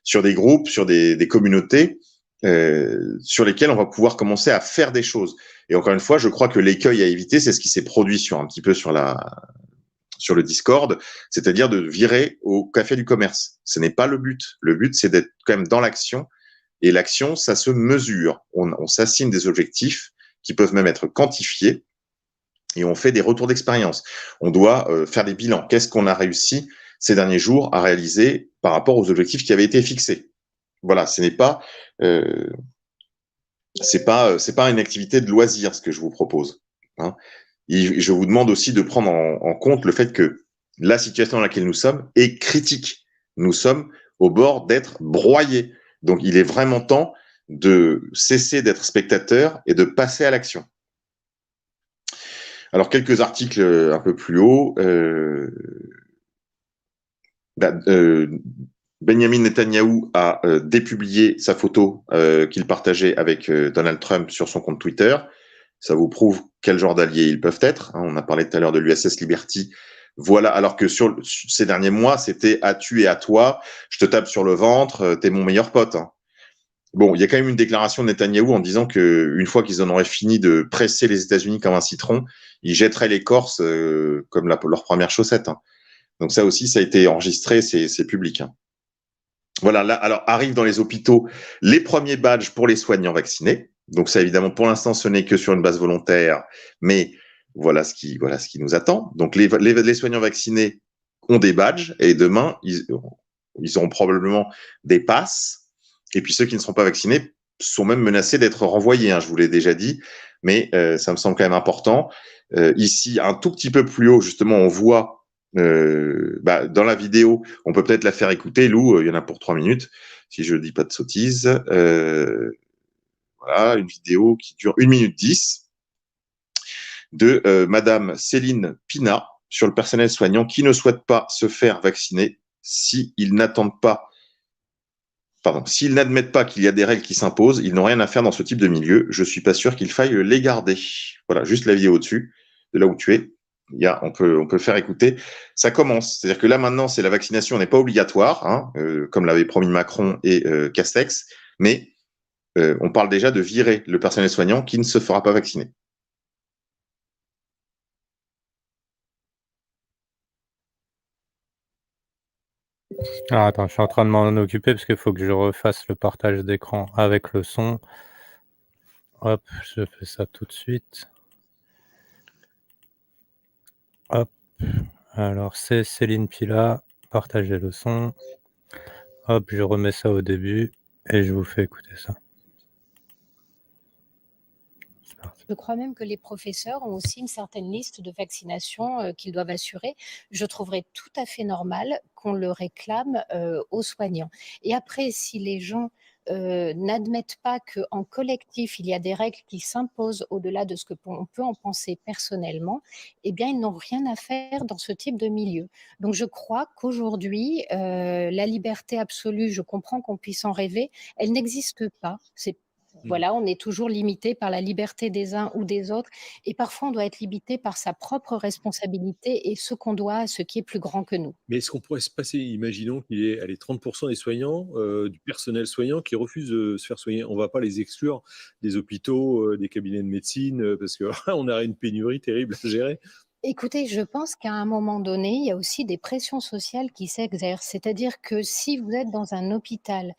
sur des groupes, sur des communautés sur lesquelles on va pouvoir commencer à faire des choses. Et encore une fois, je crois que l'écueil à éviter, c'est ce qui s'est produit un petit peu sur le Discord, c'est-à-dire de virer au café du commerce. Ce n'est pas le but. Le but, c'est d'être quand même dans l'action. Et l'action, ça se mesure. On s'assigne des objectifs qui peuvent même être quantifiés et on fait des retours d'expérience. On doit faire des bilans. Qu'est-ce qu'on a réussi ces derniers jours à réaliser par rapport aux objectifs qui avaient été fixés? Voilà, ce n'est pas c'est pas une activité de loisir ce que je vous propose. Hein. Et je vous demande aussi de prendre en compte le fait que la situation dans laquelle nous sommes est critique. Nous sommes au bord d'être broyés. Donc, il est vraiment temps de cesser d'être spectateur et de passer à l'action. Alors, quelques articles un peu plus haut. Benjamin Netanyahou a dépublié sa photo qu'il partageait avec Donald Trump sur son compte Twitter. Ça vous prouve quel genre d'alliés ils peuvent être. Hein. On a parlé tout à l'heure de l'USS Liberty. Voilà, alors que sur ces derniers mois, c'était à tu et à toi, je te tape sur le ventre, t'es mon meilleur pote. Hein. Bon, il y a quand même une déclaration de Netanyahou en disant que une fois qu'ils en auraient fini de presser les États-Unis comme un citron, ils jetteraient les Corses comme leur première chaussette. Hein. Donc ça aussi, ça a été enregistré, c'est public. Hein. Voilà, là, alors arrivent dans les hôpitaux les premiers badges pour les soignants vaccinés. Donc ça, évidemment, pour l'instant, ce n'est que sur une base volontaire, mais voilà ce qui nous attend. Donc les soignants vaccinés ont des badges et demain, ils auront probablement des passes. Et puis ceux qui ne seront pas vaccinés sont même menacés d'être renvoyés, hein, je vous l'ai déjà dit, mais ça me semble quand même important. Ici, un tout petit peu plus haut, justement, on voit dans la vidéo, on peut peut-être la faire écouter, Lou, il y en a pour 3 minutes, si je dis pas de sottises. Voilà, une vidéo qui dure 1 minute 10 de Madame Céline Pina sur le personnel soignant qui ne souhaite pas se faire vacciner s'ils n'admettent pas qu'il y a des règles qui s'imposent, ils n'ont rien à faire dans ce type de milieu. Je suis pas sûr qu'il faille les garder. Voilà, juste la vidéo au-dessus, de là où tu es. On peut faire écouter. Ça commence. C'est-à-dire que là, maintenant, c'est la vaccination n'est pas obligatoire, hein, comme l'avait promis Macron et Castex, mais on parle déjà de virer le personnel soignant qui ne se fera pas vacciner. Ah, attends, je suis en train de m'en occuper parce qu'il faut que je refasse le partage d'écran avec le son. Hop, je fais ça tout de suite. Hop, alors c'est Céline Pila, partager le son. Hop, je remets ça au début et je vous fais écouter ça. Je crois même que les professeurs ont aussi une certaine liste de vaccinations qu'ils doivent assurer. Je trouverais tout à fait normal qu'on le réclame aux soignants. Et après, si les gens n'admettent pas qu'en collectif, il y a des règles qui s'imposent au-delà de ce qu'on peut en penser personnellement, eh bien, ils n'ont rien à faire dans ce type de milieu. Donc, je crois qu'aujourd'hui, la liberté absolue, je comprends qu'on puisse en rêver, elle n'existe pas. Voilà, on est toujours limité par la liberté des uns ou des autres et parfois on doit être limité par sa propre responsabilité et ce qu'on doit à ce qui est plus grand que nous. Mais est-ce qu'on pourrait se passer, imaginons qu'il y ait 30% des soignants, du personnel soignant qui refusent de se faire soigner. On ne va pas les exclure des hôpitaux, des cabinets de médecine, parce qu'on aurait une pénurie terrible à gérer. Écoutez, je pense qu'à un moment donné, il y a aussi des pressions sociales qui s'exercent. C'est-à-dire que si vous êtes dans un hôpital,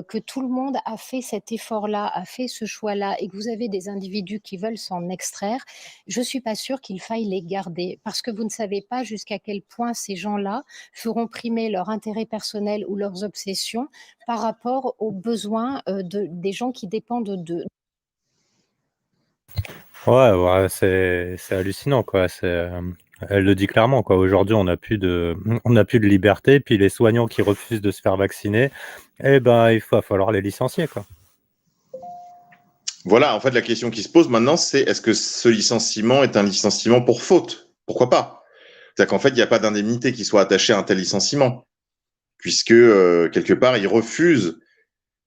que tout le monde a fait cet effort-là, a fait ce choix-là, et que vous avez des individus qui veulent s'en extraire, je ne suis pas sûre qu'il faille les garder. Parce que vous ne savez pas jusqu'à quel point ces gens-là feront primer leur intérêt personnel ou leurs obsessions par rapport aux besoins des gens qui dépendent d'eux. Ouais, c'est hallucinant, quoi. Elle le dit clairement, quoi. Aujourd'hui, on n'a plus de liberté, puis les soignants qui refusent de se faire vacciner, eh ben, il va falloir les licencier, quoi. Voilà, en fait, la question qui se pose maintenant, c'est est-ce que ce licenciement est un licenciement pour faute? Pourquoi pas? C'est-à-dire qu'en fait, il n'y a pas d'indemnité qui soit attachée à un tel licenciement, puisque quelque part, ils refusent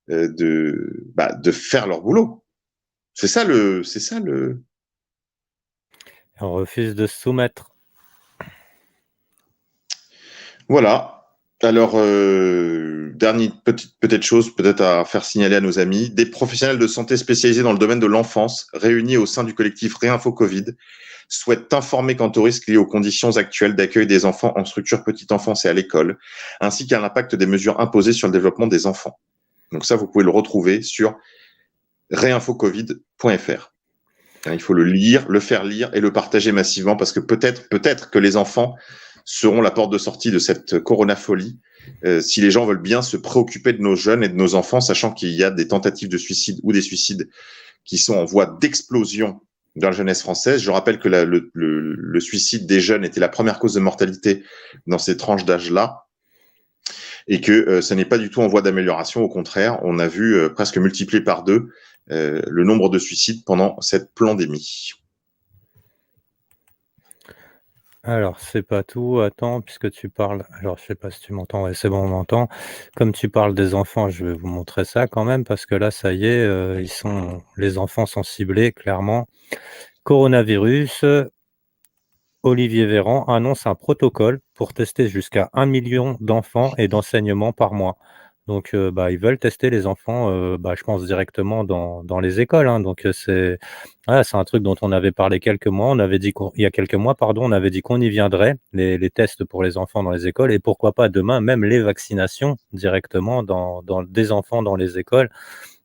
de faire leur boulot. C'est ça le. On refuse de se soumettre. Voilà. Alors, dernière petite chose peut-être à faire signaler à nos amis, des professionnels de santé spécialisés dans le domaine de l'enfance, réunis au sein du collectif Réinfo Covid, souhaitent informer quant aux risques liés aux conditions actuelles d'accueil des enfants en structure petite enfance et à l'école, ainsi qu'à l'impact des mesures imposées sur le développement des enfants. Donc ça, vous pouvez le retrouver sur réinfocovid.fr. Il faut le lire, le faire lire et le partager massivement parce que peut-être que les enfants seront la porte de sortie de cette coronafolie si les gens veulent bien se préoccuper de nos jeunes et de nos enfants, sachant qu'il y a des tentatives de suicide ou des suicides qui sont en voie d'explosion dans la jeunesse française. Je rappelle que le suicide des jeunes était la première cause de mortalité dans ces tranches d'âge-là et que ce n'est pas du tout en voie d'amélioration. Au contraire, on a vu presque multiplier par 2 le nombre de suicides pendant cette pandémie. Alors, c'est pas tout. Attends, puisque tu parles. Alors, je sais pas si tu m'entends. Ouais, c'est bon, on m'entend. Comme tu parles des enfants, je vais vous montrer ça quand même, parce que là, ça y est, les enfants sont ciblés, clairement. Coronavirus, Olivier Véran annonce un protocole pour tester jusqu'à 1 million d'enfants et d'enseignements par mois. Donc, ils veulent tester les enfants, je pense directement dans les écoles, hein. Donc, c'est un truc dont on avait parlé quelques mois. Il y a quelques mois, pardon, on avait dit qu'on y viendrait, les tests pour les enfants dans les écoles et pourquoi pas demain même les vaccinations directement dans des enfants dans les écoles.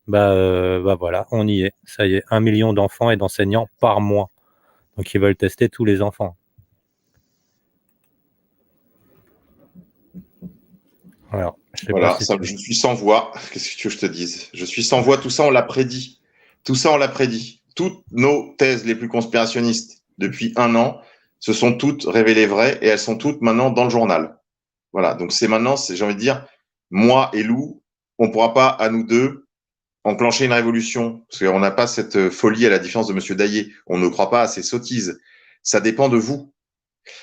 Voilà, on y est. Ça y est, 1 million d'enfants et d'enseignants par mois. Donc, ils veulent tester tous les enfants. Alors, voilà, je suis sans voix. Qu'est-ce que tu veux que je te dise? Je suis sans voix. Tout ça, on l'a prédit. Toutes nos thèses les plus conspirationnistes depuis 1 an se sont toutes révélées vraies et elles sont toutes maintenant dans le journal. Voilà. Donc j'ai envie de dire, moi et Lou, on ne pourra pas à nous deux enclencher une révolution parce qu'on n'a pas cette folie à la différence de Monsieur Daillé. On ne croit pas à ces sottises. Ça dépend de vous.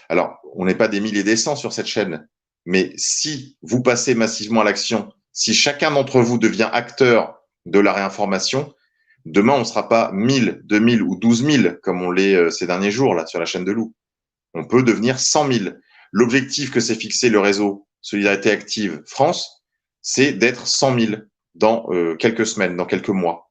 Alors, on n'est pas des milliers et des cents sur cette chaîne. Mais si vous passez massivement à l'action, si chacun d'entre vous devient acteur de la réinformation, demain, on ne sera pas 1000, 2000 ou 12 000 comme on l'est ces derniers jours là sur la chaîne de Lou. On peut devenir 100 000. L'objectif que s'est fixé le réseau Solidarité Active France, c'est d'être 100 000 dans quelques semaines, dans quelques mois.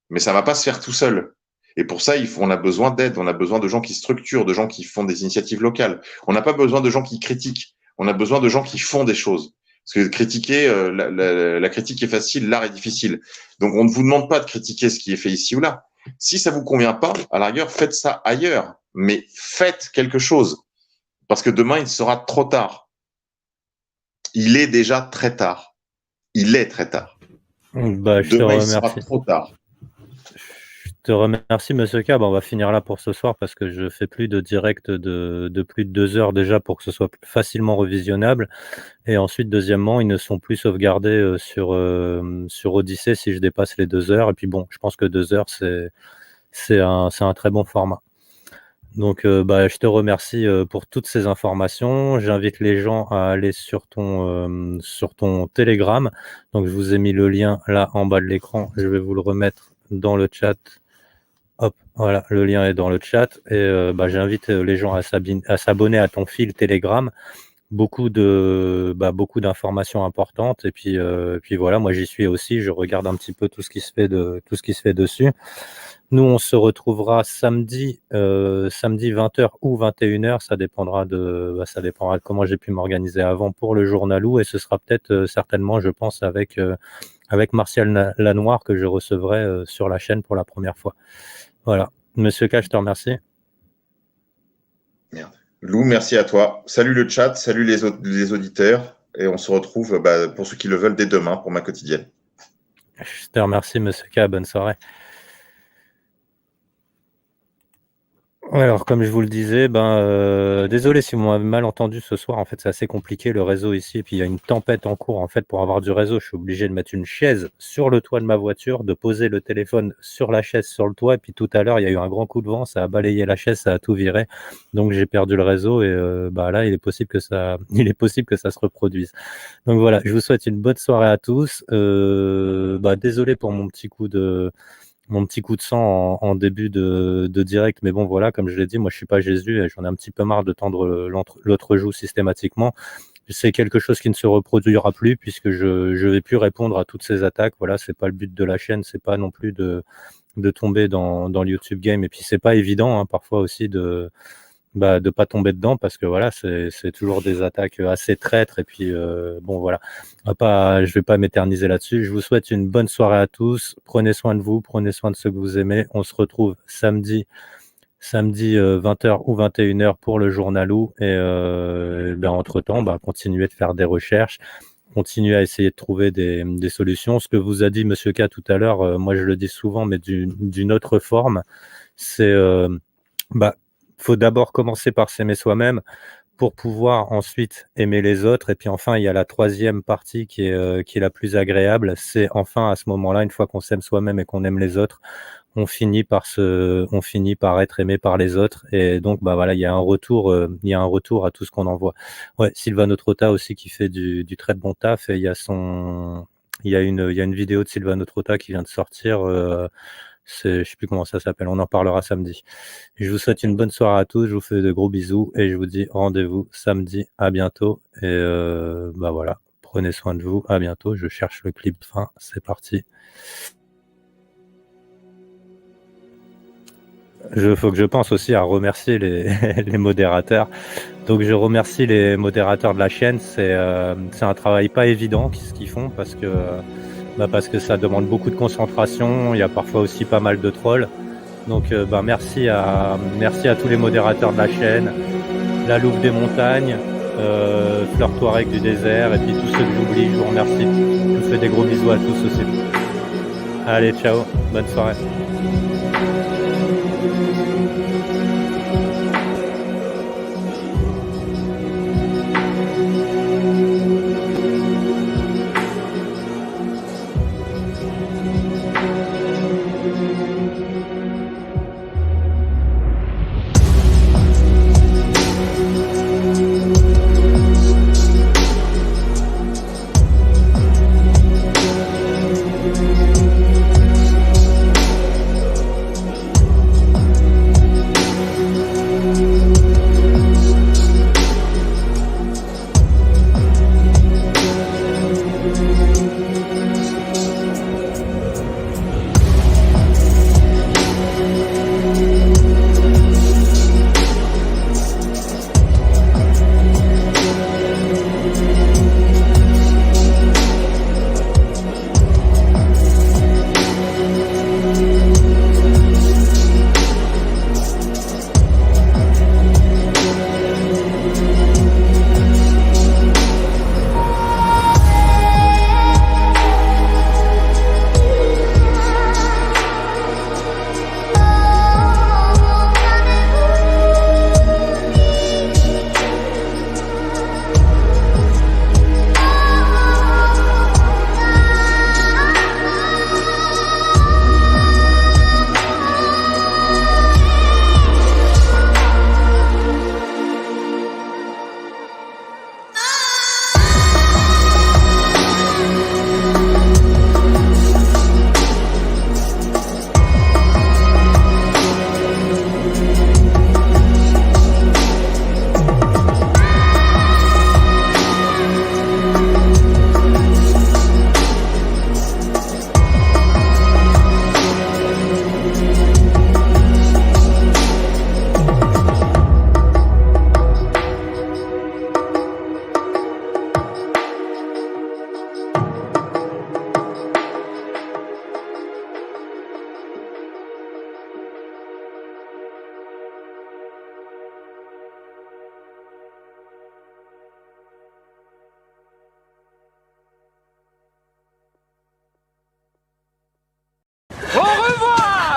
Mais ça ne va pas se faire tout seul. Et pour ça, on a besoin d'aide, on a besoin de gens qui structurent, de gens qui font des initiatives locales. On n'a pas besoin de gens qui critiquent. On a besoin de gens qui font des choses. Parce que critiquer, la critique est facile, l'art est difficile. Donc, on ne vous demande pas de critiquer ce qui est fait ici ou là. Si ça vous convient pas, à la rigueur, faites ça ailleurs. Mais faites quelque chose. Parce que demain, il sera trop tard. Il est déjà très tard. Il est très tard. Demain, il sera trop tard. Je te remercie, Monsieur K. On va finir là pour ce soir parce que je fais plus de direct de plus de 2 heures déjà pour que ce soit facilement revisionnable. Et ensuite, deuxièmement, ils ne sont plus sauvegardés sur Odyssée si je dépasse les 2 heures. Et puis bon, je pense que 2 heures, c'est un très bon format. Donc, je te remercie pour toutes ces informations. J'invite les gens à aller sur ton Telegram. Donc, je vous ai mis le lien là en bas de l'écran. Je vais vous le remettre dans le chat. Hop, voilà, le lien est dans le chat. Et j'invite les gens à s'abonner à ton fil Telegram. beaucoup d'informations importantes et puis voilà, moi j'y suis aussi, je regarde un petit peu tout ce qui se fait dessus. Nous, on se retrouvera samedi 20h ou 21h, ça dépendra de comment j'ai pu m'organiser avant pour le journalou et ce sera peut-être certainement, je pense, avec Martial Lanoir que je recevrai sur la chaîne pour la première fois. Voilà. Monsieur K, je te remercie. Merde. Lou, merci à toi. Salut le chat, salut les auditeurs et on se retrouve pour ceux qui le veulent dès demain pour ma quotidienne. Je te remercie, Monsieur K, bonne soirée. Ouais, alors comme je vous le disais, désolé si vous m'avez mal entendu ce soir, en fait c'est assez compliqué le réseau ici, et puis il y a une tempête en cours, en fait pour avoir du réseau, je suis obligé de mettre une chaise sur le toit de ma voiture, de poser le téléphone sur la chaise sur le toit, et puis tout à l'heure il y a eu un grand coup de vent, ça a balayé la chaise, ça a tout viré, donc j'ai perdu le réseau, et là il est possible que ça se reproduise. Donc voilà, je vous souhaite une bonne soirée à tous, désolé pour mon petit coup de sang en début de direct, mais bon voilà, comme je l'ai dit, moi je suis pas Jésus et j'en ai un petit peu marre de tendre l'autre joue systématiquement. C'est quelque chose qui ne se reproduira plus puisque je vais plus répondre à toutes ces attaques. Voilà, c'est pas le but de la chaîne, c'est pas non plus de tomber dans le YouTube game. Et puis c'est pas évident hein, parfois aussi de pas tomber dedans parce que voilà, c'est toujours des attaques assez traîtres et puis bon voilà, je vais pas m'éterniser là-dessus. Je vous souhaite une bonne soirée à tous. Prenez soin de vous, prenez soin de ceux que vous aimez. On se retrouve samedi 20h ou 21h pour le journalou et entre-temps, continuez de faire des recherches, continuez à essayer de trouver des solutions. Ce que vous a dit Monsieur K tout à l'heure, moi je le dis souvent mais d'une autre forme, c'est faut d'abord commencer par s'aimer soi-même pour pouvoir ensuite aimer les autres. Et puis enfin, il y a la troisième partie qui est la plus agréable. C'est enfin à ce moment-là, une fois qu'on s'aime soi-même et qu'on aime les autres, on finit par être aimé par les autres. Et donc, voilà, il y a un retour à tout ce qu'on envoie. Ouais, Silvano Trotta aussi qui fait du très bon taf. Et il y a une vidéo de Silvano Trotta qui vient de sortir. Je sais plus comment ça s'appelle, on en parlera samedi. Je vous souhaite une bonne soirée à tous, je vous fais de gros bisous et je vous dis rendez-vous samedi, à bientôt. Et voilà, prenez soin de vous, à bientôt. Je cherche le clip fin, c'est parti. Faut que je pense aussi à remercier les modérateurs. Donc je remercie les modérateurs de la chaîne, c'est un travail pas évident ce qu'ils font parce que ça demande beaucoup de concentration, il y a parfois aussi pas mal de trolls. Donc merci à tous les modérateurs de la chaîne, la Louve des montagnes, Fleur Touareg du désert et puis tous ceux que j'oublie, je vous remercie. Je vous fais des gros bisous à tous aussi. Allez, ciao, bonne soirée.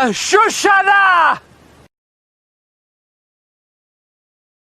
Shoshana